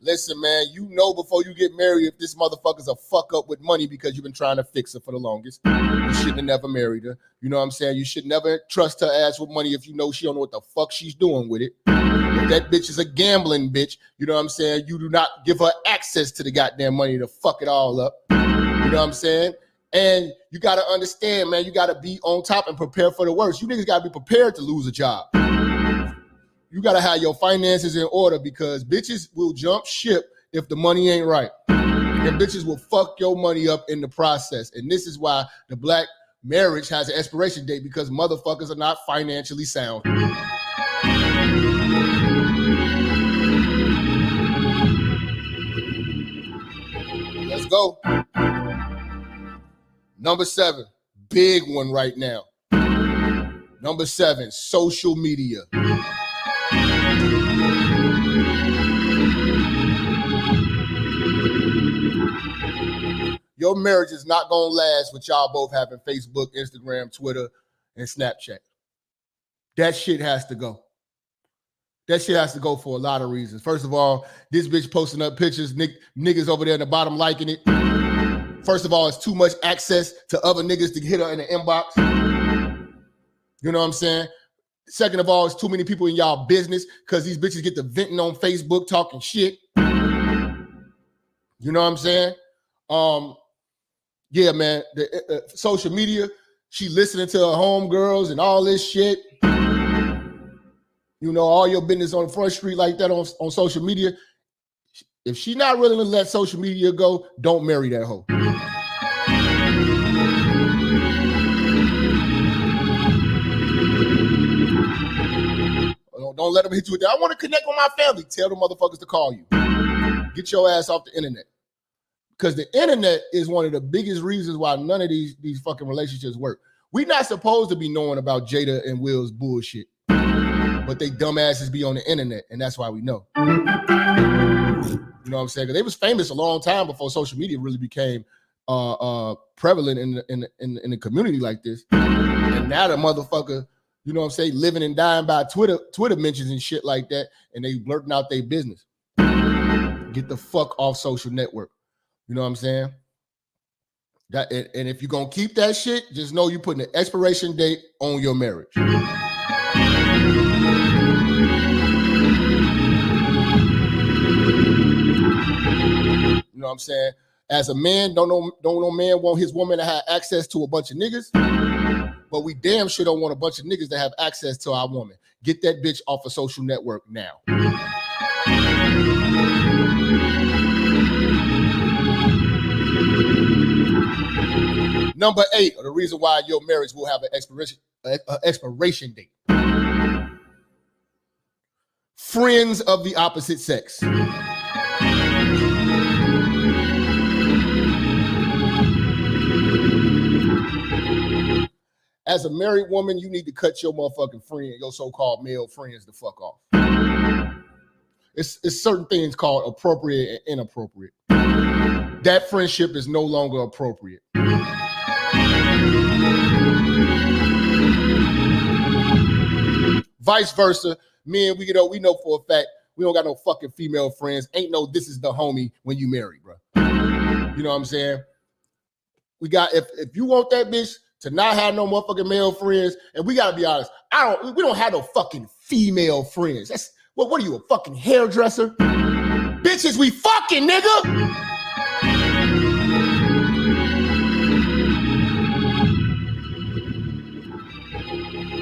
Listen, man, you know before you get married if this motherfucker's a fuck up with money because you've been trying to fix her for the longest. You shouldn't have never married her. You know what I'm saying? You should never trust her ass with money if you know she don't know what the fuck she's doing with it. If that bitch is a gambling bitch, you know what I'm saying? You do not give her access to the goddamn money to fuck it all up. You know what I'm saying? And you got to understand, man, you got to be on top and prepare for the worst. You niggas got to be prepared to lose a job. You got to have your finances in order, because bitches will jump ship if the money ain't right. And bitches will fuck your money up in the process. And this is why the black marriage has an expiration date, because motherfuckers are not financially sound. Let's go. Number 7, big one right now. Number 7, social media. Your marriage is not going to last with y'all both having Facebook, Instagram, Twitter, and Snapchat. That shit has to go. That shit has to go for a lot of reasons. First of all, this bitch posting up pictures, niggas over there in the bottom liking it. First of all, it's too much access to other niggas to hit her in the inbox. You know what I'm saying? Second of all, it's too many people in y'all business, because these bitches get to venting on Facebook talking shit. You know what I'm saying? Yeah, man, the social media, she listening to her homegirls and all this shit. You know, all your business on Front Street like that on social media. If she not willing to let social media go, don't marry that hoe. Don't let them hit you with that. I want to connect with my family. Tell the motherfuckers to call you. Get your ass off the internet. Because the internet is one of the biggest reasons why none of these fucking relationships work. We're not supposed to be knowing about Jada and Will's bullshit. But but they dumbasses be on the internet, and that's why we know. You know what I'm saying? 'Cause they was famous a long time before social media really became prevalent in the community like this. And now the motherfucker, you know what I'm saying, living and dying by Twitter mentions and shit like that, and they blurting out their business. Get the fuck off social network. You know what I'm saying? That, and if you're gonna keep that shit, just know you're putting an expiration date on your marriage. You know what I'm saying? As a man, don't no man want his woman to have access to a bunch of niggas, but we damn sure don't want a bunch of niggas to have access to our woman. Get that bitch off a social network now. Number 8, the reason why your marriage will have an expiration date. Friends of the opposite sex. As a married woman, you need to cut your motherfucking friend, your so-called male friends, the fuck off. It's certain things called appropriate and inappropriate. That friendship is no longer appropriate. Vice versa, men, we know for a fact we don't got no fucking female friends. Ain't no this is the homie when you married, bro. You know what I'm saying? We got if you want that bitch to not have no motherfucking male friends, and we gotta be honest, we don't have no fucking female friends. That's what are you, a fucking hairdresser? Bitches, we fucking, nigga.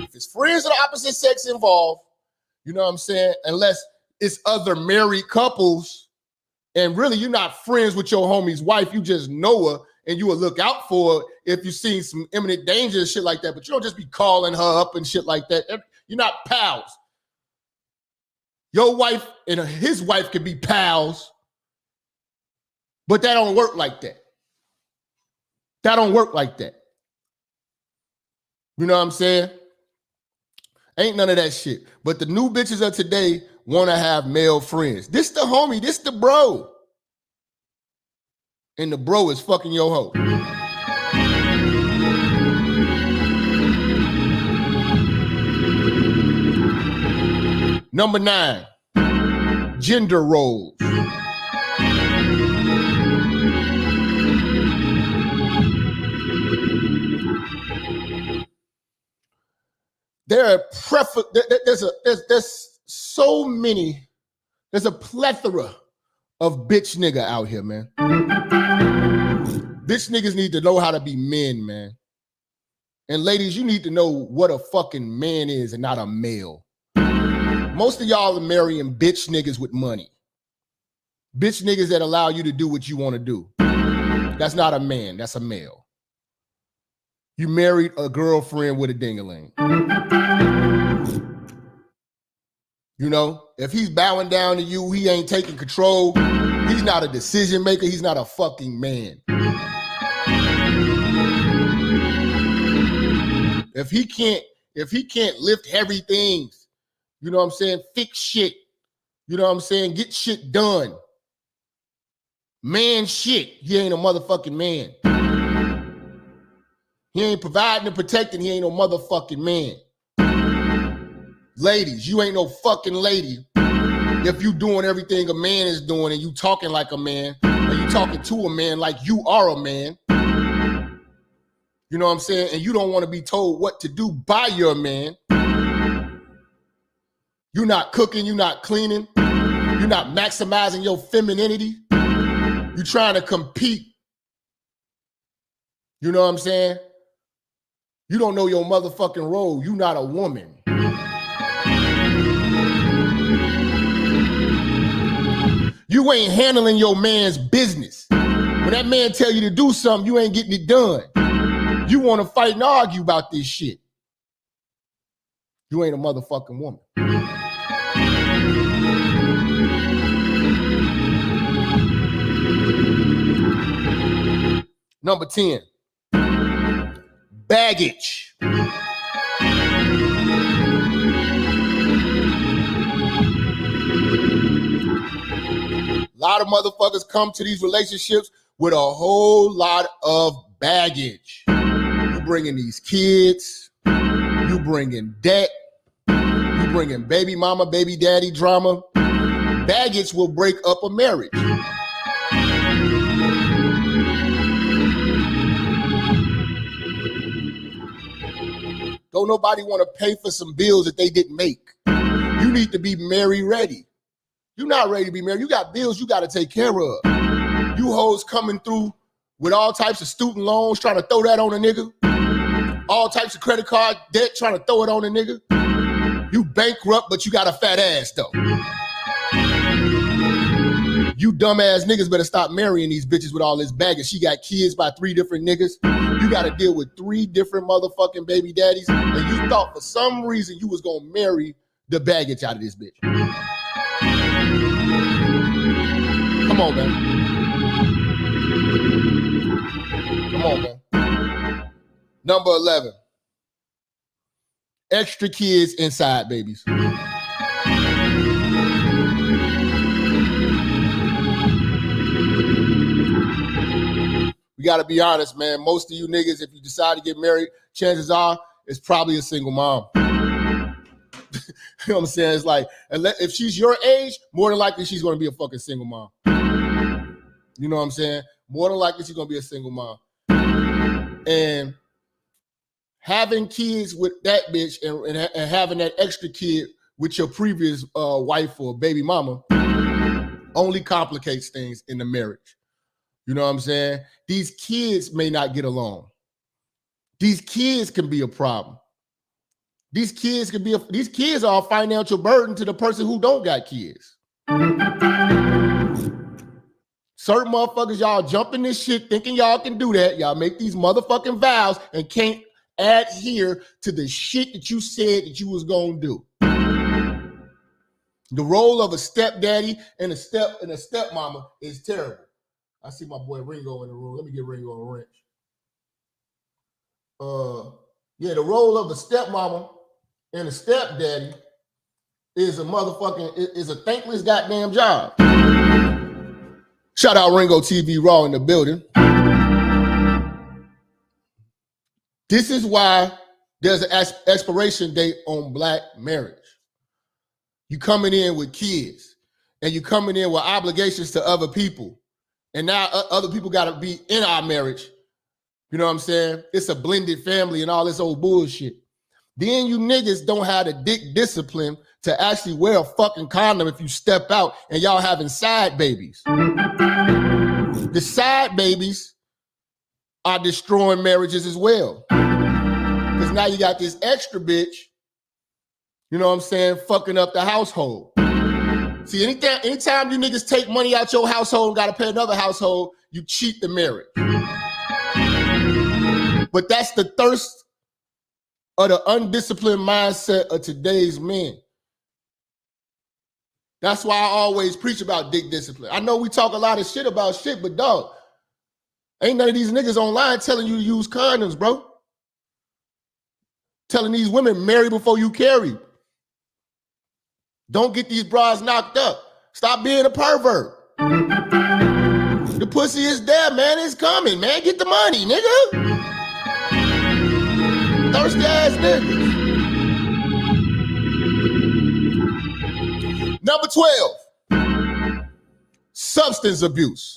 If it's friends of the opposite sex involved, you know what I'm saying? Unless it's other married couples, and really you're not friends with your homie's wife, you just know her, and you will look out for her if you see some imminent danger and shit like that, but you don't just be calling her up and shit like that. You're not pals. Your wife and his wife can be pals, but that don't work like that. That don't work like that. You know what I'm saying? Ain't none of that shit. But the new bitches of today want to have male friends. This the homie, this the bro. And the bro is fucking your hoe. Number 9, gender roles. There's a plethora of bitch nigga out here, man. Bitch niggas need to know how to be men, man. And ladies, you need to know what a fucking man is and not a male. Most of y'all are marrying bitch niggas with money. Bitch niggas that allow you to do what you want to do. That's not a man, that's a male. You married a girlfriend with a ding-a-ling. You know, if he's bowing down to you, he ain't taking control. He's not a decision maker. He's not a fucking man. If he can't lift heavy things, you know what I'm saying? Fix shit. You know what I'm saying? Get shit done. Man shit. He ain't a motherfucking man. He ain't providing and protecting. He ain't no motherfucking man. Ladies, you ain't no fucking lady if you doing everything a man is doing and you talking like a man and you talking to a man like you are a man. You know what I'm saying? And you don't want to be told what to do by your man. You're not cooking, you're not cleaning, you're not maximizing your femininity. You're trying to compete. You know what I'm saying? You don't know your motherfucking role. You're not a woman. You ain't handling your man's business. When that man tell you to do something, you ain't getting it done. You want to fight and argue about this shit. You ain't a motherfucking woman. Number 10, baggage. A lot of motherfuckers come to these relationships with a whole lot of baggage. You bringing these kids, you bringing debt, you bringing baby mama, baby daddy drama. Baggage will break up a marriage. Don't nobody want to pay for some bills that they didn't make. You need to be married ready. You're not ready to be married. You got bills you got to take care of. You hoes coming through with all types of student loans, trying to throw that on a nigga. All types of credit card debt, trying to throw it on a nigga. You bankrupt, but you got a fat ass though. You dumbass niggas better stop marrying these bitches with all this baggage. She got kids by 3 different niggas. You got to deal with 3 different motherfucking baby daddies. And you thought for some reason you was going to marry the baggage out of this bitch. Come on, man. Come on, man. Number 11. Extra kids inside babies. We got to be honest, man. Most of you niggas, if you decide to get married, chances are it's probably a single mom. You know what I'm saying? It's like, if she's your age, more than likely she's going to be a fucking single mom. You know what I'm saying? More than likely she's going to be a single mom. And having kids with that bitch and having that extra kid with your previous wife or baby mama only complicates things in the marriage. You know what I'm saying? These kids may not get along. These kids can be a problem. These kids are a financial burden to the person who don't got kids. Certain motherfuckers, y'all jump in this shit thinking y'all can do that. Y'all make these motherfucking vows and can't adhere to the shit that you said that you was gonna do. The role of a stepdaddy and a stepmama is terrible. I see my boy Ringo in the room. Let me get Ringo a wrench. Yeah, the role of a stepmama and a stepdaddy is a thankless goddamn job. Shout out Ringo TV Raw in the building. This is why there's an expiration date on black marriage. You coming in with kids and you coming in with obligations to other people. And now other people got to be in our marriage. You know what I'm saying? It's a blended family and all this old bullshit. Then you niggas don't have the dick discipline to actually wear a fucking condom if you step out and y'all having side babies. The side babies are destroying marriages as well. Because now you got this extra bitch, you know what I'm saying, fucking up the household. See, anytime you niggas take money out your household and gotta pay another household, you cheat the marriage. But that's the thirst of the undisciplined mindset of today's men. That's why I always preach about dick discipline. I know we talk a lot of shit about shit, but dog, ain't none of these niggas online telling you to use condoms, bro. Telling these women marry before you carry. Don't get these bras knocked up. Stop being a pervert. The pussy is there, man. It's coming, man. Get the money, nigga. Thirsty ass niggas. Number 12, substance abuse.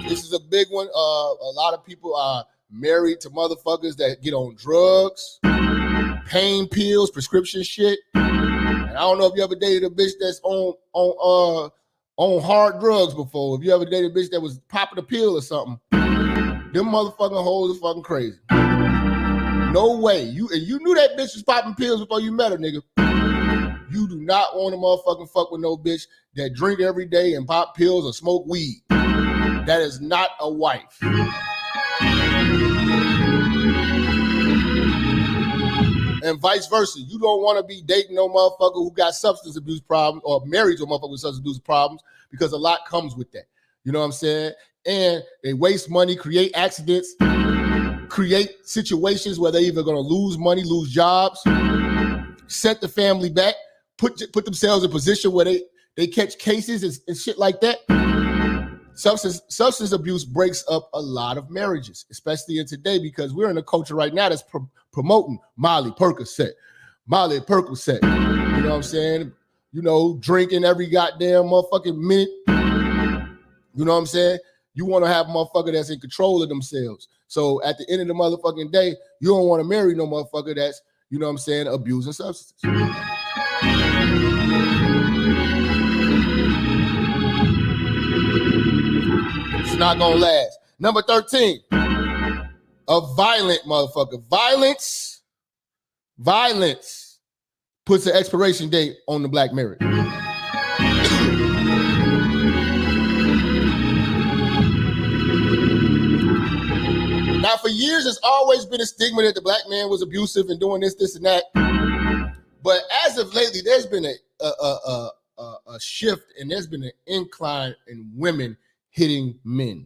This is a big one. A lot of people are married to motherfuckers that get on drugs, pain pills, prescription shit. And I don't know if you ever dated a bitch that's on hard drugs before. If you ever dated a bitch that was popping a pill or something, them motherfucking hoes are fucking crazy. No way. You knew that bitch was popping pills before you met her, nigga. You do not want to motherfucking fuck with no bitch that drink every day and pop pills or smoke weed. That is not a wife. And vice versa. You don't want to be dating no motherfucker who got substance abuse problems or married to a motherfucker with substance abuse problems, because a lot comes with that. You know what I'm saying? And they waste money, create accidents. create situations where they're either going to lose money, lose jobs, set the family back, put themselves in a position where they catch cases and shit like that. Substance abuse breaks up a lot of marriages, especially in today, because we're in a culture right now that's promoting Molly Percocet. You know what I'm saying? You know, drinking every goddamn motherfucking minute. You know what I'm saying? You want to have a motherfucker that's in control of themselves. So at the end of the motherfucking day, you don't want to marry no motherfucker that's, you know what I'm saying, abusing substances. It's not gonna last. Number 13, a violent motherfucker. Violence puts an expiration date on the black marriage. Now, for years, it's always been a stigma that the black man was abusive and doing this, and that. But as of lately, there's been a shift, and there's been an incline in women hitting men.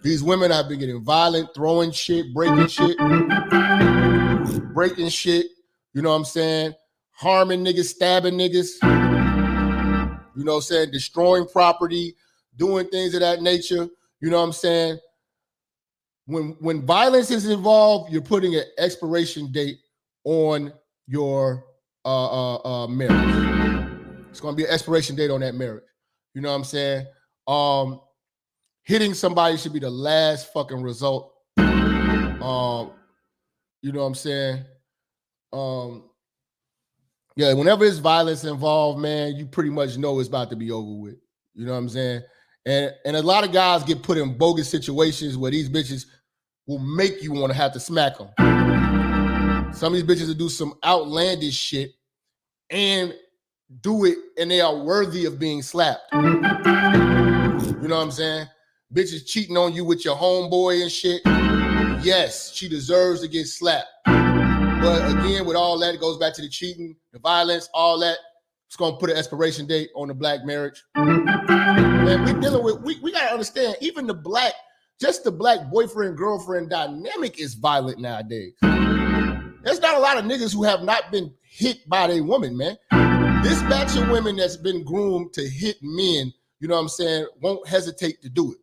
These women have been getting violent, throwing shit, breaking shit. You know what I'm saying? Harming niggas, stabbing niggas. You know what I'm saying? Destroying property, doing things of that nature. You know what I'm saying? When violence is involved, you're putting an expiration date on your marriage. It's going to be an expiration date on that marriage. You know what I'm saying? Hitting somebody should be the last fucking result. You know what I'm saying? Yeah, whenever there's violence involved, man, you pretty much know it's about to be over with. You know what I'm saying? And a lot of guys get put in bogus situations where these bitches will make you want to have to smack them. Some of these bitches will do some outlandish shit and do it, and they are worthy of being slapped. You know what I'm saying? Bitches cheating on you with your homeboy and shit. Yes, she deserves to get slapped. But again, with all that, it goes back to the cheating, the violence, all that. It's going to put an expiration date on the black marriage. And we're dealing with, we got to understand, even the black boyfriend-girlfriend dynamic is violent nowadays. There's not a lot of niggas who have not been hit by their woman, man. This batch of women that's been groomed to hit men, you know what I'm saying, won't hesitate to do it.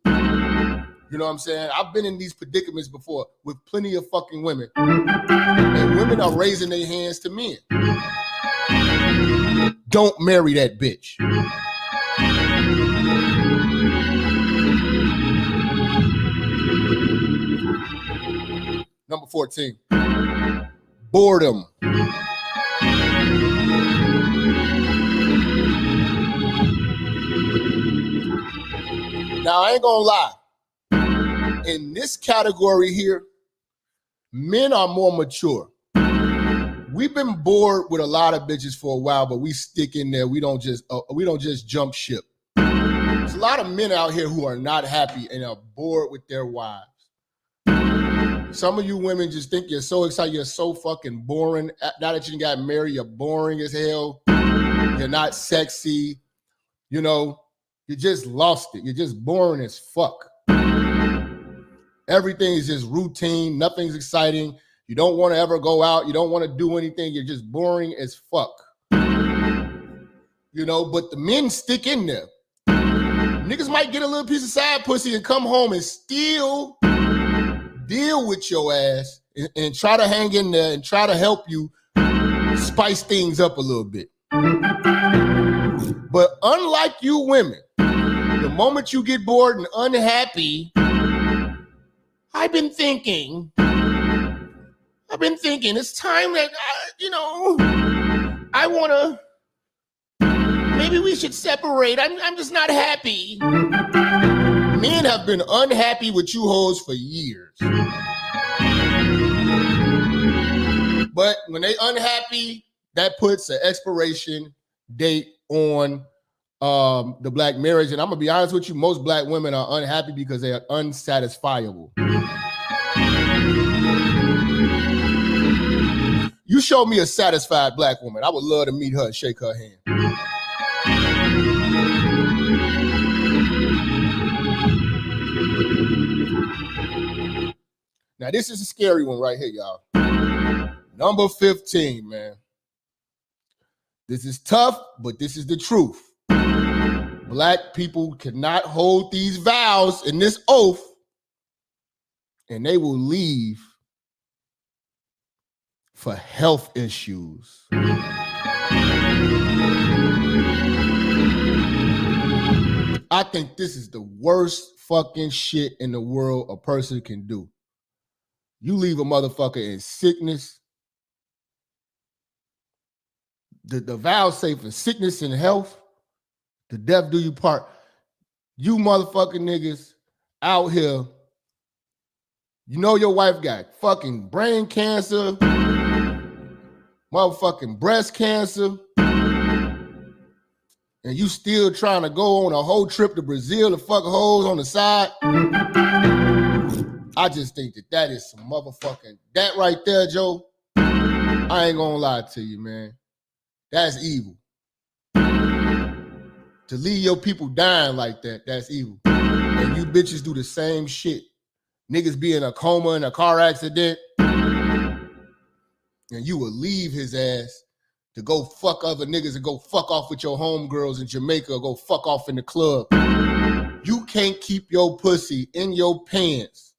You know what I'm saying? I've been in these predicaments before with plenty of fucking women. And women are raising their hands to men. Don't marry that bitch. Number 14, boredom. Now, I ain't gonna lie. In this category here, men are more mature. We've been bored with a lot of bitches for a while, but we stick in there. We don't just jump ship. There's a lot of men out here who are not happy and are bored with their wives. Some of you women just think you're so excited. You're so fucking boring. Now that you got married, you're boring as hell. You're not sexy. You know, you just lost it. You're just boring as fuck. Everything is just routine. Nothing's exciting. You don't want to ever go out. You don't want to do anything. You're just boring as fuck. You know, but the men stick in there. Niggas might get a little piece of side pussy and come home and still deal with your ass and try to hang in there and try to help you spice things up a little bit. But unlike you women, the moment you get bored and unhappy, I've been thinking it's time that, I want to, maybe we should separate. I'm just not happy. Men have been unhappy with you hoes for years. But when they unhappy, that puts an expiration date on the black marriage. And I'm going to be honest with you, most black women are unhappy because they are unsatisfiable. You show me a satisfied black woman, I would love to meet her and shake her hand. Now, this is a scary one right here, y'all. Number 15, man. This is tough, but this is the truth. Black people cannot hold these vows in this oath, and they will leave for health issues. I think this is the worst fucking shit in the world a person can do. You leave a motherfucker in sickness. The vows say for sickness and health, the death do you part. You motherfucking niggas out here, you know your wife got fucking brain cancer, motherfucking breast cancer, and you still trying to go on a whole trip to Brazil to fuck hoes on the side. I just think that is some motherfucking, that right there, Joe, I ain't gonna lie to you, man. That's evil. To leave your people dying like that, that's evil. And you bitches do the same shit. Niggas be in a coma in a car accident, and you will leave his ass to go fuck other niggas and go fuck off with your homegirls in Jamaica or go fuck off in the club. You can't keep your pussy in your pants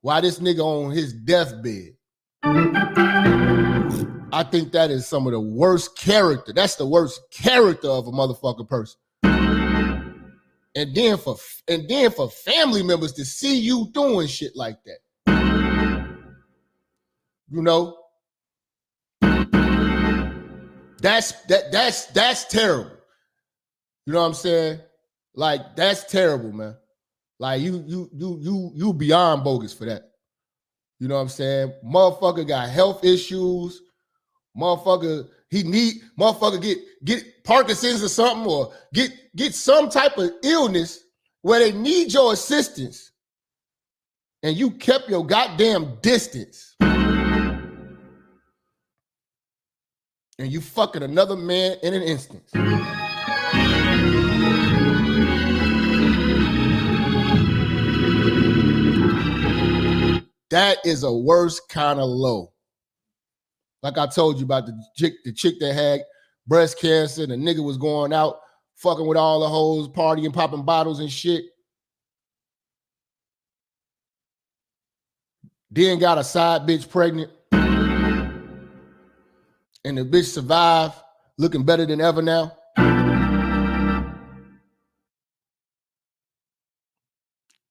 while this nigga on his deathbed. I think that is some of the worst character. That's the worst character of a motherfucking person. And then for family members to see you doing shit like that. You know? That's terrible. You know what I'm saying? Like, that's terrible, man. Like, you beyond bogus for that. You know what I'm saying? Motherfucker got health issues. Motherfucker get Parkinson's or something, or get some type of illness where they need your assistance, and you kept your goddamn distance, and you fucking another man in an instant. That is a worse kind of low. Like I told you about the chick that had breast cancer, and the nigga was going out fucking with all the hoes, partying, popping bottles and shit. Then got a side bitch pregnant. And the bitch survived, looking better than ever now.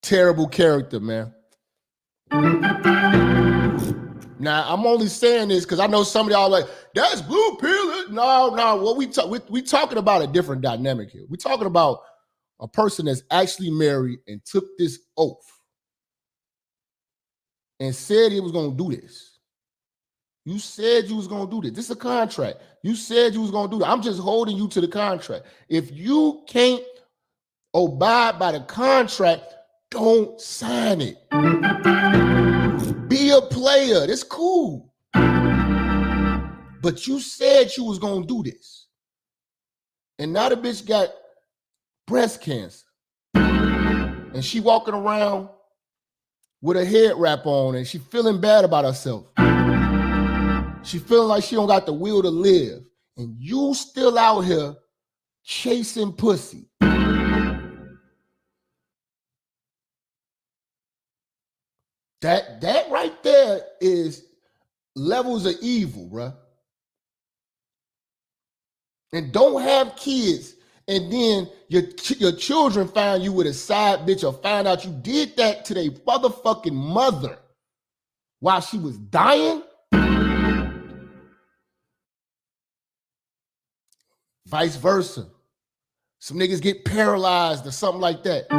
Terrible character, man. Now, I'm only saying this because I know some of y'all like, that's blue pill. No, what we talking about a different dynamic here. We're talking about a person that's actually married and took this oath and said he was going to do this. You said you was going to do this. This is a contract. You said you was going to do that. I'm just holding you to the contract. If you can't abide by the contract, don't sign it. Be a player. That's cool. But you said you was going to do this. And now the bitch got breast cancer. And she walking around with a head wrap on, and she feeling bad about herself. She feeling like she don't got the will to live. And you still out here chasing pussy. That right there is levels of evil, bruh. And don't have kids, and then your children find you with a side bitch, or find out you did that to their motherfucking mother while she was dying. Vice versa. Some niggas get paralyzed or something like that.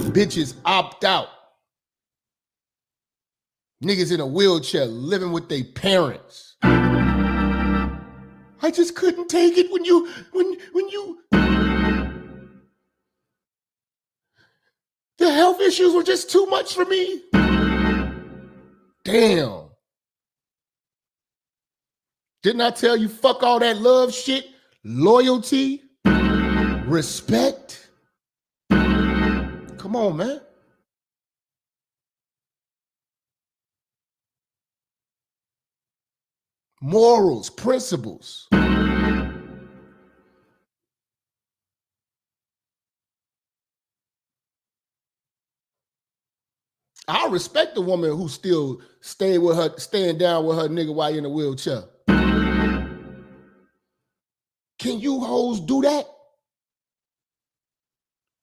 Bitches opt out. Niggas in a wheelchair living with their parents. I just couldn't take it when you the health issues were just too much for me. Damn. Didn't I tell you fuck all that love shit? Loyalty, respect. Come on, man. morals, principles. I respect the woman who still staying down with her nigga while in a wheelchair. Can you hoes do that?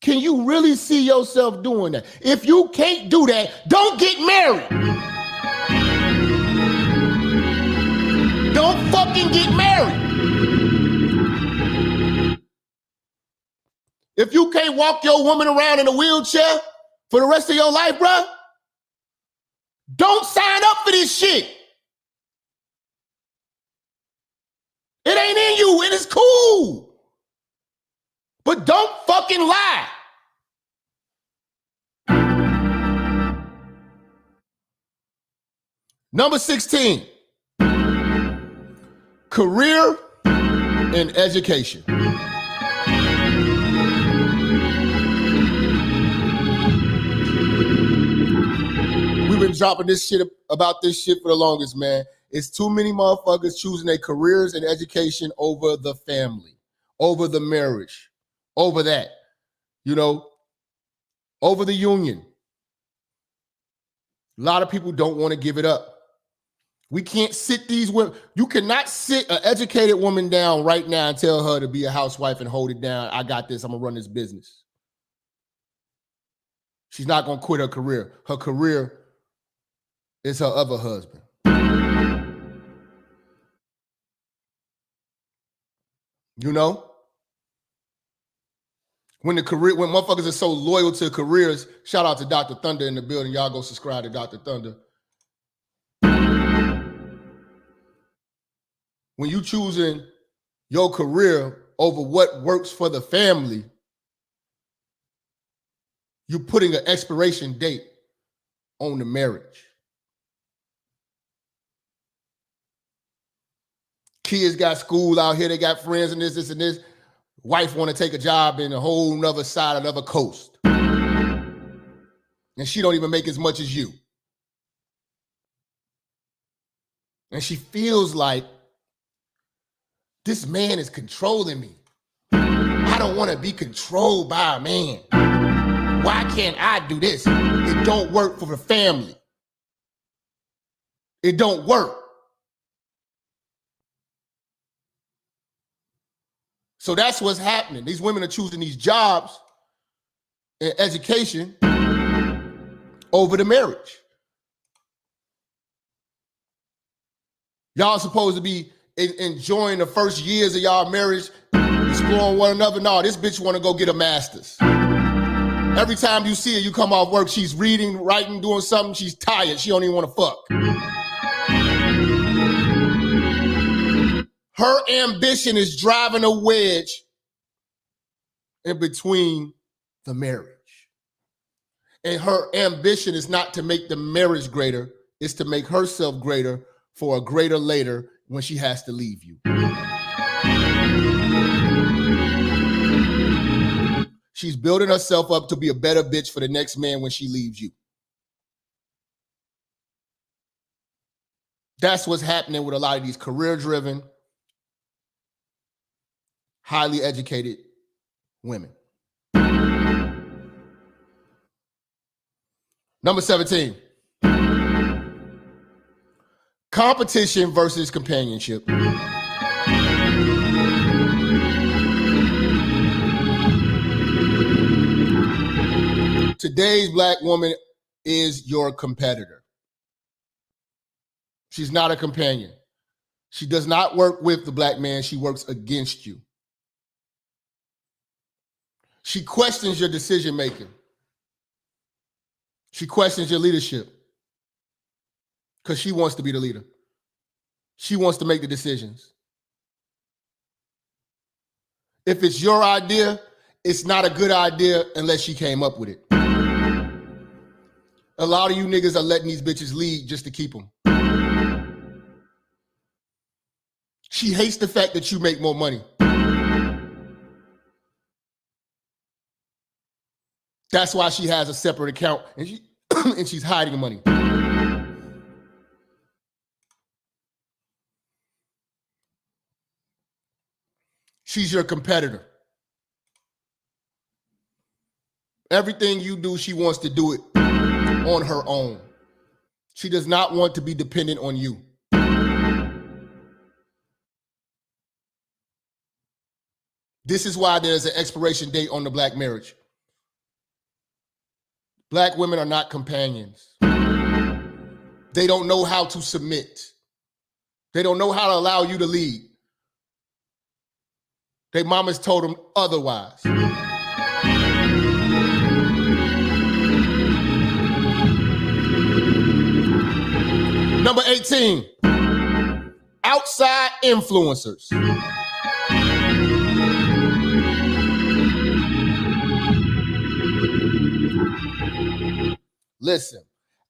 Can you really see yourself doing that? If you can't do that, don't get married. Don't fucking get married. If you can't walk your woman around in a wheelchair for the rest of your life, bruh, don't sign up for this shit. It ain't in you, it is cool. But don't fucking lie. Number 16, career and education. We've been dropping this shit about this shit for the longest, man. It's too many motherfuckers choosing their careers and education over the family, over the marriage, over that, you know, over the union. A lot of people don't want to give it up. We can't sit these women. You cannot sit an educated woman down right now and tell her to be a housewife and hold it down. I got this. I'm going to run this business. She's not going to quit her career. Her career is her other husband. You know? When motherfuckers are so loyal to careers, shout out to Dr. Thunder in the building. Y'all go subscribe to Dr. Thunder. When you choosing your career over what works for the family, you're putting an expiration date on the marriage. Kids got school out here, they got friends and this and this. Wife want to take a job in a whole nother side, another coast. And she don't even make as much as you. And she feels like this man is controlling me. I don't want to be controlled by a man. Why can't I do this? It don't work for the family. It don't work. So that's what's happening. These women are choosing these jobs and education over the marriage. Y'all supposed to be enjoying the first years of y'all marriage, exploring one another. No, this bitch want to go get a master's. Every time you see her, you come off work, she's reading, writing, doing something. She's tired. She don't even want to fuck. Her ambition is driving a wedge in between the marriage. And her ambition is not to make the marriage greater, it's to make herself greater for a greater later when she has to leave you. She's building herself up to be a better bitch for the next man when she leaves you. That's what's happening with a lot of these career-driven, highly educated women. Number 17. Competition versus companionship. Today's black woman is your competitor. She's not a companion. She does not work with the black man. She works against you. She questions your decision making. She questions your leadership because she wants to be the leader. She wants to make the decisions. If it's your idea, it's not a good idea unless she came up with it. A lot of you niggas are letting these bitches lead just to keep them. She hates the fact that you make more money. That's why she has a separate account and and she's hiding money. She's your competitor. Everything you do, she wants to do it on her own. She does not want to be dependent on you. This is why there's an expiration date on the black marriage. Black women are not companions. They don't know how to submit. They don't know how to allow you to lead. Their mamas told them otherwise. Number 18, outside influencers. Listen,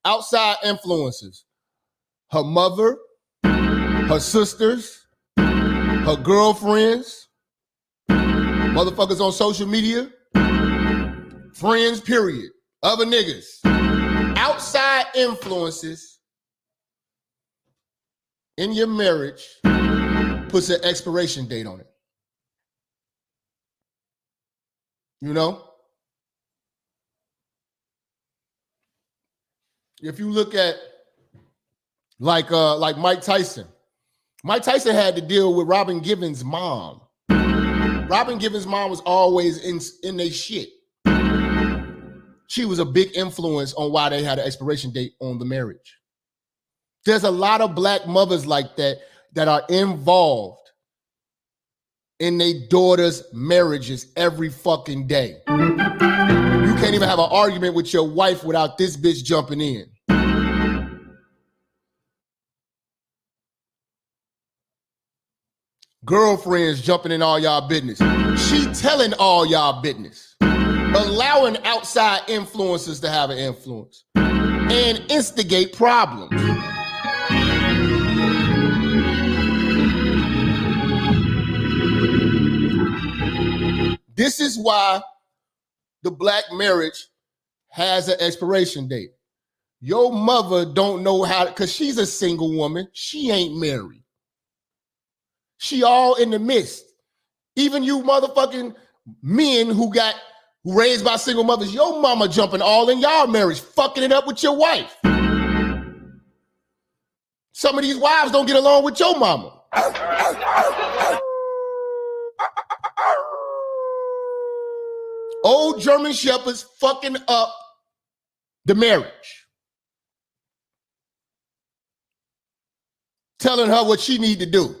outside influences, her mother, her sisters, her girlfriends, motherfuckers on social media, friends, period, other niggas. Outside influences in your marriage puts an expiration date on it. You know? If you look at like Mike Tyson. Mike Tyson had to deal with Robin Givens' mom. Robin Givens' mom was always in their shit. She was a big influence on why they had an expiration date on the marriage. There's a lot of black mothers like that that are involved in their daughters' marriages every fucking day. You can't even have an argument with your wife without this bitch jumping in. Girlfriends jumping in all y'all business. She telling all y'all business. Allowing outside influences to have an influence and instigate problems. This is why the black marriage has an expiration date. Your mother don't know how, because she's a single woman. She ain't married. She all in the midst. Even you motherfucking men who raised by single mothers, your mama jumping all in y'all marriage, fucking it up with your wife. Some of these wives don't get along with your mama. Old German shepherds fucking up the marriage. Telling her what she need to do.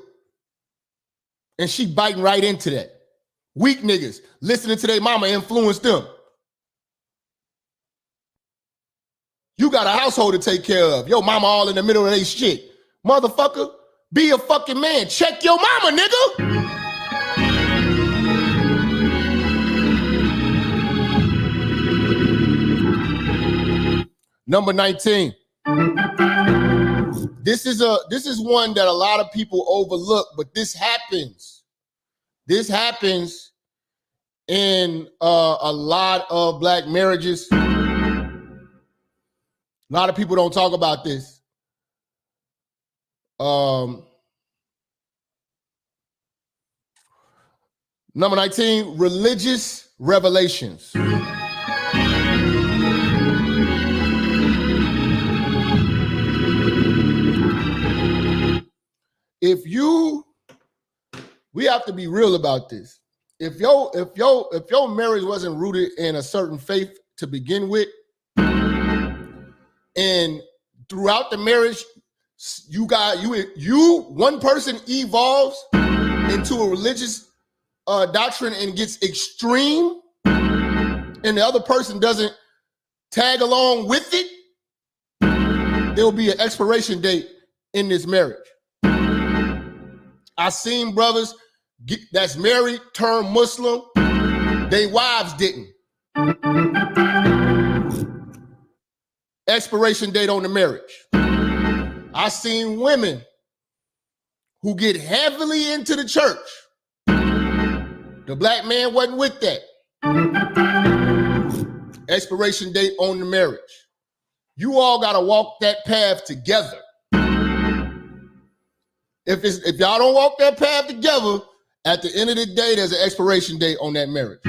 And she biting right into that. Weak niggas listening to their mama influence them. You got a household to take care of. Your mama all in the middle of their shit. Motherfucker, be a fucking man. Check your mama, nigga. Number 19. This is one that a lot of people overlook, but this happens. This happens in a lot of black marriages. A lot of people don't talk about this. Number 19, religious revelations. We have to be real about this. If your marriage wasn't rooted in a certain faith to begin with, and throughout the marriage, one person evolves into a religious doctrine and gets extreme, and the other person doesn't tag along with it, there will be an expiration date in this marriage. I seen brothers that's married, turned Muslim, they wives didn't. Expiration date on the marriage. I seen women who get heavily into the church. The black man wasn't with that. Expiration date on the marriage. You all gotta walk that path together. If y'all don't walk that path together, At the end of the day, there's an expiration date on that marriage.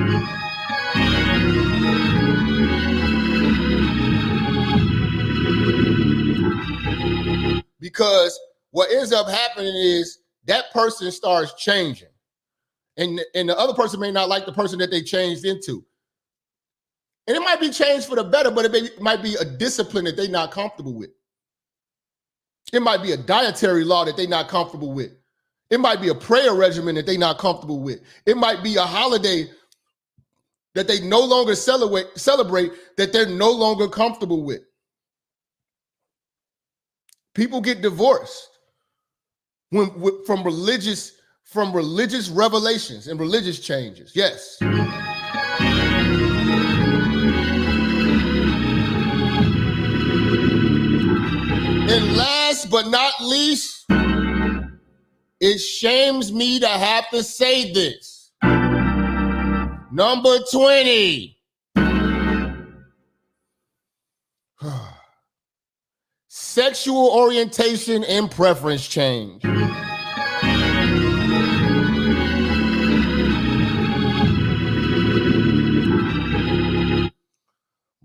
Because what ends up happening is that person starts changing. And the other person may not like the person that they changed into. And it might be changed for the better, but it might be a discipline that they're not comfortable with. It might be a dietary law that they're not comfortable with. It might be a prayer regimen that they're not comfortable with. It might be a holiday that they no longer celebrate that they're no longer comfortable with. People get divorced from religious revelations and religious changes. Yes. And last but not least, it shames me to have to say this. Number 20. Sexual orientation and preference change.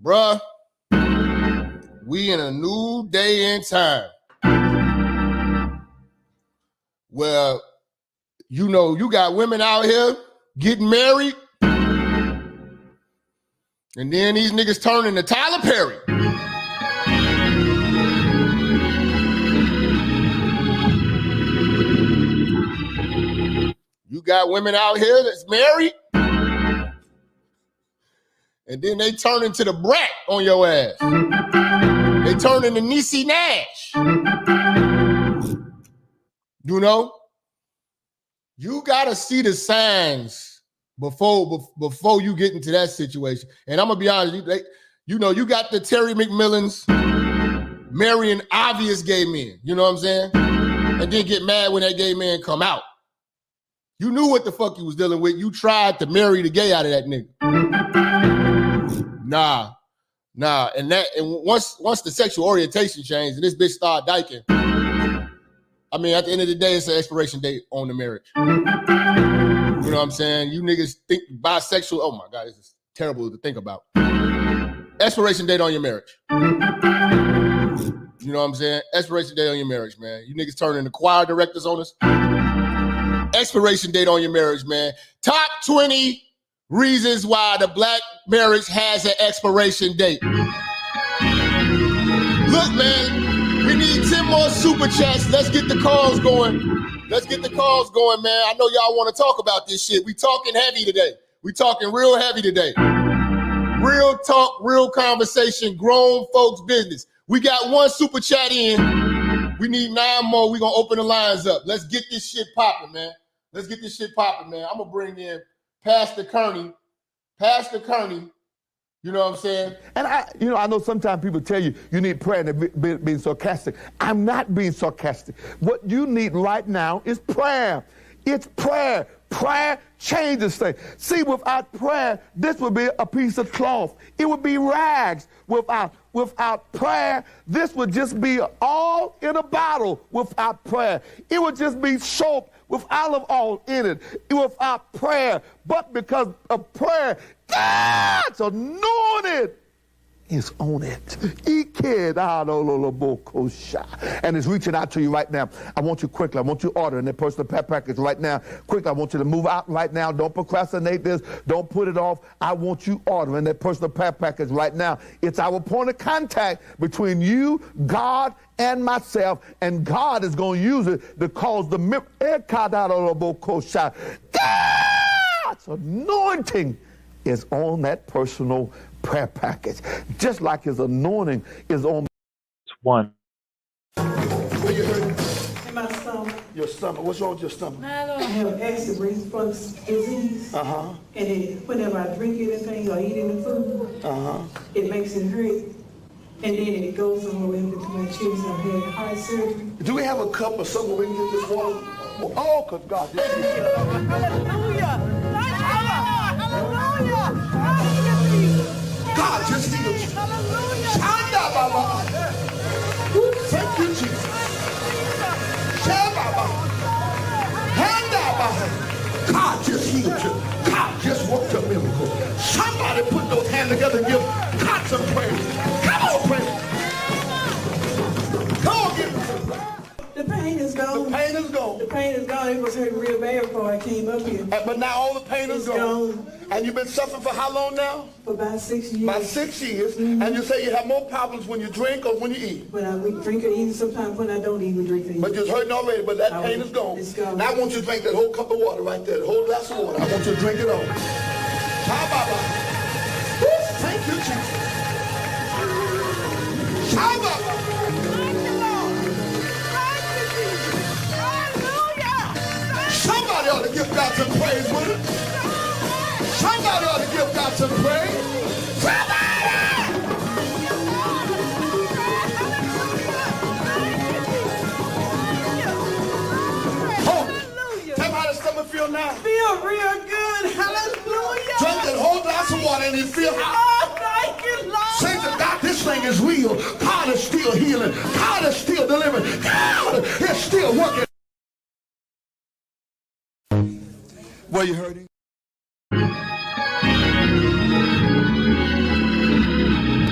Bruh, we in a new day and time where, you know, you got women out here getting married, and then these niggas turn into Tyler Perry. You got women out here that's married, and then they turn into the brat on your ass. They turn into Niecy Nash. You know? You gotta see the signs before you get into that situation. And I'm gonna be honest, you know, you got the Terry McMillans marrying obvious gay men, you know what I'm saying? And then get mad when that gay man come out. You knew what the fuck you was dealing with. You tried to marry the gay out of that nigga. Nah. And once the sexual orientation changed and this bitch started dyking, I mean, at the end of the day, it's an expiration date on the marriage. You know what I'm saying? You niggas think bisexual. Oh my God, this is terrible to think about. Expiration date on your marriage. You know what I'm saying? Expiration date on your marriage, man. You niggas turning into choir directors on us. Expiration date on your marriage, man. Top 20 reasons why the black marriage has an expiration date. Look, man, we need 10 more super chats. Let's get the calls going. Let's get the calls going, man. I know y'all want to talk about this shit. We talking heavy today. We talking real heavy today. Real talk, real conversation, grown folks business. We got one super chat in. We need 9 more. We're going to open the lines up. Let's get this shit popping, man. Let's get this shit popping, man. I'm going to bring in Pastor Kearney. Pastor Kearney, you know what I'm saying? And I know sometimes people tell you need prayer and they're being sarcastic. I'm not being sarcastic. What you need right now is prayer. It's prayer. Prayer changes things. See, without prayer, this would be a piece of cloth. It would be rags. Without prayer, this would just be all in a bottle without prayer. It would just be soap with olive oil in it. Without prayer. But because of prayer, God's anointed is on it. And it's reaching out to you right now. I want you quickly. I want you ordering that personal pet package right now. Quickly, I want you to move out right now. Don't procrastinate this. Don't put it off. I want you ordering that personal pet package right now. It's our point of contact between you, God, and myself, and God is going to use it to cause the God's anointing is on that personal prayer package, just like his anointing is on one. Where you hurt? In my stomach. Your stomach. What's wrong with your stomach? I have acid reflux disease. And whenever I drink anything or eat any food, it makes it hurt. And then it goes all the way into my chest. I've had heart surgery. Do we have a cup or something where we can get this water? Oh, because God. Hallelujah. God just healed you. Thank you, Jesus. pain is gone. The pain is gone. The pain is gone. It was hurting real bad before I came up here. But now all the pain is gone. And you've been suffering for how long now? For about 6 years. About 6 years. And you say you have more problems when you drink or when you eat? When I drink or eat, sometimes when I don't even drink or eat. But you're hurting already, but that pain is gone. It's gone. Now I want you to drink that whole cup of water right there, the whole glass of water. I want you to drink it all. Thank you, Jesus. Somebody ought to give God some praise with it. Somebody ought to give God some praise. Tell me how the stomach feel now. Feel real good. Hallelujah. Drink that whole glass of water and you feel Oh, thank you, Lord. say to God, this thing is real. God is still healing. God is still delivering. God is still working. Were you hurting?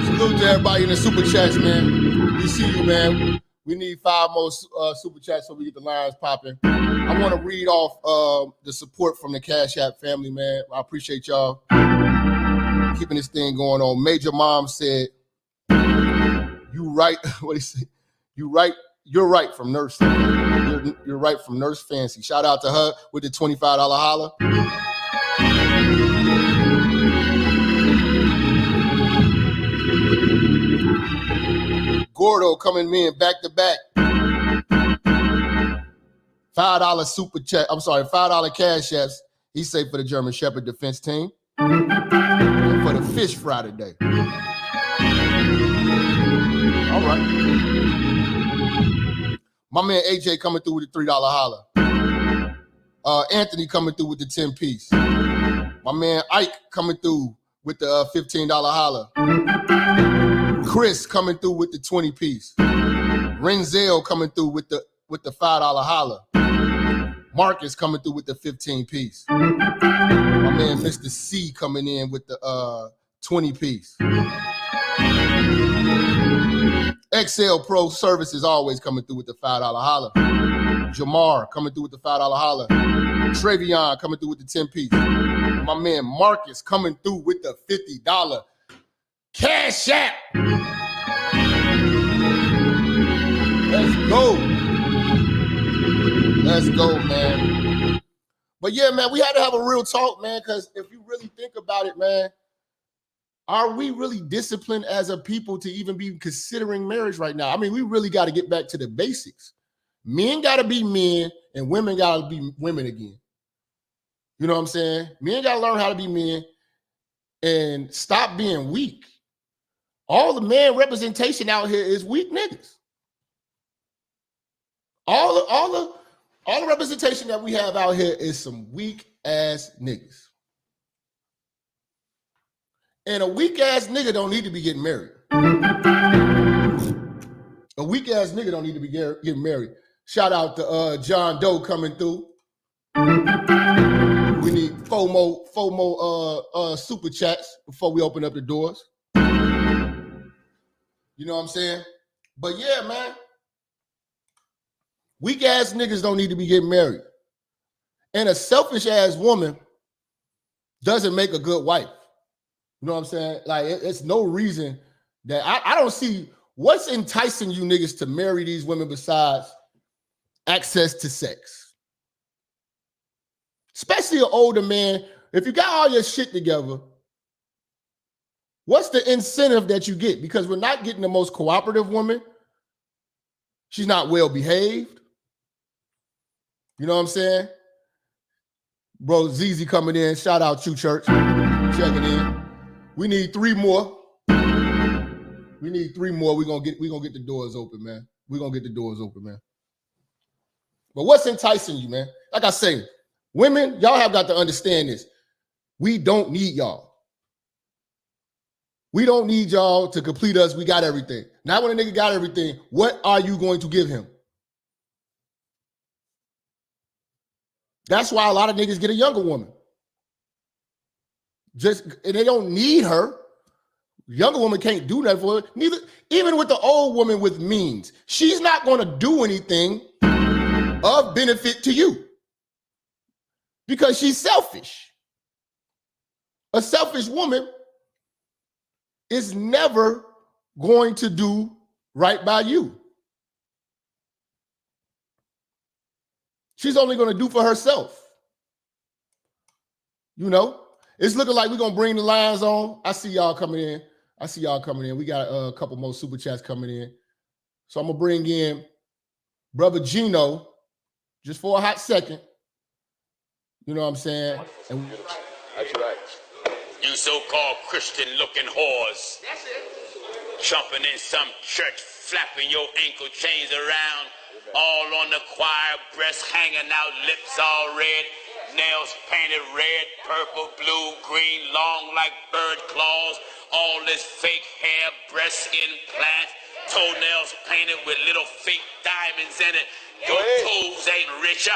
Salute to everybody in the super chats, man. We see you, man. We need 5 more super chats so we get the lines popping. I want to read off the support from the Cash App family, man. I appreciate y'all keeping this thing going on. Major Mom said, "You right." What he said? You're right from Nurse. You're right from Nurse Fancy. Shout out to her with the $25 holler. Gordo coming in back to back. $5 super chat. I'm sorry, $5 cash apps. He say for the German Shepherd defense team. And for the fish fry today. All right. My man AJ coming through with the $3 holler. Anthony coming through with the 10 piece. My man Ike coming through with the $15 holler. Chris coming through with the 20 piece. Renzel coming through with the $5 holler. Marcus coming through with the 15 piece. My man Mr. C coming in with the 20 piece. XL Pro Services always coming through with the $5 holler. Jamar coming through with the $5 holler. Travion coming through with the 10 piece. And my man Marcus coming through with the $50 cash app. Let's go. Let's go, man. But yeah, man, we had to have a real talk, man, because if you really think about it, man, are we really disciplined as a people to even be considering marriage right now? I mean, we really got to get back to the basics. Men got to be men and women got to be women again. You know what I'm saying? Men got to learn how to be men and stop being weak. All the man representation out here is weak niggas. All the representation that we have out here is some weak ass niggas. And a weak ass nigga don't need to be getting married. A weak ass nigga don't need to be getting married. Shout out to John Doe coming through. We need FOMO super chats before we open up the doors. You know what I'm saying? But yeah, man. Weak ass niggas don't need to be getting married. And a selfish ass woman doesn't make a good wife. You know what I'm saying? Like, it's no reason that I don't see what's enticing you niggas to marry these women besides access to sex. Especially an older man. If you got all your shit together, what's the incentive that you get? Because we're not getting the most cooperative woman. She's not well behaved. You know what I'm saying? Bro, ZZ coming in. Shout out to Church. Checking in. We need 3 more. We need 3 more. We're gonna get the doors open, man. We're gonna get the doors open, man. But what's enticing you, man? Like I say, women, y'all have got to understand this. We don't need y'all. We don't need y'all to complete us. We got everything. Now when a nigga got everything, what are you going to give him? That's why a lot of niggas get a younger woman. And they don't need her. Younger woman can't do nothing for her. Even with the old woman with means, she's not going to do anything of benefit to you because she's selfish. A selfish woman is never going to do right by you. She's only going to do for herself. You know, it's looking like we're going to bring the lines on. I see y'all coming in. We got a couple more super chats coming in. So I'm going to bring in Brother Gino just for a hot second. You know what I'm saying? And that's right. You so-called Christian-looking whores. Jumping in some church, flapping your ankle chains around, all on the choir, breasts hanging out, lips all red, nails painted red, purple, blue, green, long like bird claws, all this fake hair, breast implants, toenails painted with little fake diamonds in it. Your toes ain't richer.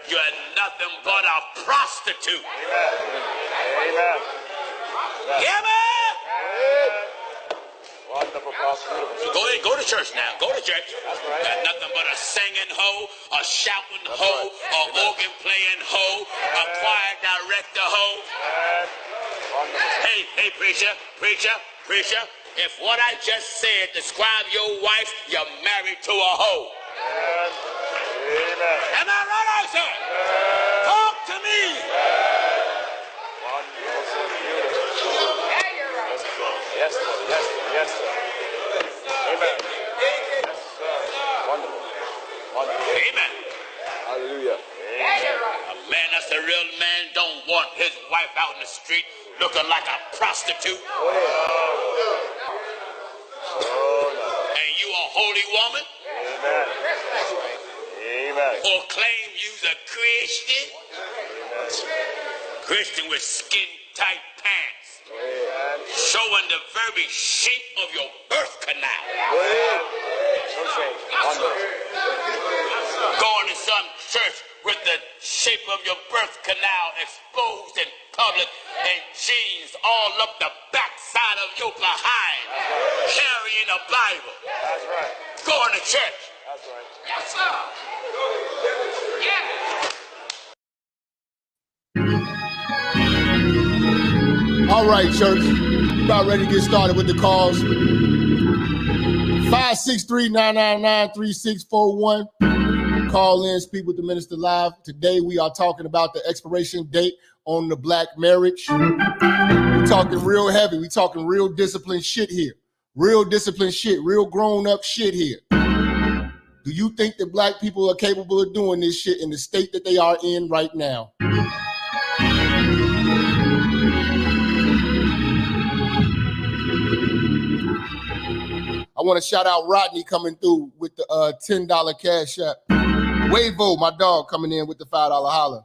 You're nothing but a prostitute. Amen. Yeah, man. Go to church now. Go to church. Got nothing but a singing hoe, a shouting hoe, a organ playing hoe, a choir director hoe. Hey, preacher. If what I just said describe your wife, you're married to a hoe. Amen. Am I right, I said? Talk to me. Yes, sir. Amen. Yes, sir. Wonderful. Amen. Hallelujah. A man that's a real man don't want his wife out in the street looking like a prostitute. And you a holy woman? Amen. Amen. Or claim you's a Christian? Christian with skin-tight pants. Showing the very shape of your birth canal. Going to some church with the shape of your birth canal exposed in public and jeans all up the backside of your behind. Carrying a Bible. That's right. Going to church. That's right. Yes, sir. all right, church. We're about ready to get started with the calls. 563-999-3641. Call in, speak with the minister live. Today we are talking about the expiration date on the black marriage. We're talking real heavy. We're talking real disciplined shit here. Real disciplined shit. Real grown up shit here. Do you think that black people are capable of doing this shit in the state that they are in right now? I want to shout out Rodney coming through with the $10 cash app. Wavo, my dog, coming in with the $5 holler.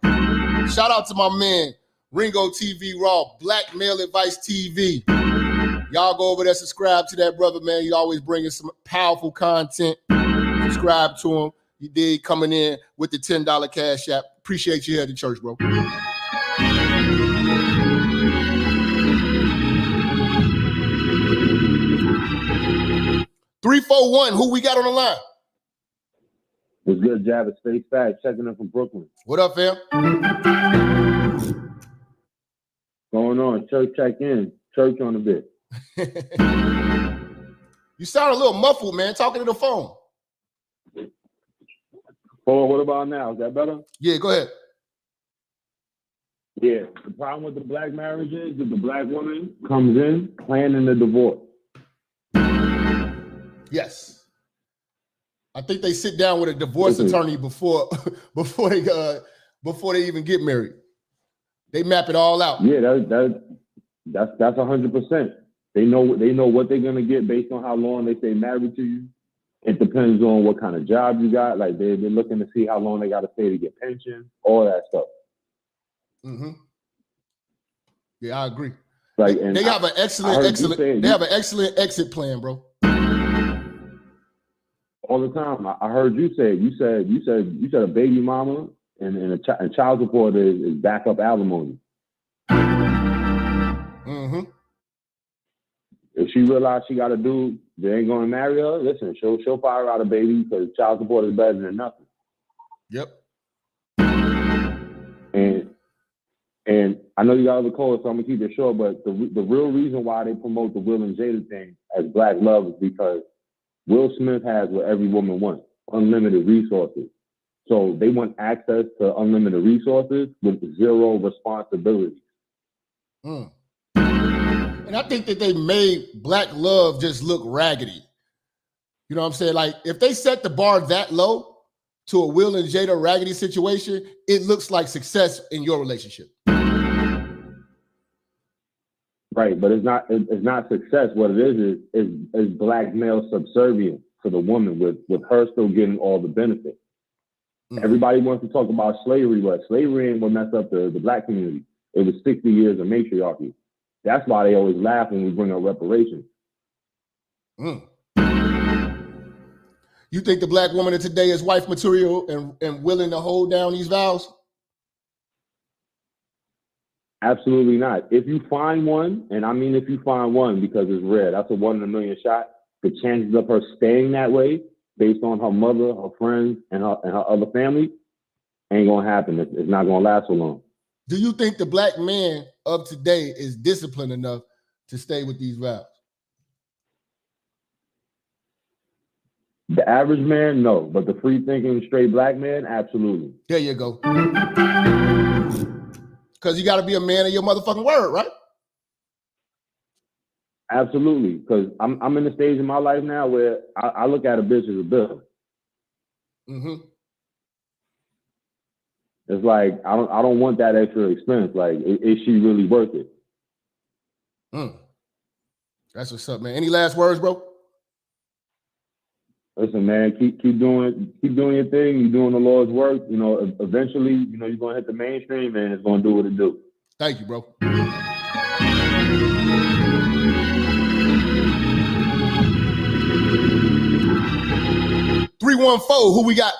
Shout out to my man, Ringo TV Raw, Black Male Advice TV. Y'all go over there, subscribe to that brother, man. He always bringing some powerful content. Subscribe to him. He did coming in with the $10 cash app. Appreciate you here at the church, bro. (341), who we got on the line? What's good, Jab? It's Face Fact, checking in from Brooklyn. What up, fam? Going on? Church check in. Church on a bit. You sound a little muffled, man. Talking to the phone. Oh, what about now? Is that better? Yeah, go ahead. Yeah, the problem with the black marriage is that the black woman comes in planning the divorce. Yes. I think they sit down with a divorce attorney before they even get married. They map it all out. Yeah, that's 100%. They know what they're gonna get based on how long they stay married to you. It depends on what kind of job you got. Like they're looking to see how long they got to stay to get pension, all that stuff. Mm-hmm. Yeah, I agree. Like they have an excellent exit plan, bro. All the time. I heard you say it. You said a baby mama and child support is backup alimony. Mm-hmm. If she realized she got a dude that ain't gonna marry her, listen, she'll fire out a baby because child support is better than nothing. Yep. And I know you got other calls, so I'm gonna keep it short. But the real reason why they promote the Will and Jada thing as black love is because Will Smith has what every woman wants: unlimited resources. So they want access to unlimited resources with zero responsibility. And I think that they made black love just look raggedy. You know what I'm saying? Like, if they set the bar that low to a Will and Jada raggedy situation, it looks like success in your relationship. Right, but it's not success. What it is black male subservience to the woman with her still getting all the benefits. Everybody wants to talk about slavery, but slavery ain't what messed up the black community. It was 60 years of matriarchy. That's why they always laugh when we bring up reparations. You think the black woman of today is wife material and willing to hold down these vows? Absolutely not. If you find one, and I mean if you find one because it's rare, that's a 1 in a million shot. The chances of her staying that way based on her mother, her friends, and her other family ain't gonna happen. It's not gonna last so long. Do you think the black man of today is disciplined enough to stay with these vows? The average man, no, but the free-thinking, straight black man, absolutely. There you go. Because you got to be a man of your motherfucking word, right? Absolutely, because I'm in the stage in my life now where I look at a bitch as a bill. It's like I don't want that extra expense. Like, is she really worth it? That's what's up, man. Any last words, bro? Listen, man, keep doing your thing. You're doing the Lord's work. You know, eventually, you know, you're gonna hit the mainstream, and it's gonna do what it do. Thank you, bro. 314, who we got?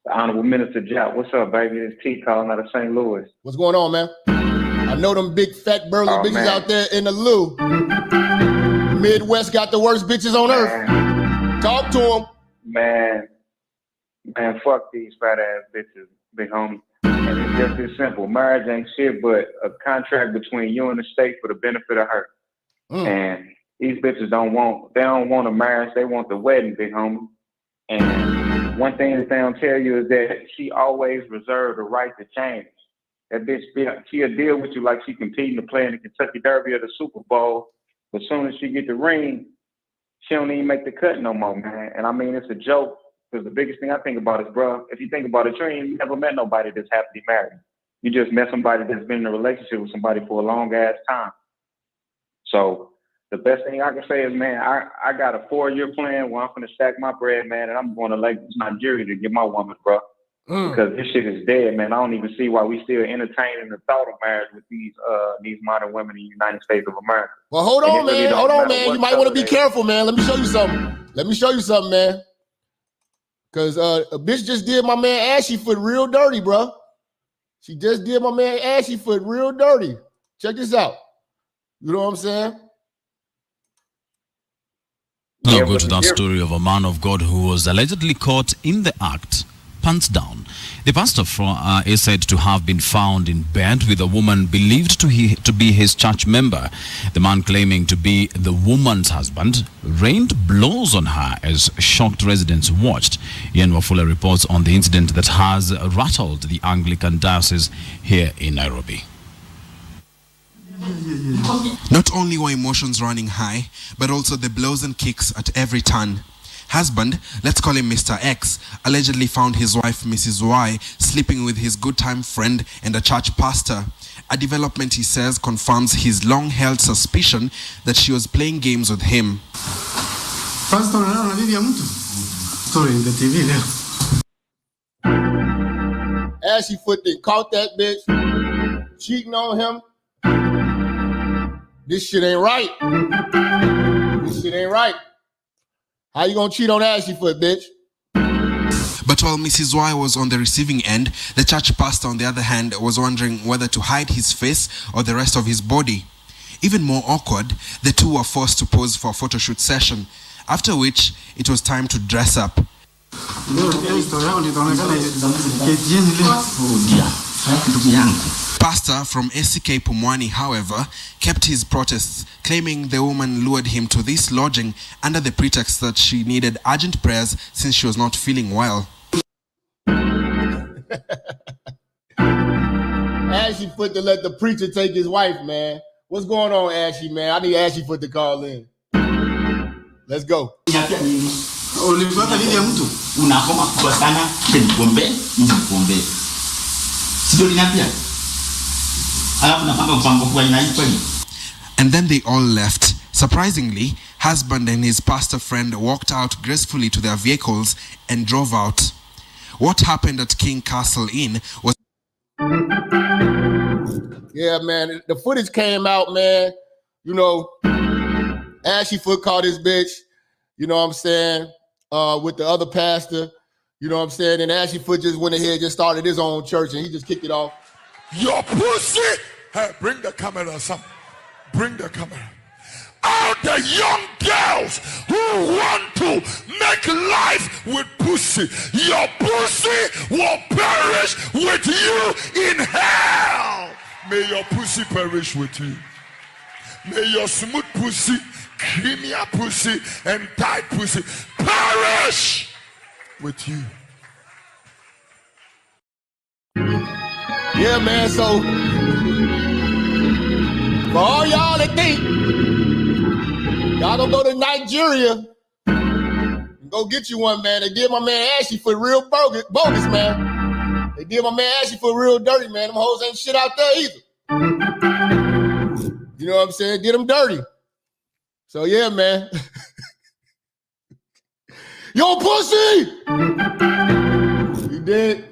The Honorable Minister Jap. What's up, baby? It's T calling out of St. Louis. What's going on, man? I know them big fat burly bitches man. out there in the loo. Midwest got the worst bitches on earth. Talk to them. Man, fuck these fat ass bitches, big homie. And it's just as simple. Marriage ain't shit but a contract between you and the state for the benefit of her. And these bitches don't want a marriage, they want the wedding, big homie. And one thing that they don't tell you is that she always reserved the right to change. That bitch, she'll deal with you like she competing to play in the Kentucky Derby or the Super Bowl. But as soon as she get the ring, she don't even make the cut no more, man. And I mean, it's a joke, because the biggest thing I think about is, bro, if you think about it, you never met nobody that's happily married. You just met somebody that's been in a relationship with somebody for a long ass time. So the best thing I can say is, man, I got a 4-year plan where I'm going to stack my bread, man, and I'm going to Lagos, Nigeria to get my woman, bro. Because this shit is dead, man. I don't even see why we still entertaining the thought of marriage with these modern women in the United States of America. Well, hold on, man. Hold on, man. You might want to be careful, man. Let me show you something. Man. Because a bitch just did my man Ashy Foot real dirty, bro. She just did my man Ashy Foot real dirty. Check this out. You know what I'm saying? Now go to that story of a man of God who was allegedly caught in the act, pants down. The pastor is said to have been found in bed with a woman believed to be his church member. The man, claiming to be the woman's husband, rained blows on her as shocked residents watched. Ian Wafula reports on the incident that has rattled the Anglican diocese here in Nairobi. Not only were emotions running high, but also the blows and kicks at every turn. Husband, let's call him Mr. X, allegedly found his wife, Mrs. Y, sleeping with his good-time friend and a church pastor. A development, he says, confirms his long-held suspicion that she was playing games with him. Pastor, sorry, in the TV there. Ashy Foot did caught that bitch cheating on him. This shit ain't right. How you gonna cheat on Ashy Foot, bitch? But while Mrs. Y was on the receiving end, the church pastor, on the other hand, was wondering whether to hide his face or the rest of his body. Even more awkward, the two were forced to pose for a photo shoot session, after which it was time to dress up. Pastor from SCK Pumwani, however, kept his protests, claiming the woman lured him to this lodging under the pretext that she needed urgent prayers since she was not feeling well. Ashy Foot to let the preacher take his wife, man. What's going on, Ashy, man? I need Ashy Foot to call in. Let's go. And then they all left. Surprisingly, husband and his pastor friend walked out gracefully to their vehicles and drove out. What happened at King Castle Inn was... Yeah, man, the footage came out, man. You know, Ashy Foot caught his bitch, you know what I'm saying, with the other pastor, you know what I'm saying, and Ashy Foot just went ahead and just started his own church, and he just kicked it off. Your pussy! Hey, bring the camera, son. Bring the camera. All the young girls who want to make life with pussy, your pussy will perish with you in hell. May your pussy perish with you. May your smooth pussy, creamy pussy, and tight pussy perish with you. Yeah, man, so for all y'all that think y'all gonna go to Nigeria and go get you one, man, they did my man Ashy Foot real bogus, man. They did my man Ashy Foot real dirty, man. Them hoes ain't shit out there either. You know what I'm saying? Did them dirty. So yeah, man. Yo, pussy! You did?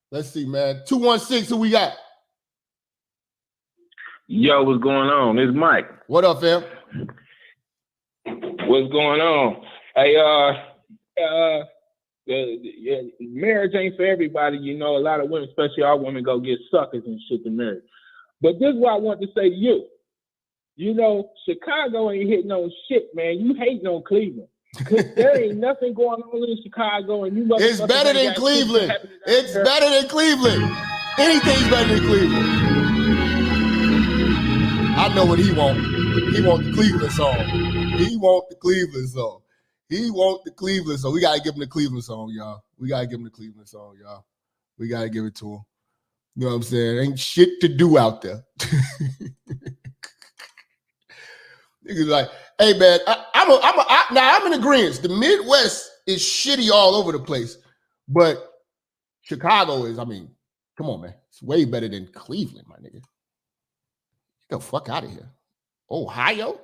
Let's see, man. 216, who we got? Yo, what's going on? It's Mike. What up, fam? What's going on? Hey, marriage ain't for everybody. You know, a lot of women, especially our women, go get suckers and shit to marry. But this is what I want to say to you. You know, Chicago ain't hitting on shit, man. You hating on Cleveland. There ain't nothing going on in Chicago, and you. It's better than Cleveland. It's better than Cleveland. Anything's better than Cleveland. I know what he want. He want the Cleveland song. He want the Cleveland song. He want the Cleveland song. We gotta give him the Cleveland song, y'all. We gotta give him the Cleveland song, y'all. We gotta give it to him. You know what I'm saying? Ain't shit to do out there. Niggas like, hey man, I'm in agreement. The Midwest is shitty all over the place, but Chicago is, I mean, come on, man. It's way better than Cleveland, my nigga. Get the fuck out of here. Ohio?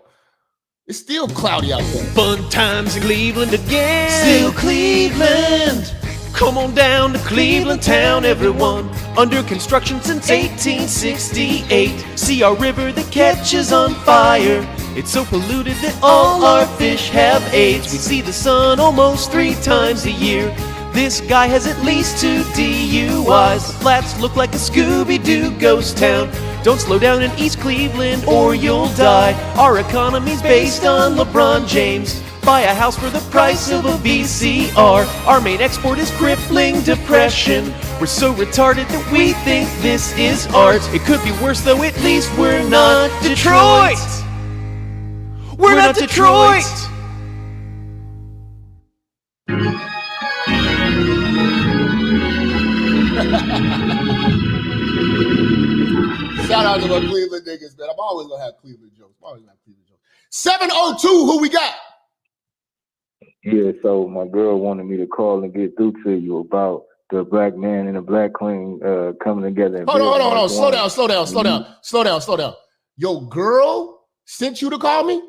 It's still cloudy out there. Fun times in Cleveland again. Still Cleveland. Come on down to Cleveland town, everyone. Under construction since 1868. See our river that catches on fire. It's so polluted that all our fish have AIDS. We see the sun almost 3 times a year. This guy has at least 2 DUIs. The flats look like a Scooby-Doo ghost town. Don't slow down in East Cleveland or you'll die. Our economy's based on LeBron James. Buy a house for the price of a VCR. Our main export is crippling depression. We're so retarded that we think this is art. It could be worse though, at least we're not Detroit. We're not Detroit. Shout out to my Cleveland niggas, man. I'm always gonna have Cleveland jokes. 702, who we got? Yeah, so my girl wanted me to call and get through to you about the black man and the black queen coming together. And Hold on. Slow down. Your girl sent you to call me?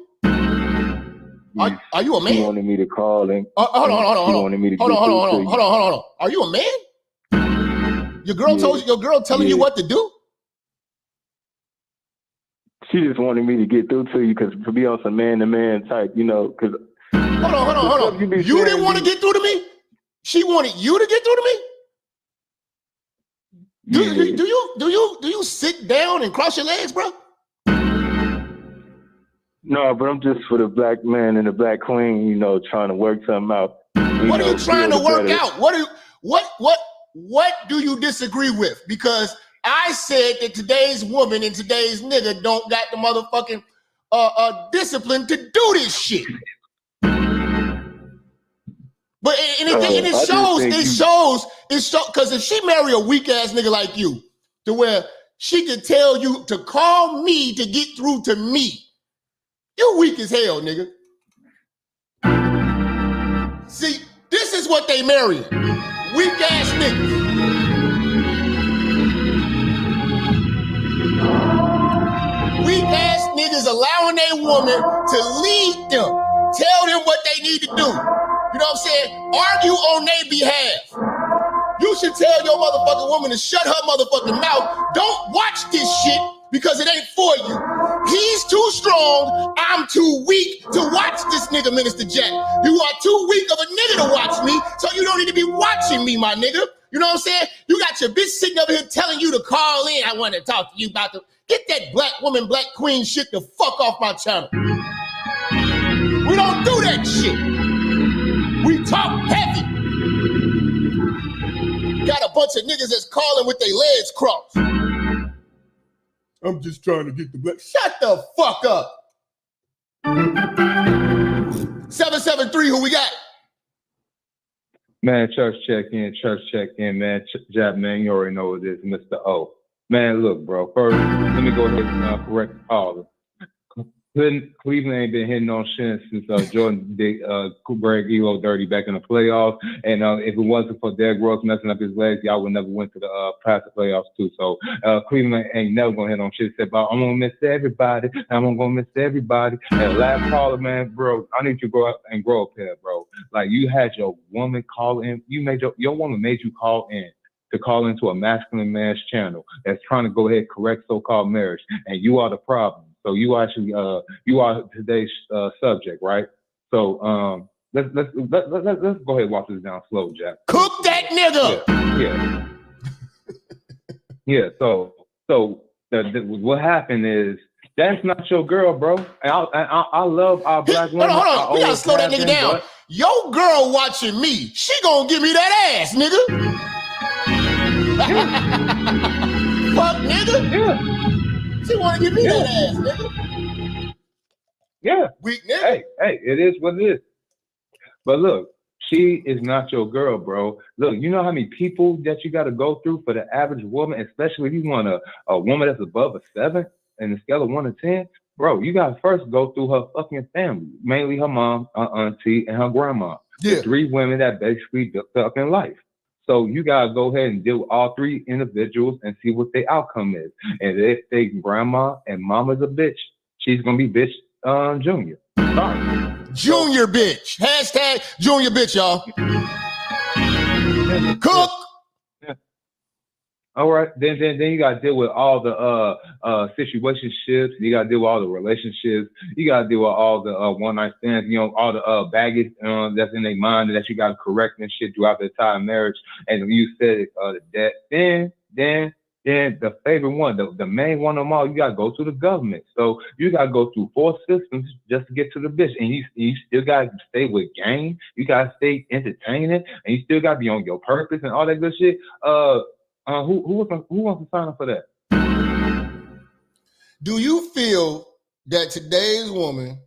Are you a man? She wanted me to call and hold on. She wanted me to Hold on. Are you a man? Your girl told your girl telling you what to do? She just wanted me to get through to you because to be on some man-to-man type, you know, because. Hold on. You didn't want to get through to me? She wanted you to get through to me? Do you sit down and cross your legs, bro? No, but I'm just for the black man and the black queen, you know, trying to work something out. And What are you trying to work out? What do you disagree with? Because I said that today's woman and today's nigga don't got the motherfucking discipline to do this shit. But it shows because if she marry a weak ass nigga like you, to where she can tell you to call me to get through to me, you weak as hell, nigga. See, this is what they marrying. Weak ass niggas. Weak ass niggas allowing a woman to lead them, tell them what they need to do. You know what I'm saying? Argue on their behalf. You should tell your motherfucking woman to shut her motherfucking mouth. Don't watch this shit because it ain't for you. He's too strong. I'm too weak to watch this nigga, Minister Jap. You are too weak of a nigga to watch me, so you don't need to be watching me, my nigga. You know what I'm saying? You got your bitch sitting over here telling you to call in. I want to talk to you about the... Get that black woman, black queen shit the fuck off my channel. We don't do that shit. We talk heavy. Got a bunch of niggas that's calling with their legs crossed. I'm just trying to get the black. Shut the fuck up. 773, who we got? Man, church check in, man. Jap, man, you already know what it is, Mr. O. Man, look, bro. First, let me go ahead and correct the caller. Cleveland ain't been hitting on shit since Jordan did Greg Elo dirty back in the playoffs. And if it wasn't for Derrick Rose messing up his legs, y'all would never went to the past the playoffs too. So Cleveland ain't never gonna hit on shit. Said, I'm gonna miss everybody. I'm gonna miss everybody. And last caller, man, bro, I need you to go out and grow up here, bro. Like you had your woman call in. You made your woman made you call in to call into a masculine man's channel that's trying to go ahead and correct so-called marriage, and you are the problem. So you actually you are today's subject, right? So let's go ahead and walk this down slow, Jack. Cook that nigga. Yeah. So what happened is that's not your girl, bro. And I love our black women. Hold on. We gotta slow that nigga down. Your girl watching me, she gonna give me that ass, nigga. Fuck, nigga. Yeah. She wanna give me that ass, nigga. Yeah. Weak nigga. Hey, it is what it is. But look, she is not your girl, bro. Look, you know how many people that you got to go through for the average woman, especially if you want a woman that's above a 7 in the scale of 1 to 10, bro. You got to first go through her fucking family, mainly her mom, her auntie, and her grandma. Yeah. 3 women that basically built up in life. So you gotta go ahead and deal with all 3 individuals and see what the outcome is. And if they grandma and mama's a bitch, she's gonna be bitch junior. Sorry. Junior bitch. Hashtag junior bitch, y'all. Cook. Yeah. All right. Then you gotta deal with all the situationships. You gotta deal with all the relationships. You gotta deal with all the one night stands. You know, all the baggage that's in their mind that you gotta correct and shit throughout the entire marriage. And you said that. Then the favorite one, the main one of them all, you gotta go through the government. So you gotta go through 4 systems just to get to the bitch. And you still gotta stay with game. You gotta stay entertaining, and you still gotta be on your purpose and all that good shit. Who wants to sign up for that? Do you feel that today's woman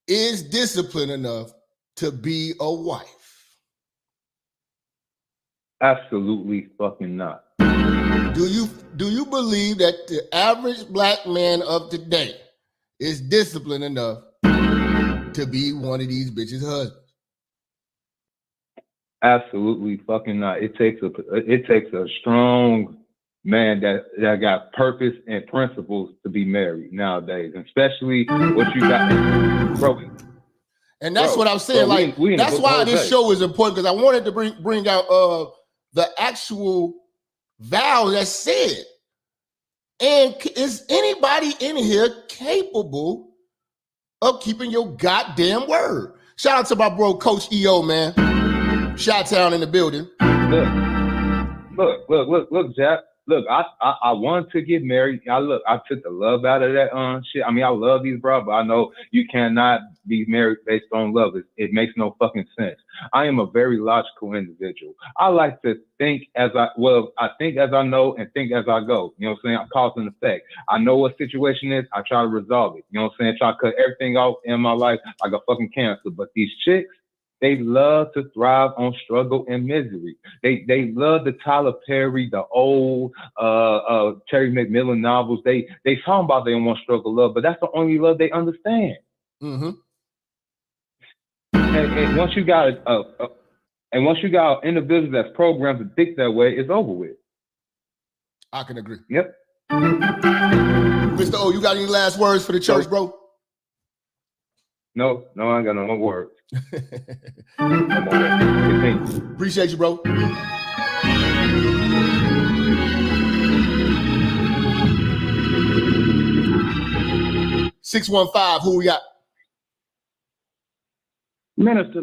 is disciplined enough to be a wife? Absolutely fucking not. Do you believe that the average black man of today is disciplined enough to be one of these bitches' husbands? Absolutely fucking not. It takes a strong man that got purpose and principles to be married nowadays, and especially what you got, bro. And that's what I'm saying. That's why this show is important, because I wanted to bring out the actual vow that's said. And is anybody in here capable of keeping your goddamn word? Shout out to my bro, Coach EO, man. Shot town in the building. Look, Jack. look, I want to get married. I took the love out of that shit. I mean, I love these bro, but I know you cannot be married based on love. It makes no fucking sense. I am a very logical individual. I like to think I think as I know and think as I go. You know what I'm saying? Cause and effect. I know what situation is. I try to resolve it. You know what I'm saying? Try to cut everything off in my life like a fucking cancer. But these chicks, they love to thrive on struggle and misery. They love the Tyler Perry, the old Terry McMillan novels. They talk about they don't want struggle love, but that's the only love they understand. Mm-hmm. And once you got an individual that's programmed to think that way, it's over with. I can agree. Yep. Mr. O, you got any last words for the church, bro? No, I ain't got no more words. Appreciate you, bro. $615, who we got? Minister.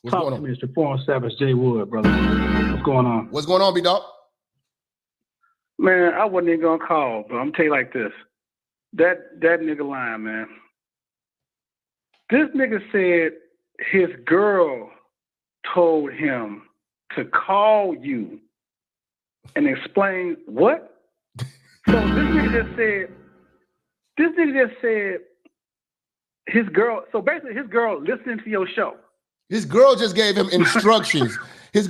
What's Talk going to on? me, it's the Foreign Savage J. Wood, brother. What's going on? What's going on, B-Dog? Man, I wasn't even gonna call, but I'm gonna tell you like this. That nigga lying, man. This nigga said his girl told him to call you and explain what? So this nigga just said his girl, so basically his girl listening to your show. His girl just gave him instructions. my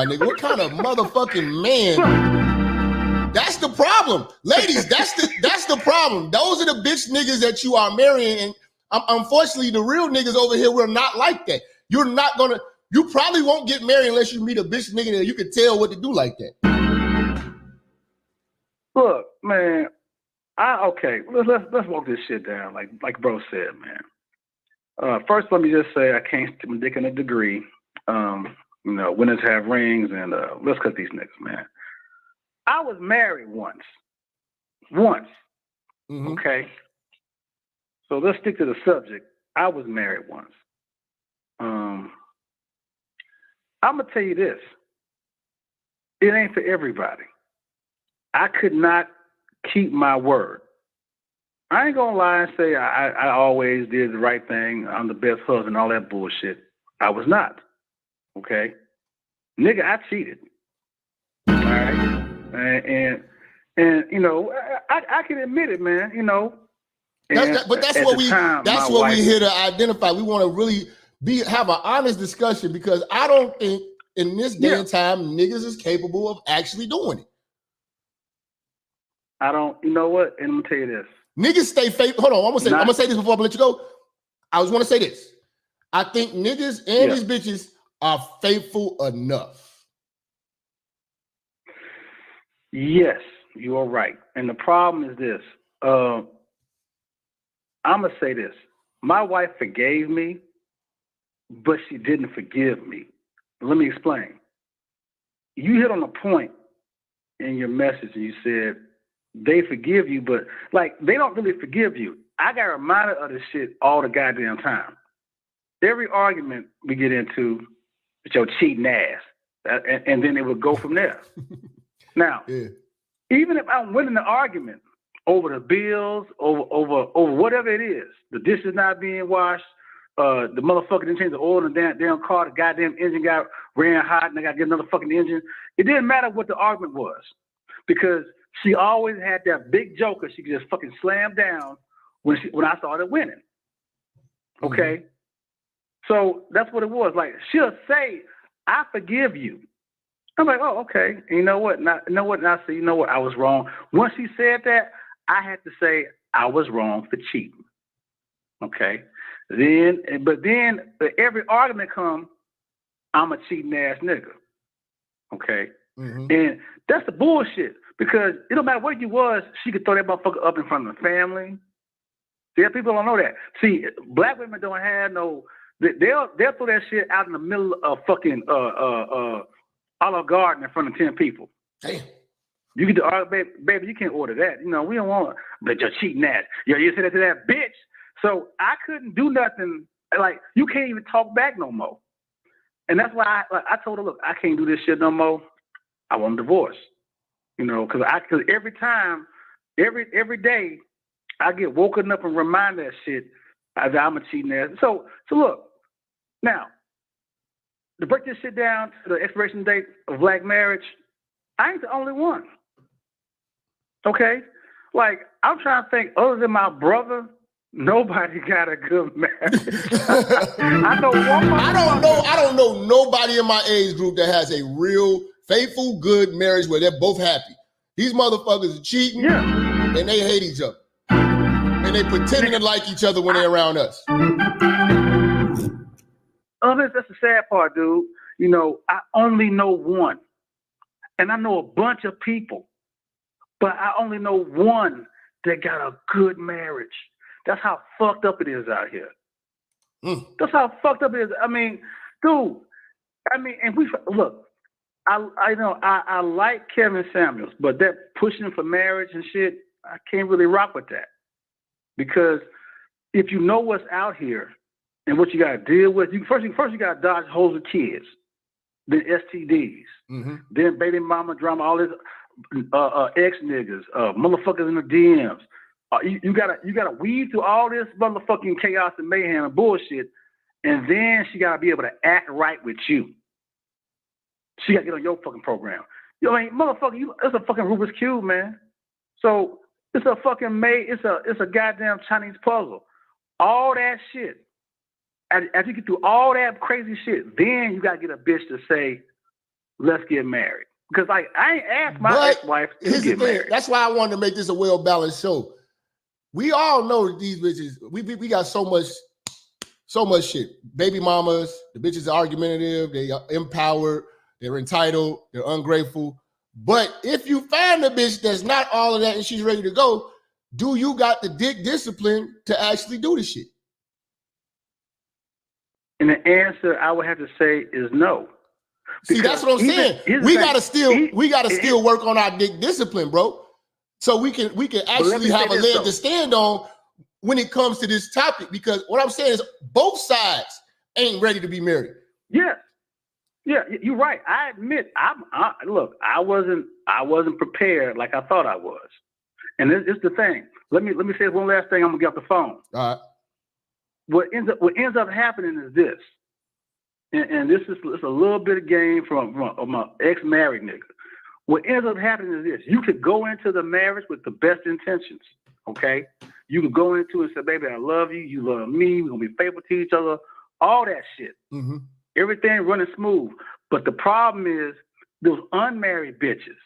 nigga. What kind of motherfucking man? That's the problem. Ladies, that's the problem. Those are the bitch niggas that you are marrying. And unfortunately, the real niggas over here, we're not like that. You probably won't get married unless you meet a bitch nigga that you can tell what to do like that. Look, man, let's walk this shit down, like bro said, man. First, let me just say I can't stick my dick in a degree. Winners have rings, and let's cut these niggas, man. I was married once. Mm-hmm. Okay. So let's stick to the subject. I was married once. I'm gonna tell you this. It ain't for everybody. I could not keep my word. I ain't gonna lie and say I always did the right thing. I'm the best husband, all that bullshit. I was not. Okay? Nigga, I cheated. All right? And I can admit it, man, That's what we're here to identify. We want to really have an honest discussion because I don't think in this day and time niggas is capable of actually doing it. I don't, you know what? And I'm gonna tell you this. Niggas stay faithful. Hold on, I'm gonna say this before I let you go. I was gonna say this. I think niggas and these bitches are faithful enough. Yes, you are right. And the problem is this. I'm gonna say this. My wife forgave me, but she didn't forgive me. Let me explain. You hit on a point in your message and you said they forgive you, but they don't really forgive you. I got reminded of this shit all the goddamn time. Every argument we get into with your cheating ass, and then it would go from there. Now, even if I'm winning the argument over the bills, over whatever it is, the dishes not being washed, the motherfucker didn't change the oil in the damn car, the goddamn engine ran hot, and I got to get another fucking engine. It didn't matter what the argument was, because she always had that big joker she could just fucking slam down when I started winning. Okay? Mm-hmm. So that's what it was. She'll say, I forgive you. I'm like, oh, okay. And you know what? And I say, you know what? I was wrong. Once she said that, I had to say I was wrong for cheating. Okay? But then every argument comes, I'm a cheating ass nigga. Okay? Mm-hmm. And that's the bullshit. Because it don't matter what you was, she could throw that motherfucker up in front of the family. See, people don't know that. See, black women don't have no. They'll throw that shit out in the middle of fucking Olive Garden in front of 10 people. Damn. You get the baby, you can't order that. We don't want. But you're cheating ass. You said that to that bitch. So I couldn't do nothing. You can't even talk back no more. And that's why I told her, look, I can't do this shit no more. I want a divorce. You know, because every time, every day, I get woken up and reminded that shit that I'm a cheating ass. So look, now, to break this shit down to the expiration date of black marriage, I ain't the only one. Okay? Like, I'm trying to think, other than my brother, nobody got a good marriage. I don't know nobody in my age group that has a real faithful, good marriage where they're both happy. These motherfuckers are cheating and they hate each other. And they pretending to like each other when they're around us. That's the sad part, dude. You know, I only know one. And I know a bunch of people. But I only know one that got a good marriage. That's how fucked up it is out here. That's how fucked up it is. I mean, dude. And we look. I know I like Kevin Samuels, but that pushing for marriage and shit, I can't really rock with that. Because if you know what's out here and what you got to deal with, first you got to dodge holes with kids, then STDs, then baby mama drama, all this ex niggas, motherfuckers in the DMs. You gotta weed through all this motherfucking chaos and mayhem and bullshit, and then she gotta be able to act right with you. She gotta get on your fucking program. You know, I mean, motherfucker, it's a fucking Rubik's Cube, man. So it's a fucking it's a goddamn Chinese puzzle. All that shit. As you get through all that crazy shit, then you gotta get a bitch to say, let's get married. Because like I ain't asked my ex-wife to get married. That's why I wanted to make this a well-balanced show. We all know that these bitches, we got so much shit. Baby mamas, the bitches are argumentative, they are empowered, they're entitled, they're ungrateful. But if you find a bitch that's not all of that and she's ready to go, do you got the dick discipline to actually do the shit? And the answer I would have to say is no. See, that's what I'm saying. We gotta still work on our dick discipline, bro. So we can actually have a leg to stand on when it comes to this topic. Because what I'm saying is both sides ain't ready to be married. Yeah, you're right. I admit, look, I wasn't prepared like I thought I was. And it's the thing. Let me say one last thing. I'm gonna get off the phone. All right. What ends up happening is this. And this is a little bit of game from my ex-married nigga. What ends up happening is this. You could go into the marriage with the best intentions, okay? You could go into it and say, baby, I love you. You love me. We're going to be faithful to each other. All that shit. Everything running smooth. But the problem is those unmarried bitches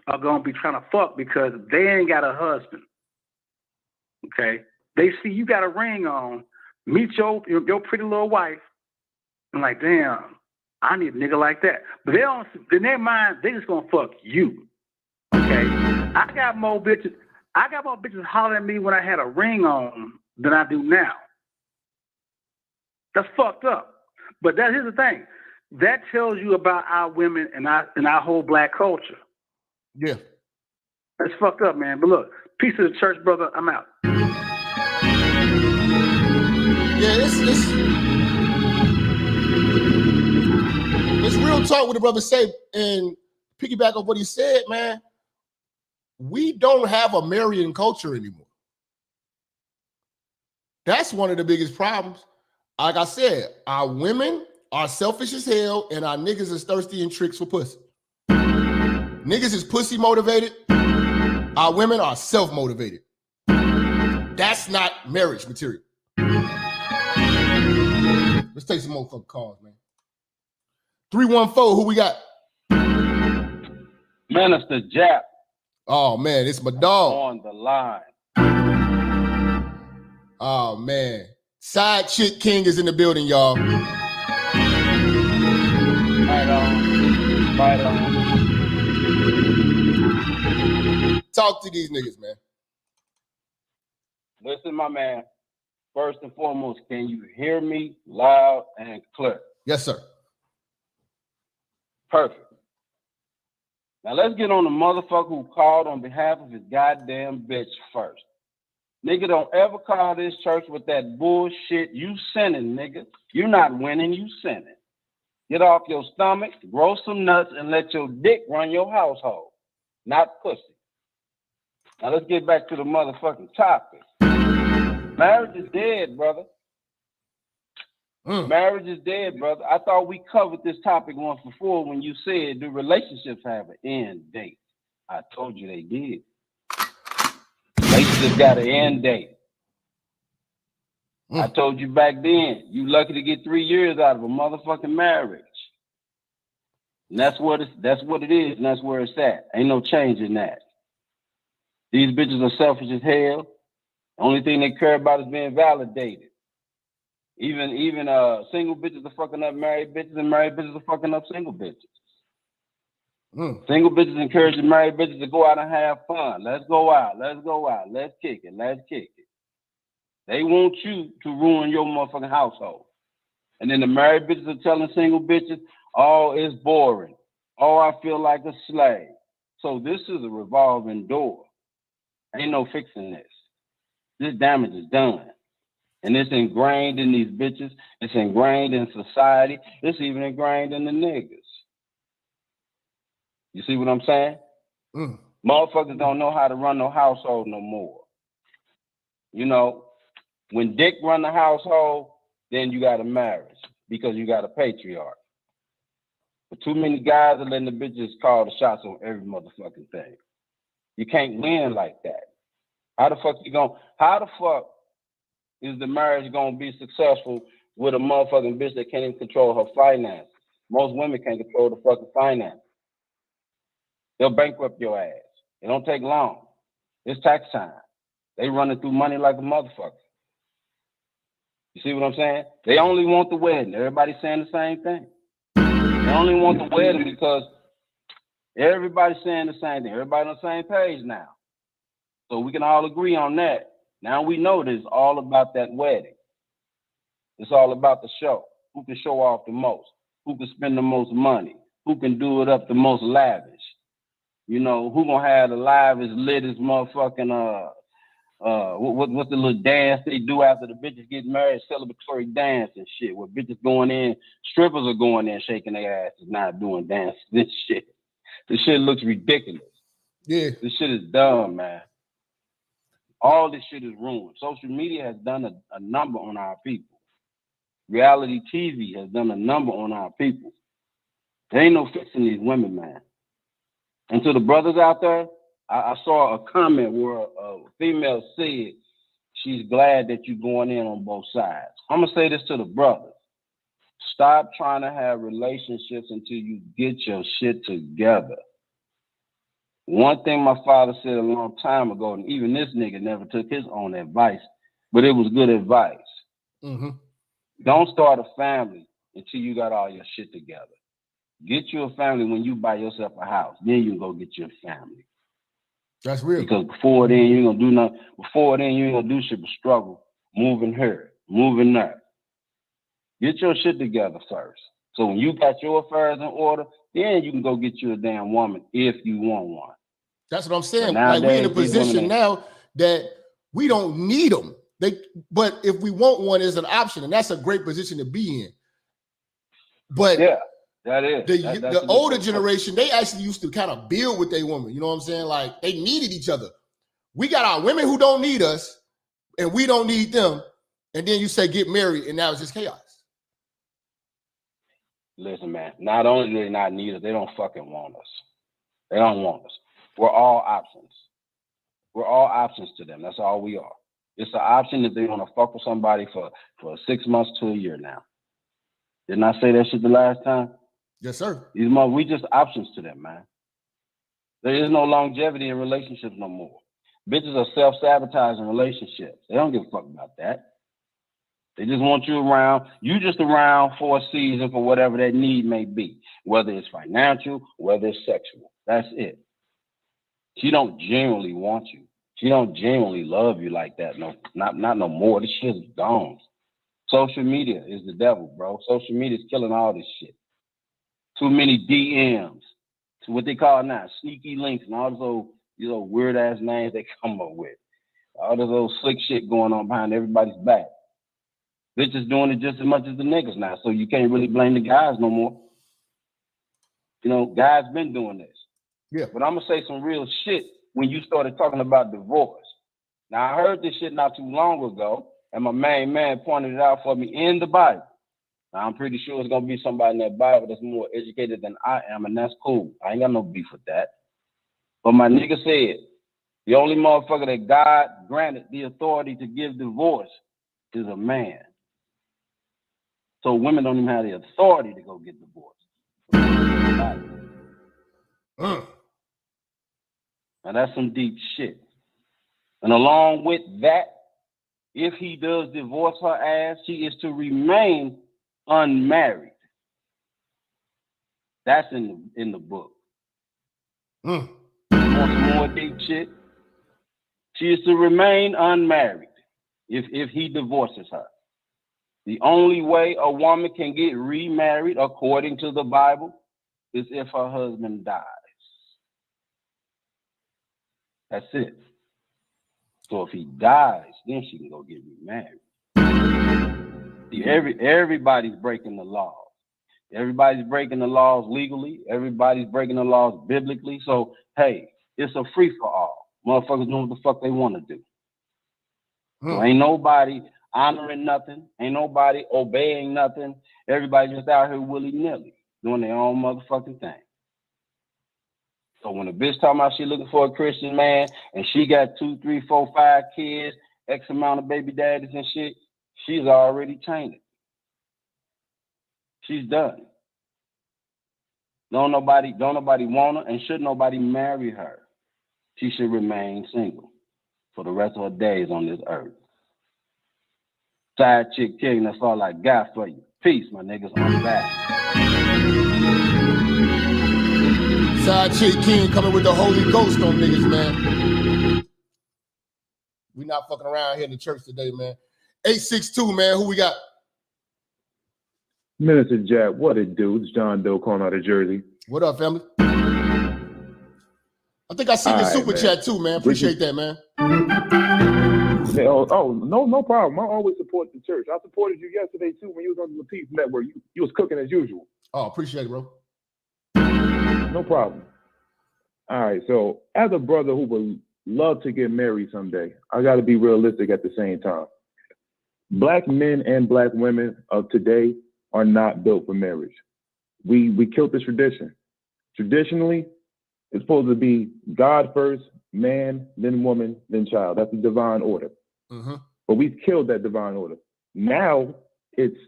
are going to be trying to fuck because they ain't got a husband, okay? They see you got a ring on, meet your pretty little wife, and like, damn, I need a nigga like that. But they don't, in their mind, they just gonna fuck you. Okay? I got more bitches hollering at me when I had a ring on than I do now. That's fucked up. But here's the thing. That tells you about our women and our whole black culture. Yeah. That's fucked up, man. But look, peace to the church, brother. I'm out. Yeah, it's real talk what the brother say, and piggyback on what he said, man. We don't have a marrying culture anymore. That's one of the biggest problems. Like I said, our women are selfish as hell, and our niggas is thirsty and tricks for pussy. Niggas is pussy motivated. Our women are self-motivated. That's not marriage material. Let's take some more fucking calls, man. 314, who we got? Minister Jap. Oh, man, it's my dog. On the line. Oh, man. Side Chick King is in the building, y'all. Right on. Talk to these niggas, man. Listen, my man. First and foremost, can you hear me loud and clear? Yes, sir. Perfect. Now let's get on the motherfucker who called on behalf of his goddamn bitch first. Nigga, don't ever call this church with that bullshit. You sinning, nigga. You're not winning, you sinning. Get off your stomach, grow some nuts, and let your dick run your household, not pussy. Now let's get back to the motherfucking topic. Marriage is dead, brother. Marriage is dead, brother. I thought we covered this topic once before when you said, do relationships have an end date? I told you they did. Relationships got an end date. I told you back then, you lucky to get 3 years out of a motherfucking marriage. And that's what it is, and that's where it's at. Ain't no change in that. These bitches are selfish as hell. The only thing they care about is being validated. Even single bitches are fucking up married bitches, and married bitches are fucking up single bitches. Single bitches encouraging married bitches to go out and have fun. Let's go out. Let's go out. Let's kick it. Let's kick it. They want you to ruin your motherfucking household. And then the married bitches are telling single bitches, oh, it's boring. Oh, I feel like a slave. So this is a revolving door. Ain't no fixing this. This damage is done. And it's ingrained in these bitches. It's ingrained in society. It's even ingrained in the niggas. You see what I'm saying? Motherfuckers don't know how to run no household no more. You know, when dick run the household, then you got a marriage because you got a patriarch. But too many guys are letting the bitches call the shots on every motherfucking thing. You can't win like that. How the fuck is the marriage gonna be successful with a motherfucking bitch that can't even control her finances? Most women can't control the fucking finances. They'll bankrupt your ass. It don't take long. It's tax time. They running through money like a motherfucker. You see what I'm saying? They only want the wedding. Everybody's saying the same thing. They only want the wedding because everybody's saying the same thing. Everybody on the same page now. So we can all agree on that. Now we know that it's all about that wedding. It's all about the show. Who can show off the most? Who can spend the most money? Who can do it up the most lavish? You know, who gonna have the livest, littest motherfucking what's the little dance they do after the bitches get married, celebratory dance and shit, where bitches going in, strippers are going in shaking their asses, not doing dances. This shit looks ridiculous. Yeah. This shit is dumb, man. All this shit is ruined. Social media has done a number on our people. Reality TV has done a number on our people. There ain't no fixing these women, man. And to the brothers out there, I saw a comment where a female said she's glad that you're going in on both sides. I'm going to say this to the brothers. Stop trying to have relationships until you get your shit together. One thing my father said a long time ago, and even this nigga never took his own advice, but it was good advice. Don't start a family until you got all your shit together. Get you a family when you buy yourself a house. Then you can go get your family. That's real. Because before then, you ain't gonna do nothing. Before then, you ain't gonna do shit but struggle, moving here, moving there. Get your shit together first. So when you got your affairs in order, then you can go get you a damn woman if you want one. That's what I'm saying. But like we in a nowadays, these position women now that we don't need them. But if we want one, is an option, and that's a great position to be in. But yeah, that is. The older generation, they actually used to kind of build with their woman. You know what I'm saying? Like they needed each other. We got our women who don't need us, and we don't need them. And then you say get married, and now it's just chaos. Listen, man. Not only do they not need us, they don't fucking want us. They don't want us. We're all options. We're all options to them. That's all we are. It's an option if they want to fuck with somebody for 6 months to a year now. Didn't I say that shit the last time? Yes, sir. We just options to them, man. There is no longevity in relationships no more. Bitches are self-sabotaging relationships. They don't give a fuck about that. They just want you around. You just around for a season for whatever that need may be, whether it's financial, whether it's sexual. That's it. She don't genuinely want you. She don't genuinely love you like that. No, not no more. This shit is gone. Social media is the devil, bro. Social media is killing all this shit. Too many DMs. To what they call now sneaky links and all those old weird ass names they come up with. All this old slick shit going on behind everybody's back. Bitches doing it just as much as the niggas now, so you can't really blame the guys no more. You know, guys been doing this. Yeah. But I'm gonna say some real shit when you started talking about divorce. Now I heard this shit not too long ago, and my main man pointed it out for me in the Bible. Now I'm pretty sure it's gonna be somebody in that Bible that's more educated than I am, and that's cool. I ain't got no beef with that. But my nigga said, the only motherfucker that God granted the authority to give divorce is a man. So women don't even have the authority to go get divorced. Now that's some deep shit. And along with that, if he does divorce her ass, she is to remain unmarried. That's in the book. You want some more deep shit? She is to remain unmarried if he divorces her. The only way a woman can get remarried, according to the Bible, is if her husband dies. That's it. So if he dies, then she can go get remarried. See, everybody's breaking the laws. Everybody's breaking the laws legally. Everybody's breaking the laws biblically. So, hey, it's a free-for-all. Motherfuckers doing what the fuck they want to do. So ain't nobody honoring nothing. Ain't nobody obeying nothing. Everybody just out here willy-nilly doing their own motherfucking thing. So when a bitch talking about she looking for a Christian man and she got 2, 3, 4, 5 kids, X amount of baby daddies and shit, she's already tainted. She's done. Don't nobody want her, and should nobody marry her. She should remain single for the rest of her days on this earth. Side chick king, that's all I got for you. Peace, my niggas. I'm back. Side chick king coming with the Holy Ghost on niggas, man. We not fucking around here in the church today, man. 862, man. Who we got? Minister Jap, what it do? It's John Doe calling out of Jersey. What up, family? I think I see the super chat too, man. Appreciate that, man. No problem. I always support the church. I supported you yesterday too when you was on the Peace Network. You was cooking as usual. Oh, appreciate it, bro. No problem. All right. So as a brother who would love to get married someday, I got to be realistic at the same time. Black men and black women of today are not built for marriage. We killed the tradition. Traditionally, it's supposed to be God first, man, then woman, then child. That's the divine order. But we've killed that divine order. Now it's,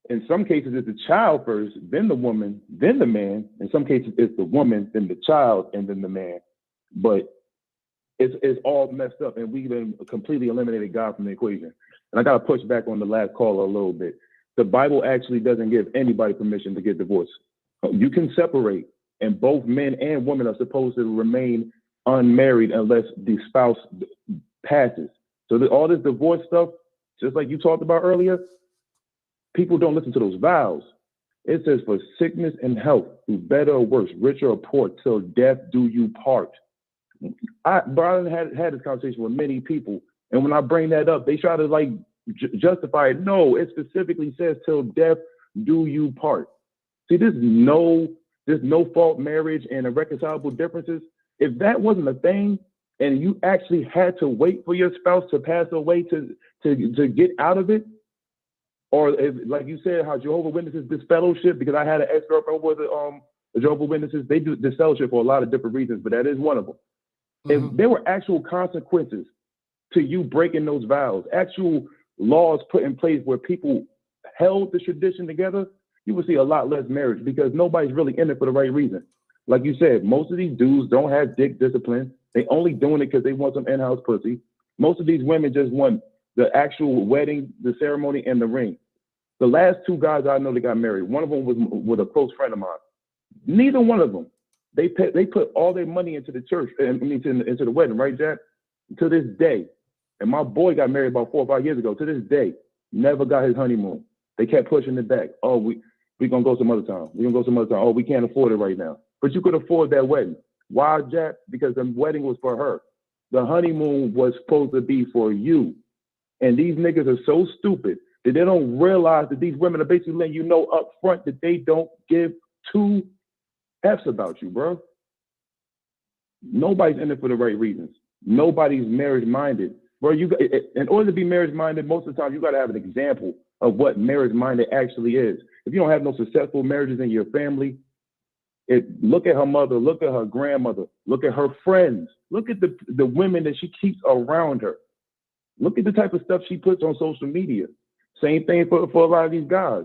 in some cases, it's the child first, then the woman, then the man. In some cases, it's the woman, then the child, and then the man. But it's all messed up, and we've completely eliminated God from the equation. And I got to push back on the last caller a little bit. The Bible actually doesn't give anybody permission to get divorced. You can separate, and both men and women are supposed to remain unmarried unless the spouse passes. So all this divorce stuff, just like you talked about earlier, people don't listen to those vows. It says for sickness and health, through better or worse, rich or poor, till death do you part. Brian had this conversation with many people, and when I bring that up, they try to justify it. No, it specifically says till death do you part. See, this no fault marriage and irreconcilable differences. If that wasn't a thing, and you actually had to wait for your spouse to pass away to get out of it, or if, like you said, how Jehovah's Witnesses disfellowship, because I had an ex-girlfriend with the Jehovah's Witnesses, they do disfellowship for a lot of different reasons, but that is one of them. If there were actual consequences to you breaking those vows, actual laws put in place where people held the tradition together, you would see a lot less marriage, because nobody's really in it for the right reason. Like you said, most of these dudes don't have dick discipline. They only doing it because they want some in-house pussy. Most of these women just want the actual wedding, the ceremony, and the ring. The last 2 guys I know that got married, one of them was with a close friend of mine. Neither one of them, they put all their money into the church, into the wedding, right, Jack? To this day. And my boy got married about 4 or 5 years ago. To this day, never got his honeymoon. They kept pushing it back. Oh, we're going to go some other time. We're going to go some other time. Oh, we can't afford it right now. But you could afford that wedding. Why, Jack? Because the wedding was for her. The honeymoon was supposed to be for you. And these niggas are so stupid That they don't realize that these women are basically letting you know up front that they don't give two F's about you, bro. Nobody's in it for the right reasons. Nobody's marriage-minded. Bro, in order to be marriage-minded, most of the time, you got to have an example of what marriage-minded actually is. If you don't have no successful marriages in your family, look at her mother, look at her grandmother, look at her friends, look at the women that she keeps around her. Look at the type of stuff she puts on social media. Same thing for a lot of these guys.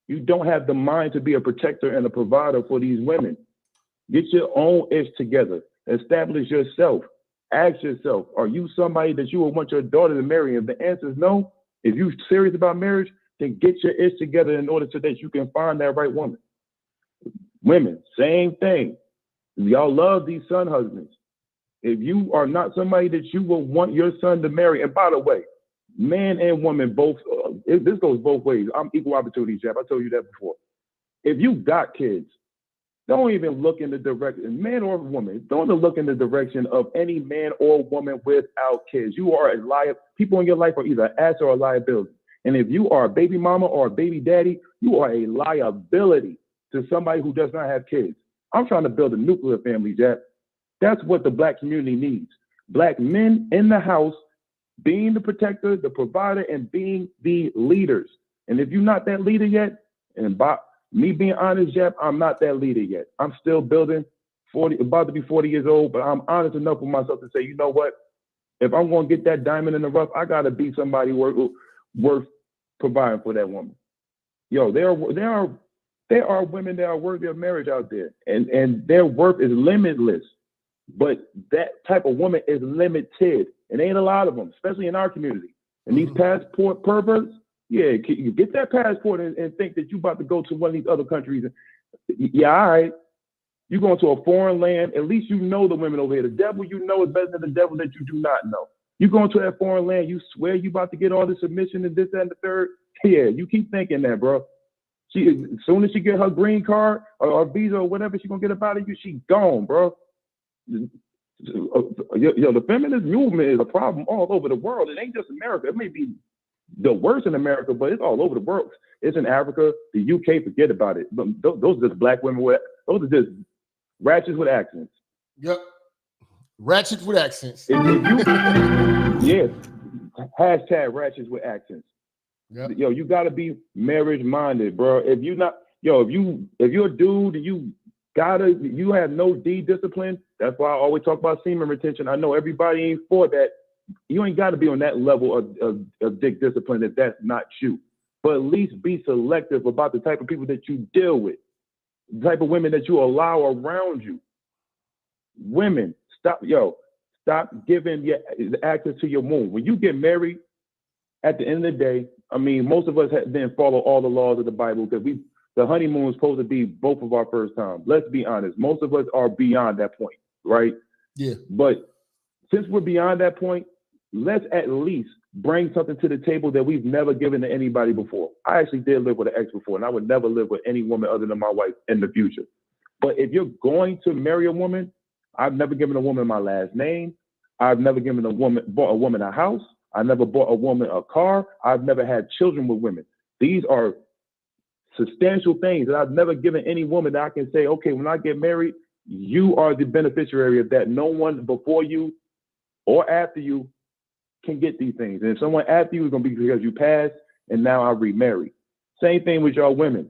You don't have the mind to be a protector and a provider for these women. Get your own ish together. Establish yourself. Ask yourself, are you somebody that you would want your daughter to marry? If the answer is no, if you're serious about marriage, then get your ish together in order so that you can find that right woman. Women, same thing. Y'all love these son husbands. If you are not somebody that you will want your son to marry, and by the way, man and woman both, this goes both ways. I'm equal opportunity, Jap. I told you that before. If you got kids, don't even look in the direction, man or woman, don't look in the direction of any man or woman without kids. You are a liar. People in your life are either an asset or a liability. And if you are a baby mama or a baby daddy, you are a liability to somebody who does not have kids. I'm trying to build a nuclear family, Jap. That's what the Black community needs. Black men in the house being the protector, the provider, and being the leaders. And if you're not that leader yet, and by me being honest, Jap, I'm not that leader yet. I'm still building, about to be 40 years old, but I'm honest enough with myself to say, you know what? If I'm going to get that diamond in the rough, I got to be somebody worth providing for that woman. Yo, there are women that are worthy of marriage out there, and their worth is limitless. But that type of woman is limited. And ain't a lot of them, especially in our community. And these passport perverts, yeah, you get that passport and think that you about to go to one of these other countries. Yeah, all right. You going to a foreign land, at least you know the women over here. The devil you know is better than the devil that you do not know. You going to that foreign land, you swear you about to get all the submission and this, that, and the third. Yeah, you keep thinking that, bro. As soon as she get her green card or visa or whatever she gonna get up out of you, she gone, bro. The feminist movement is a problem all over the world. It ain't just America. It may be the worst in America, but it's all over the world. It's in Africa, the UK, forget about it. Those are just black women those are just ratchets with accents. Yep. Ratchets with accents. Yes. Hashtag ratchets with accents. Yep. Yo, you gotta be marriage minded, bro. If you're not, if you're a dude and you have no D discipline, that's why I always talk about semen retention. I know everybody ain't for that. You ain't got to be on that level of dick discipline if that's not you. But at least be selective about the type of people that you deal with, the type of women that you allow around you. Women, stop giving access to your womb. When you get married, at the end of the day, I mean, most of us didn't follow all the laws of the Bible because the honeymoon is supposed to be both of our first time. Let's be honest. Most of us are beyond that point, right? Yeah. But since we're beyond that point, let's at least bring something to the table that we've never given to anybody before. I actually did live with an ex before, and I would never live with any woman other than my wife in the future. But if you're going to marry a woman, I've never given a woman my last name. I've never bought a woman a house. I never bought a woman a car. I've never had children with women. These are substantial things that I've never given any woman that I can say, okay, when I get married, you are the beneficiary of that. No one before you or after you can get these things. And if someone after you is going to be because you passed and now I remarried. Same thing with y'all women.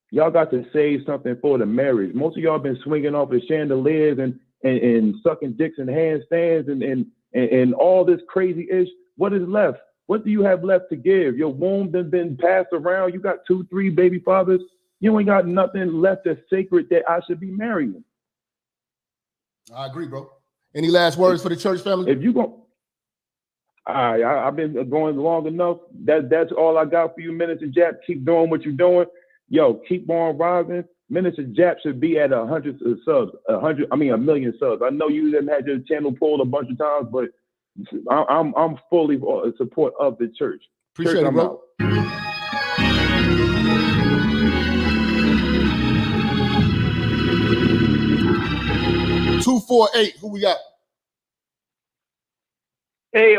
Y'all got to save something for the marriage. Most of y'all been swinging off the chandeliers and sucking dicks and handstands and all this crazy ish. What is left? What do you have left to give? Your womb has been passed around. You got 2, 3 baby fathers. You ain't got nothing left that's sacred that I should be marrying. I agree, bro. Any last words for the church family? If you go, I've been going long enough. That's all I got for you, Minister Jap. Keep doing what you're doing. Yo, keep on rising. Minister Jap should be at 100 subs, 1 million subs. I know you didn't have your channel pulled a bunch of times, but I'm fully in support of the church. Appreciate it, bro. 248. Who we got? Hey,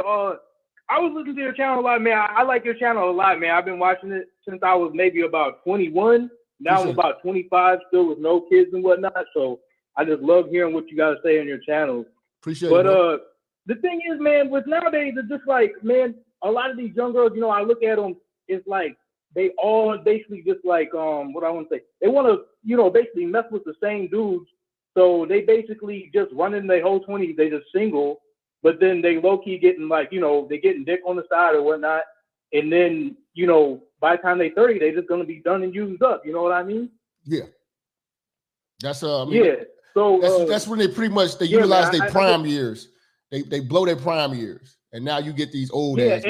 I was listening to your channel a lot, man. I like your channel a lot, man. I've been watching it since I was maybe about 21. Now I'm about 25, still with no kids and whatnot. So I just love hearing what you guys say on your channel. Appreciate it. But the thing is, man, with nowadays, it's just like, man, a lot of these young girls, you know, I look at them, it's like they all basically just like, what I want to say, they want to, you know, basically mess with the same dudes. So they basically just running their whole 20s, they just single, but then they low-key getting like, you know, they getting dick on the side or whatnot. And then, you know, by the time they 30, they just going to be done and used up. You know what I mean? Yeah. That's, I mean, yeah. So that's when they pretty much, they utilize their prime years. They blow their prime years. And now you get these old ass.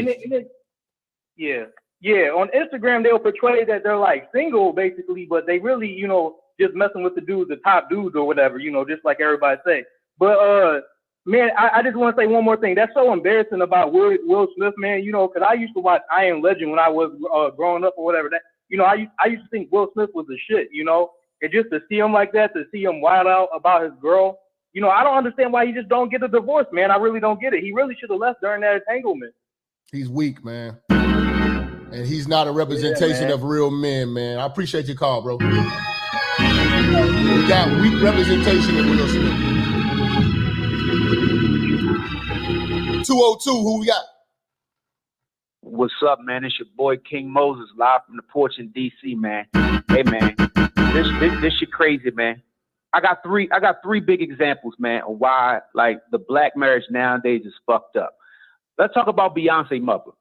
Yeah. On Instagram, they'll portray that they're like single basically, but they really, you know, just messing with the dudes, the top dudes or whatever, you know, just like everybody say. But man, I just want to say one more thing. That's so embarrassing about Will Smith, man. You know, because I used to watch I Am Legend when I was growing up or whatever. That, you know, I used to think Will Smith was the shit, you know, and just to see him like that, to see him wild out about his girl, you know, I don't understand why he just don't get a divorce, man. I really don't get it. He really should have left during that entanglement. He's weak, man. And he's not a representation of real men, man. I appreciate your call, bro. We got weak representation of Will Smith. 202, who we got? What's up, man? It's your boy King Moses, live from the porch in DC, man. Hey, man, this shit crazy, man. I got three big examples, man, of why like the black marriage nowadays is fucked up. Let's talk about Beyonce's mother.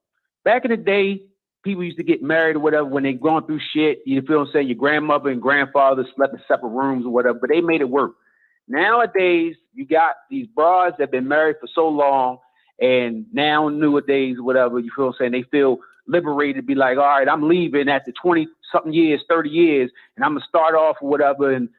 Back in the day, people used to get married or whatever when they going through shit. You feel what I'm saying? Your grandmother and grandfather slept in separate rooms or whatever, but they made it work. Nowadays, you got these broads that have been married for so long, and now nowadays, whatever, you feel what I'm saying? They feel liberated to be like, all right, I'm leaving after 20-something years, 30 years, and I'm going to start off or whatever and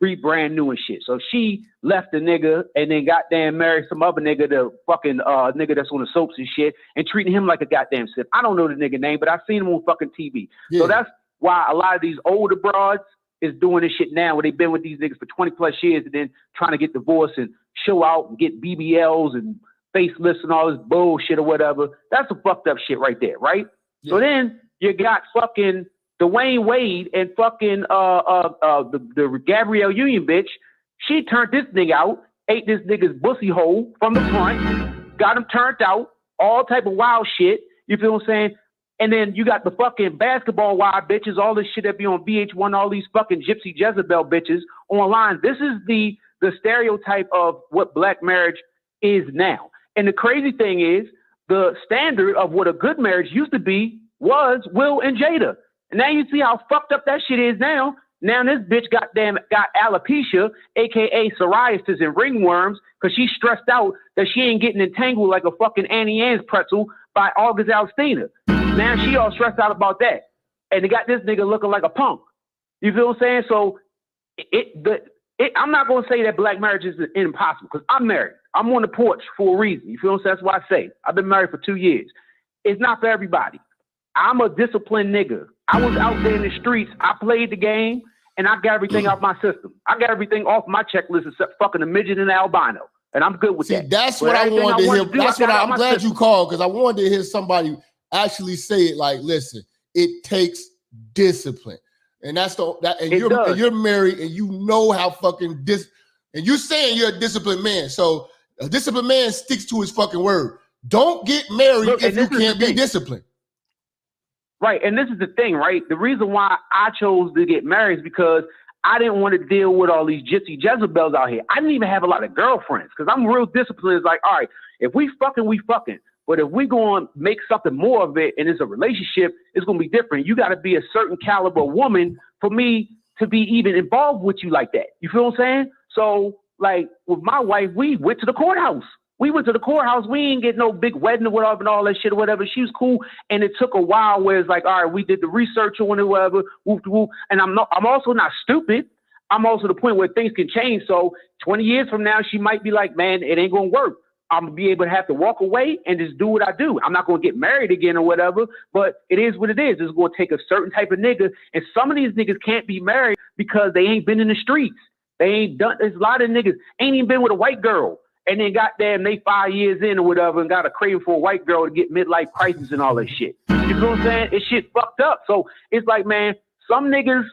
be brand new and shit. So she left the nigga and then goddamn married some other nigga, the fucking nigga that's on the soaps and shit, and treating him like a goddamn simp. I don't know the nigga name, but I've seen him on fucking TV. Yeah. So that's why a lot of these older broads is doing this shit now, where they've been with these niggas for 20 plus years and then trying to get divorced and show out and get BBLs and facelifts and all this bullshit or whatever. That's some fucked up shit right there, right? Yeah. So then you got fucking Dwayne Wade and fucking the Gabrielle Union bitch. She turned this nigga out, ate this nigga's pussy hole from the front, got him turned out, all type of wild shit. You feel what I'm saying? And then you got the fucking basketball wild bitches, all this shit that be on VH1, all these fucking Gypsy Jezebel bitches online. This is the stereotype of what black marriage is now. And the crazy thing is, the standard of what a good marriage used to be was Will and Jada. And now you see how fucked up that shit is now. Now this bitch got alopecia, aka psoriasis and ringworms, because she's stressed out that she ain't getting entangled like a fucking Annie Ann's pretzel by August Alstina. Now she all stressed out about that. And they got this nigga looking like a punk. You feel what I'm saying? So I'm not going to say that black marriage is impossible, because I'm married. I'm on the porch for a reason. You feel what I'm saying? That's why I say I've been married for 2 years. It's not for everybody. I'm a disciplined nigga. I was out there in the streets. I played the game, and I got everything off my system. I got everything off my checklist except fucking a midget and an albino, and I'm good with that. That's what I wanted to hear. That's what I'm glad you called, because I wanted to hear somebody actually say it. Like, listen, it takes discipline, and you're married, and you know how fucking and you're saying you're a disciplined man. So a disciplined man sticks to his fucking word. Don't get married if you can't be disciplined. Right, and this is the thing, right? The reason why I chose to get married is because I didn't want to deal with all these Gypsy Jezebels out here. I didn't even have a lot of girlfriends, because I'm real disciplined. It's like, all right, if we fucking, we fucking. But if we going to make something more of it and it's a relationship, it's going to be different. You got to be a certain caliber woman for me to be even involved with you like that. You feel what I'm saying? So, like, with my wife, we went to the courthouse. We went to the courthouse. We ain't get no big wedding or whatever and all that shit or whatever. She was cool. And it took a while where it's like, all right, we did the research on it, whatever. And I'm also not stupid. I'm also the point where things can change. So 20 years from now, she might be like, man, it ain't going to work. I'm going to be able to have to walk away and just do what I do. I'm not going to get married again or whatever, but it is what it is. It's going to take a certain type of nigga. And some of these niggas can't be married because they ain't been in the streets. They ain't done. There's a lot of niggas ain't even been with a white girl. and then goddamn they 5 years in or whatever and got a craving for a white girl to get midlife crisis and all that shit. You know what I'm saying? It's shit fucked up. So it's like, man, some niggas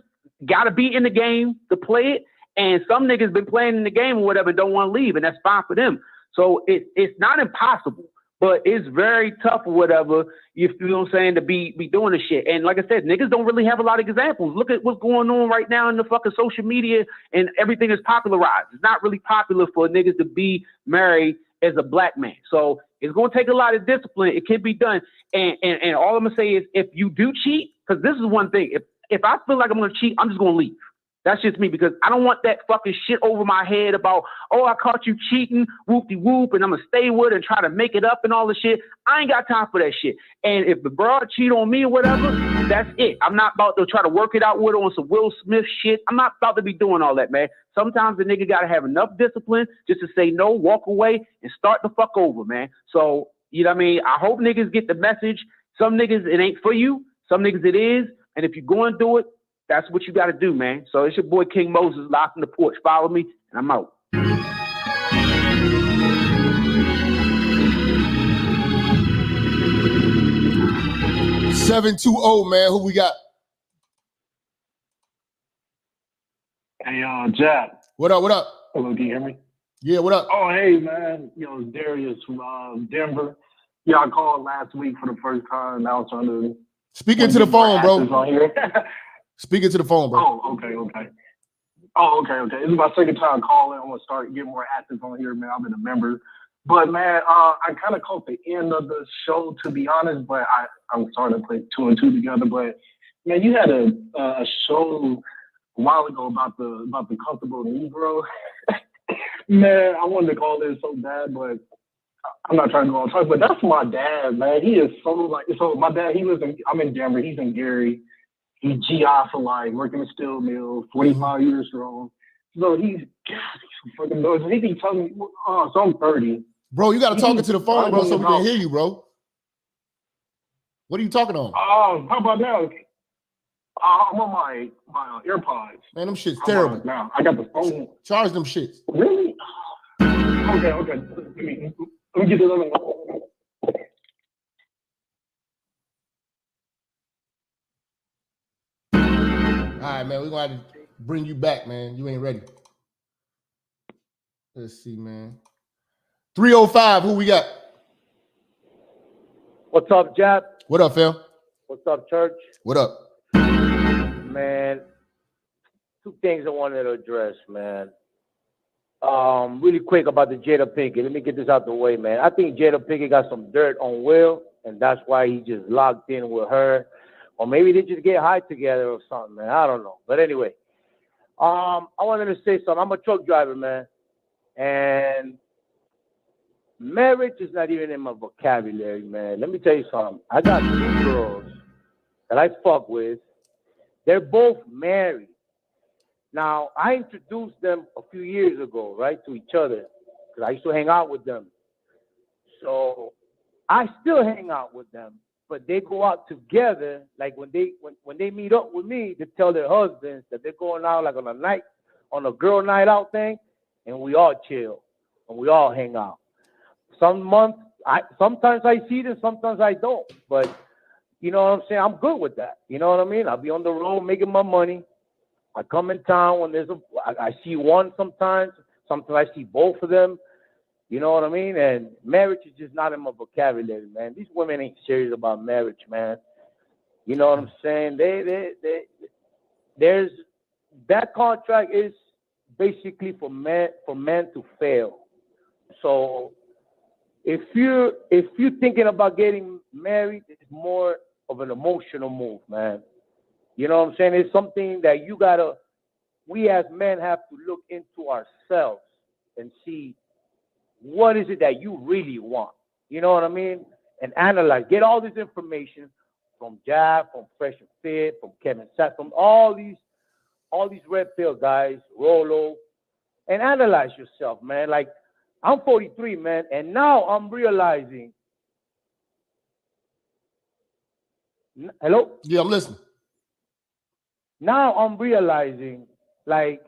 gotta be in the game to play it, and some niggas been playing in the game or whatever and don't want to leave, and that's fine for them. So it's not impossible, but it's very tough or whatever, you know what I'm saying, to be doing this shit. And like I said, niggas don't really have a lot of examples. Look at what's going on right now in the fucking social media, and everything is popularized. It's not really popular for niggas to be married as a black man. So it's going to take a lot of discipline. It can be done. And all I'm going to say is, if you do cheat, because this is one thing, if I feel like I'm going to cheat, I'm just going to leave. That's just me, because I don't want that fucking shit over my head about, oh, I caught you cheating, whoop-de-whoop, and I'm going to stay with it and try to make it up and all the shit. I ain't got time for that shit. And if the broad cheat on me or whatever, that's it. I'm not about to try to work it out with her on some Will Smith shit. I'm not about to be doing all that, man. Sometimes the nigga got to have enough discipline just to say no, walk away, and start the fuck over, man. So, you know what I mean? I hope niggas get the message. Some niggas, it ain't for you. Some niggas, it is. And if you're going to do it, that's what you got to do, man. So it's your boy King Moses locked in the porch. Follow me, and I'm out. 720, man. Who we got? Hey, Jap. What up? What up? Hello, can you hear me? Yeah, what up? Oh, hey, man. Yo, it's Darius from Denver. Yeah, I called last week for the first time. Now I'm trying to speak into the phone, bro. On here. Speak into the phone, bro. Oh, okay. Oh, okay. This is my second time calling. I'm gonna start getting more active on here, man. I've been a member. But man, I kind of caught the end of the show, to be honest, but I'm starting to put two and two together. But man, you had a show a while ago about the comfortable Negro. Man, I wanted to call this so bad, but I'm not trying to go on talk. But that's my dad, man. He is so my dad. I'm in Denver. He's in Gary. He's GI for life, working in a steel mill, 45 years strong. So he's fucking noise. He keeps telling me, so I'm 30. Bro, you got to talk into the phone, bro, so we can hear you, bro. What are you talking on? How about now? I'm on my AirPods. Man, them shit's terrible. Now I got the phone. Charge them shits. Really? Okay. Let me get this other one. All right, man. We're going to have to bring you back, man. You ain't ready. Let's see, man. 305, who we got? What's up, Jap? What up, Phil? What's up, church? What up? Man, two things I wanted to address, man. Really quick about the Jada Pinkett. Let me get this out the way, man. I think Jada Pinkett got some dirt on Will, and that's why he just locked in with her. Or maybe they just get high together or something, man. I don't know. But anyway, I wanted to say something. I'm a truck driver, man. And marriage is not even in my vocabulary, man. Let me tell you something. I got two girls that I fuck with. They're both married. Now, I introduced them a few years ago, right, to each other, because I used to hang out with them. So I still hang out with them. But they go out together, like when they meet up with me, they tell their husbands that they're going out like on a girl night out thing, and we all chill and we all hang out. Sometimes I see them, sometimes I don't. But you know what I'm saying? I'm good with that. You know what I mean? I'll be on the road making my money. I come in town when I see one sometimes. Sometimes I see both of them. You know what I mean? And marriage is just not in my vocabulary, man. These women ain't serious about marriage, man. You know what I'm saying? There's that contract is basically for men to fail. So if you're thinking about getting married, it's more of an emotional move, man. You know what I'm saying? It's something that we as men have to look into ourselves and see what is it that you really want. You know what I mean? And analyze. Get all this information from Jap, from Fresh and Fit, from Kevin Sack, from all these red pill guys, Rolo, and analyze yourself, man. Like, I'm 43, man, and now I'm realizing. Hello? Yeah, I'm listening. Now I'm realizing, like,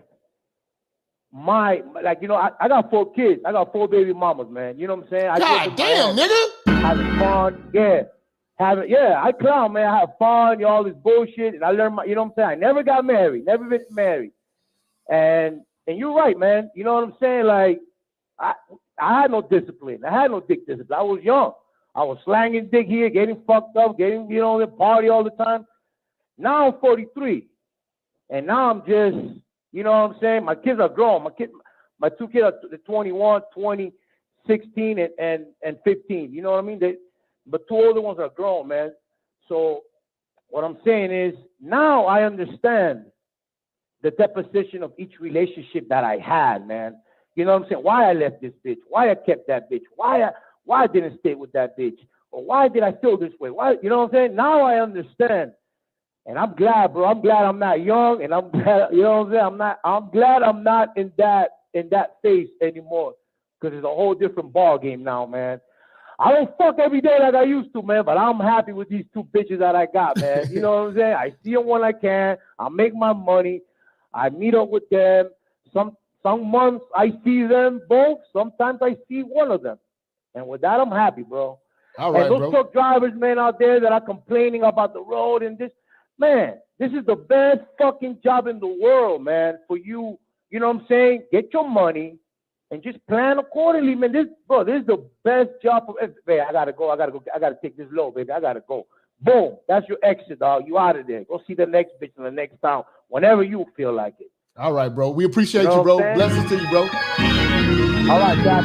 like, you know, I got 4 kids. I got 4 baby mamas, man. You know what I'm saying? God damn, nigga. Having fun, I clown, man. I have fun, all this bullshit, and I learned you know what I'm saying? I never got married, never been married. And you're right, man. You know what I'm saying? Like, I had no discipline. I had no dick discipline. I was young. I was slanging dick here, getting fucked up, getting, you know, the party all the time. Now I'm 43. And now I'm just, you know what I'm saying? My kids are grown. My 2 kids are 21, 20, 16, and 15. You know what I mean? But 2 older ones are grown, man. So what I'm saying is, now I understand the deposition of each relationship that I had, man. You know what I'm saying? Why I left this bitch? Why I kept that bitch? Why I didn't stay with that bitch? Or why did I feel this way? Why? You know what I'm saying? Now I understand. And I'm glad, bro. I'm glad I'm not young, and I'm glad, you know what I'm saying? I'm glad I'm not in that phase anymore, because it's a whole different ball game now, man. I don't fuck every day like I used to, man, but I'm happy with these 2 bitches that I got, man. You know what I'm saying? I see them when I can. I make my money. I meet up with them. Some months I see them both. Sometimes I see one of them. And with that, I'm happy, bro. All right, and those bro. truck drivers, man, out there that are complaining about the road and this, man, this is the best fucking job in the world, man, for you. You know what I'm saying? Get your money and just plan accordingly, man. This is the best job for everybody. I gotta go. I gotta take this load, baby. I gotta go. Boom. That's your exit, dog. You out of there. Go see the next bitch in the next town whenever you feel like it. All right, bro. We appreciate You know you, bro. what I'm saying? Blessings to you, bro. All right, Jap.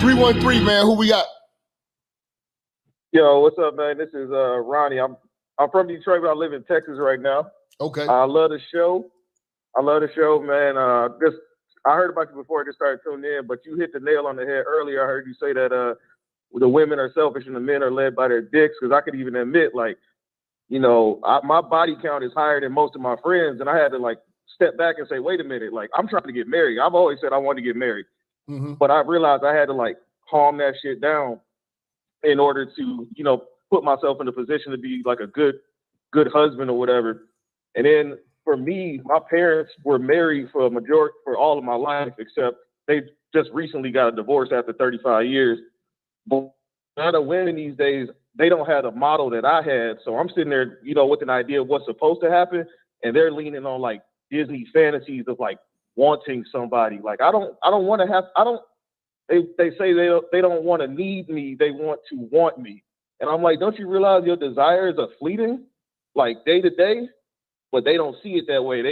313, man. Who we got? Yo, what's up, man? This is Ronnie. I'm from Detroit, but I live in Texas right now. Okay. I love the show. Man. I heard about you before I just started tuning in, but you hit the nail on the head earlier. I heard you say that the women are selfish and the men are led by their dicks. Because I could even admit, like, you know, my body count is higher than most of my friends, and I had to like step back and say, wait a minute, like I'm trying to get married. I've always said I wanted to get married, but I realized I had to like calm that shit down in order to, you know, put myself in a position to be like a good husband or whatever. And then for me, my parents were married for all of my life, except they just recently got a divorce after 35 years. But now the women these days, they don't have the model that I had. So I'm sitting there, you know, with an idea of what's supposed to happen. And they're leaning on like Disney fantasies of like wanting somebody. Like, I don't want to have, they say they don't want to need me. They want to want me. And I'm like, don't you realize your desires are fleeting, like day to day? But they don't see it that way.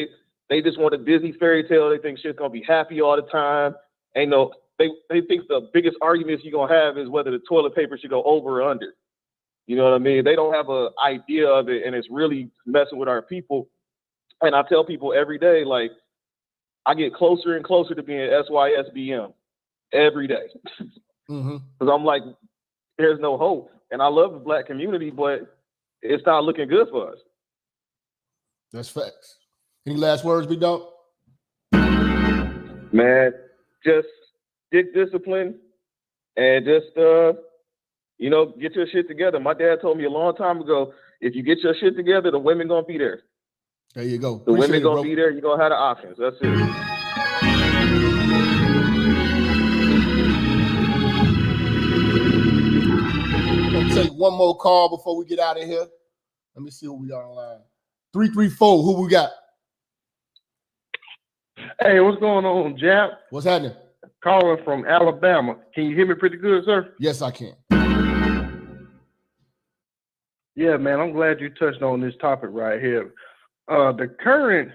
They just want a Disney fairy tale. They think shit's gonna be happy all the time. Ain't no, they think the biggest arguments you're gonna have is whether the toilet paper should go over or under. You know what I mean? They don't have an idea of it, and it's really messing with our people. And I tell people every day, like, I get closer and closer to being SYSBM every day. Because I'm like, there's no hope. And I love the Black community, but it's not looking good for us. That's facts. Any last words, big dog? Man, just stick discipline and just, you know, get your shit together. My dad told me a long time ago, if you get your shit together, the women gonna be there. There you go. The women gonna be there. You're gonna have the options. That's it. I'll take one more call before we get out of here. Let me see who we got online. 334, who we got? Hey, what's going on, Jap? What's happening? Calling from Alabama. Can you hear me pretty good, sir? Yes, I can. Yeah, man, I'm glad you touched on this topic right here. The current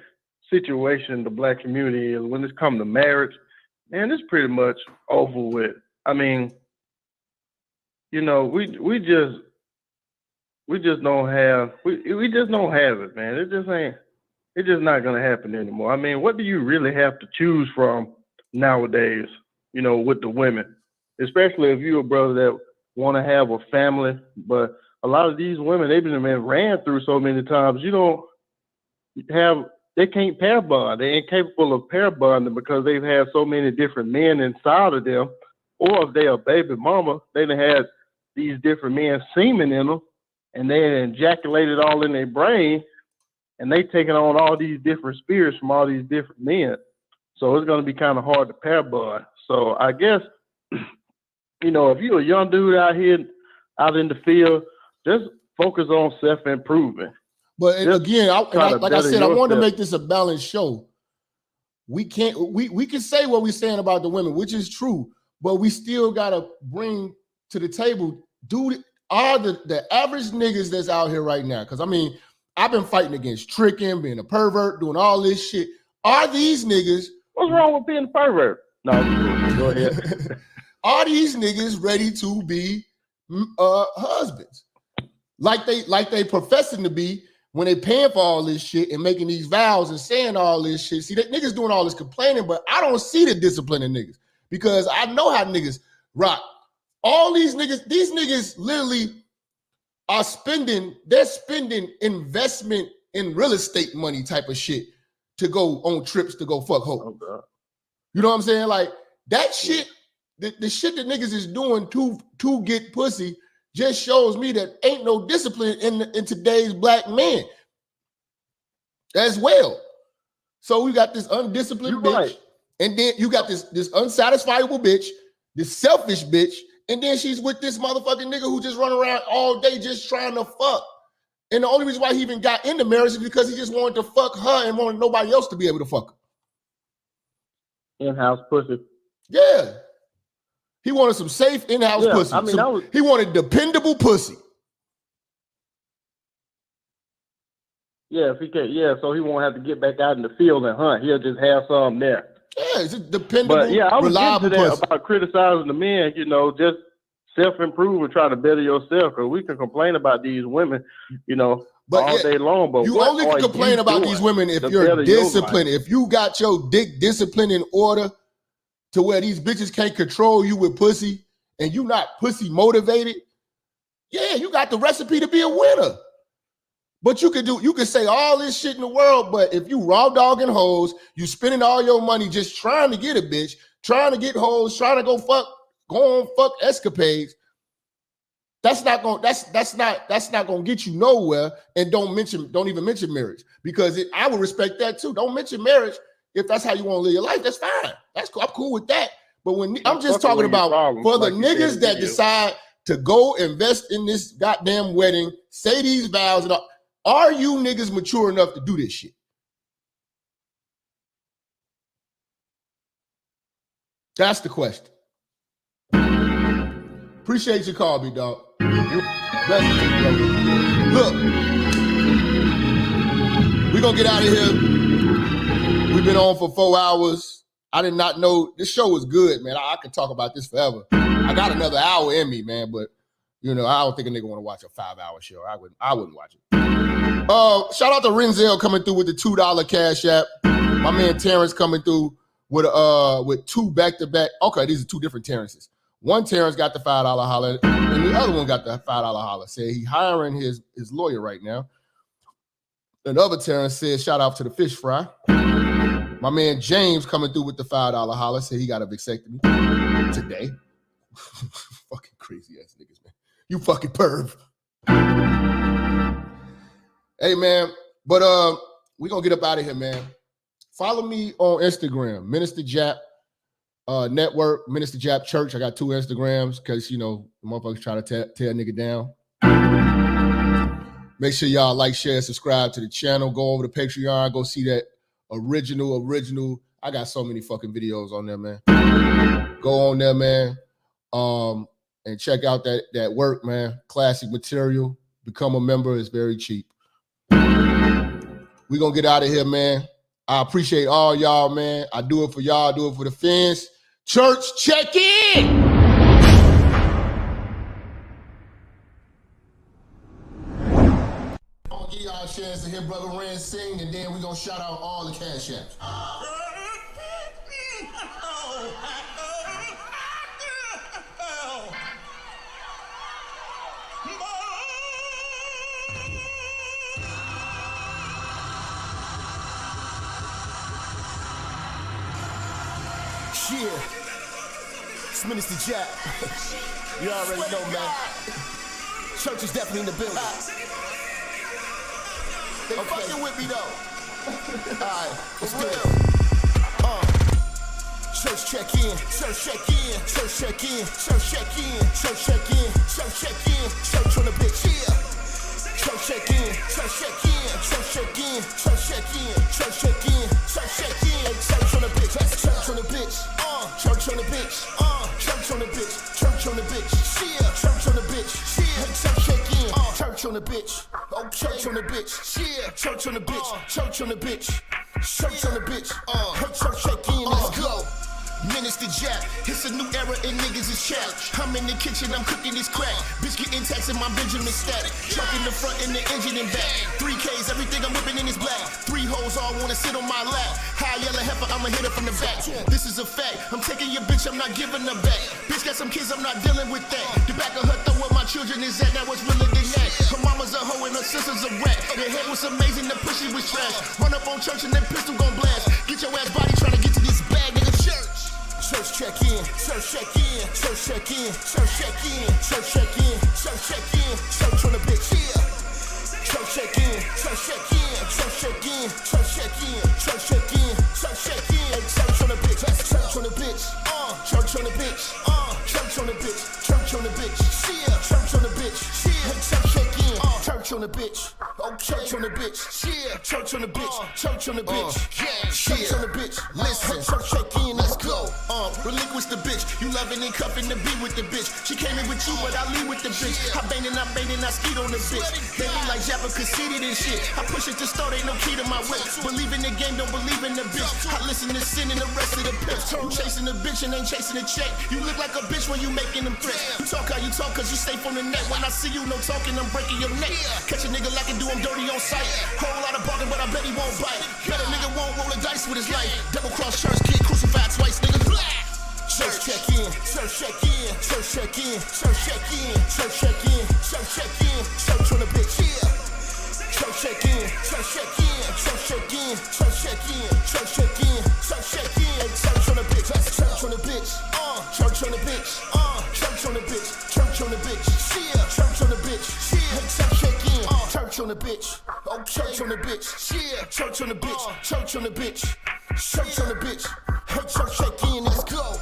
situation in the Black community is when it's come to marriage, man, it's pretty much over with. I mean, you know, we just don't have it, man. It's just not gonna happen anymore. I mean, what do you really have to choose from nowadays, you know, with the women? Especially if you're a brother that want to have a family, but a lot of these women, they've been ran through so many times, they can't pair bond. They're incapable of pair bonding because they've had so many different men inside of them. Or if they're a baby mama, they done had these different men semen in them, and they ejaculated all in their brain, and they taking on all these different spirits from all these different men. So it's going to be kind of hard to pair bond. So I guess, you know, if you're a young dude out here, out in the field, just focus on self-improvement. But again, like I said, I wanted to make this this a balanced show. We can't, we can say what we're saying about the women, which is true, but we still got to bring to the table, are the average niggas that's out here right now, because I mean, I've been fighting against tricking, being a pervert, doing all this shit. Are these niggas... What's wrong with being a pervert? No, go ahead. Are these niggas ready to be husbands? Like they professing to be when they paying for all this shit and making these vows and saying all this shit. See, that niggas doing all this complaining, but I don't see the discipline in niggas because I know how niggas rock. All these niggas literally are spending investment in real estate money type of shit to go on trips to go fuck hoes. Oh, you know what I'm saying? Like that shit, the shit that niggas is doing to get pussy just shows me that ain't no discipline in today's black man as well. So we got this undisciplined bitch, and then you got this unsatisfiable bitch, this selfish bitch, and then she's with this motherfucking nigga who just run around all day just trying to fuck. And the only reason why he even got into marriage is because he just wanted to fuck her and wanted nobody else to be able to fuck her. In-house pussy. Yeah. He wanted some safe in-house pussy. I mean, he wanted dependable pussy. Yeah, if he can, so he won't have to get back out in the field and hunt. He'll just have some there. Yeah, it's a dependable, I was reliable getting to that pussy. about criticizing the men, you know, just self-improve and try to better yourself, because we can complain about these women, you know, all day long. But you only can complain about these women if you're disciplined. If you got your dick discipline in order to where these bitches can't control you with pussy and you not pussy motivated, yeah, you got the recipe to be a winner. But you can say all this shit in the world, but if you raw dogging hoes, you spending all your money just trying to get a bitch, trying to get hoes, trying to go on fuck escapades, that's not gonna get you nowhere. And don't even mention marriage, because I would respect that too. Don't mention marriage if that's how you want to live your life. That's fine. That's cool. I'm cool with that. But when I'm just talking about for the niggas that decide to go invest in this goddamn wedding, say these vows, and all, are you niggas mature enough to do this shit? That's the question. Appreciate your call, big dog. Look, we're gonna get out of here. We've been on for 4 hours. I did not know this show was good, man. I could talk about this forever. I got another hour in me, man, but you know, I don't think a nigga want to watch a 5-hour show. I wouldn't watch it. Shout out to Renzel coming through with the $2 cash app. My man Terrence coming through with two back-to-back. Okay, these are two different Terrences. One Terrence got the $5 holler, and the other one got the $5 holler. Said he hiring his lawyer right now. Another Terrence said, shout out to the fish fry. My man James coming through with the $5 holler. Said he got a vasectomy today. Fucking crazy ass niggas, man. You fucking perv. Hey, man. But we gonna get up out of here, man. Follow me on Instagram, Minister Jap Network, Minister Jap Church. I got 2 Instagrams because, you know, the motherfuckers try to tear a nigga down. Make sure y'all like, share, subscribe to the channel. Go over to Patreon. Go see that original. I got so many fucking videos on there, man. Go on there, man. And check out that work, man. Classic material. Become a member. It's very cheap. We gonna get out of here, man. I appreciate all y'all, man. I do it for y'all. I do it for the fans. Church, check in. I'm gonna give y'all a chance to hear Brother Rand sing, and then we gonna shout out all the cash apps. Yeah, it's Minister Jap. You already know, man. Church is definitely in the building. They fucking with me though. Alright, let's do it. Church check in, church check in, church check in, church check in, church check in, church check in, church on the bitch here. Church check in, church check in, church check in, church check in, church check in, church check in, church on the bitch, church on the bitch, church on the bitch, church on the bitch, church on the bitch, yeah, church on the bitch, yeah, church check in, church on the bitch, church on the bitch, yeah, church on the bitch, church on the bitch, church on the bitch, church check in, let's go. Minister Jap, it's a new era and niggas is chapped. I'm in the kitchen, I'm cooking this crack. Bitch getting taxed in my Benjamin static. Truck in the front and the engine in back. 3Ks, everything I'm whipping in is black. 3 hoes all wanna sit on my lap. High yellow heifer, I'ma hit her from the back. This is a fact, I'm taking your bitch, I'm not giving her back. Bitch got some kids, I'm not dealing with that. The back of her throw where my children is at, now what's realer than that? Her mama's a hoe and her sister's a rat. The head was amazing, the pussy was trash. Run up on church and that pistol gon' blast. Get your ass body trying to get to this bag, nigga, church. Church check in, church check in, church check in, church check in, church check in, church check in, church on the bitch here. Church check in, church check in, church check in, church check in, church check in, church check in, church on the bitch, church on the bitch, church on the bitch, church on the bitch, church on the bitch, yeah, church on the bitch, yeah, church check in, church on the bitch, church on the bitch, yeah, church on the bitch, church on the bitch, yeah, church on the bitch, listen, church check in, let's go. Relinquish the bitch, you loving and cuffing to be with the bitch. She came in with you, but I leave with the bitch. I bang and I skeet on the bitch. They look like Jap conceited and shit. I push it to start, ain't no key to my whip. Believe in the game, don't believe in the bitch. I listen to sin and the rest of the pimps. You chasing the bitch and ain't chasing the check. You look like a bitch when you making them threats. You talk how you talk cause you safe on the net. When I see you, no talking, I'm breaking your neck. Catch a nigga like I do, I'm dirty on sight. Whole lot of barking, but I bet he won't bite. Bet a nigga won't roll the dice with his life. Double cross church, kid crucified twice, nigga. Church check in, church check in, church check in, church check in, church check in, church check in, church on the bitch here. Church check in, church check in, church check in, church check in, church check in, church check in, church on the bitch, church on the bitch, church on the bitch, church on the bitch, church on the bitch, yeah, church on the bitch, yeah, church check in, church on the bitch, church on the bitch, yeah, church on the bitch, church on the bitch, church on the bitch, hey, church check in, let's go.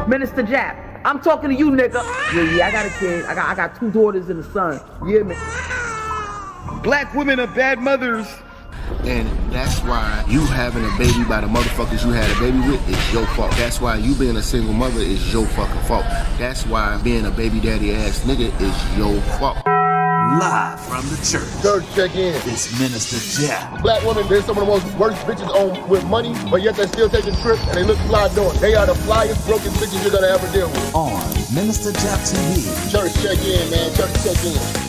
Minister Jap, I'm talking to you, nigga. Yeah, I got a kid. I got 2 daughters and a son. Yeah, man. Black women are bad mothers. And that's why you having a baby by the motherfuckers you had a baby with is your fault. That's why you being a single mother is your fucking fault. That's why being a baby daddy ass nigga is your fault. Live from the church. Church check in. It's Minister Jap. Black women, they're some of the most worst bitches on with money, but yet they're still taking trips and they look fly doing it. They are the flyest, broken bitches you're gonna ever deal with. On Minister Jap TV. Church check in, man. Church check in.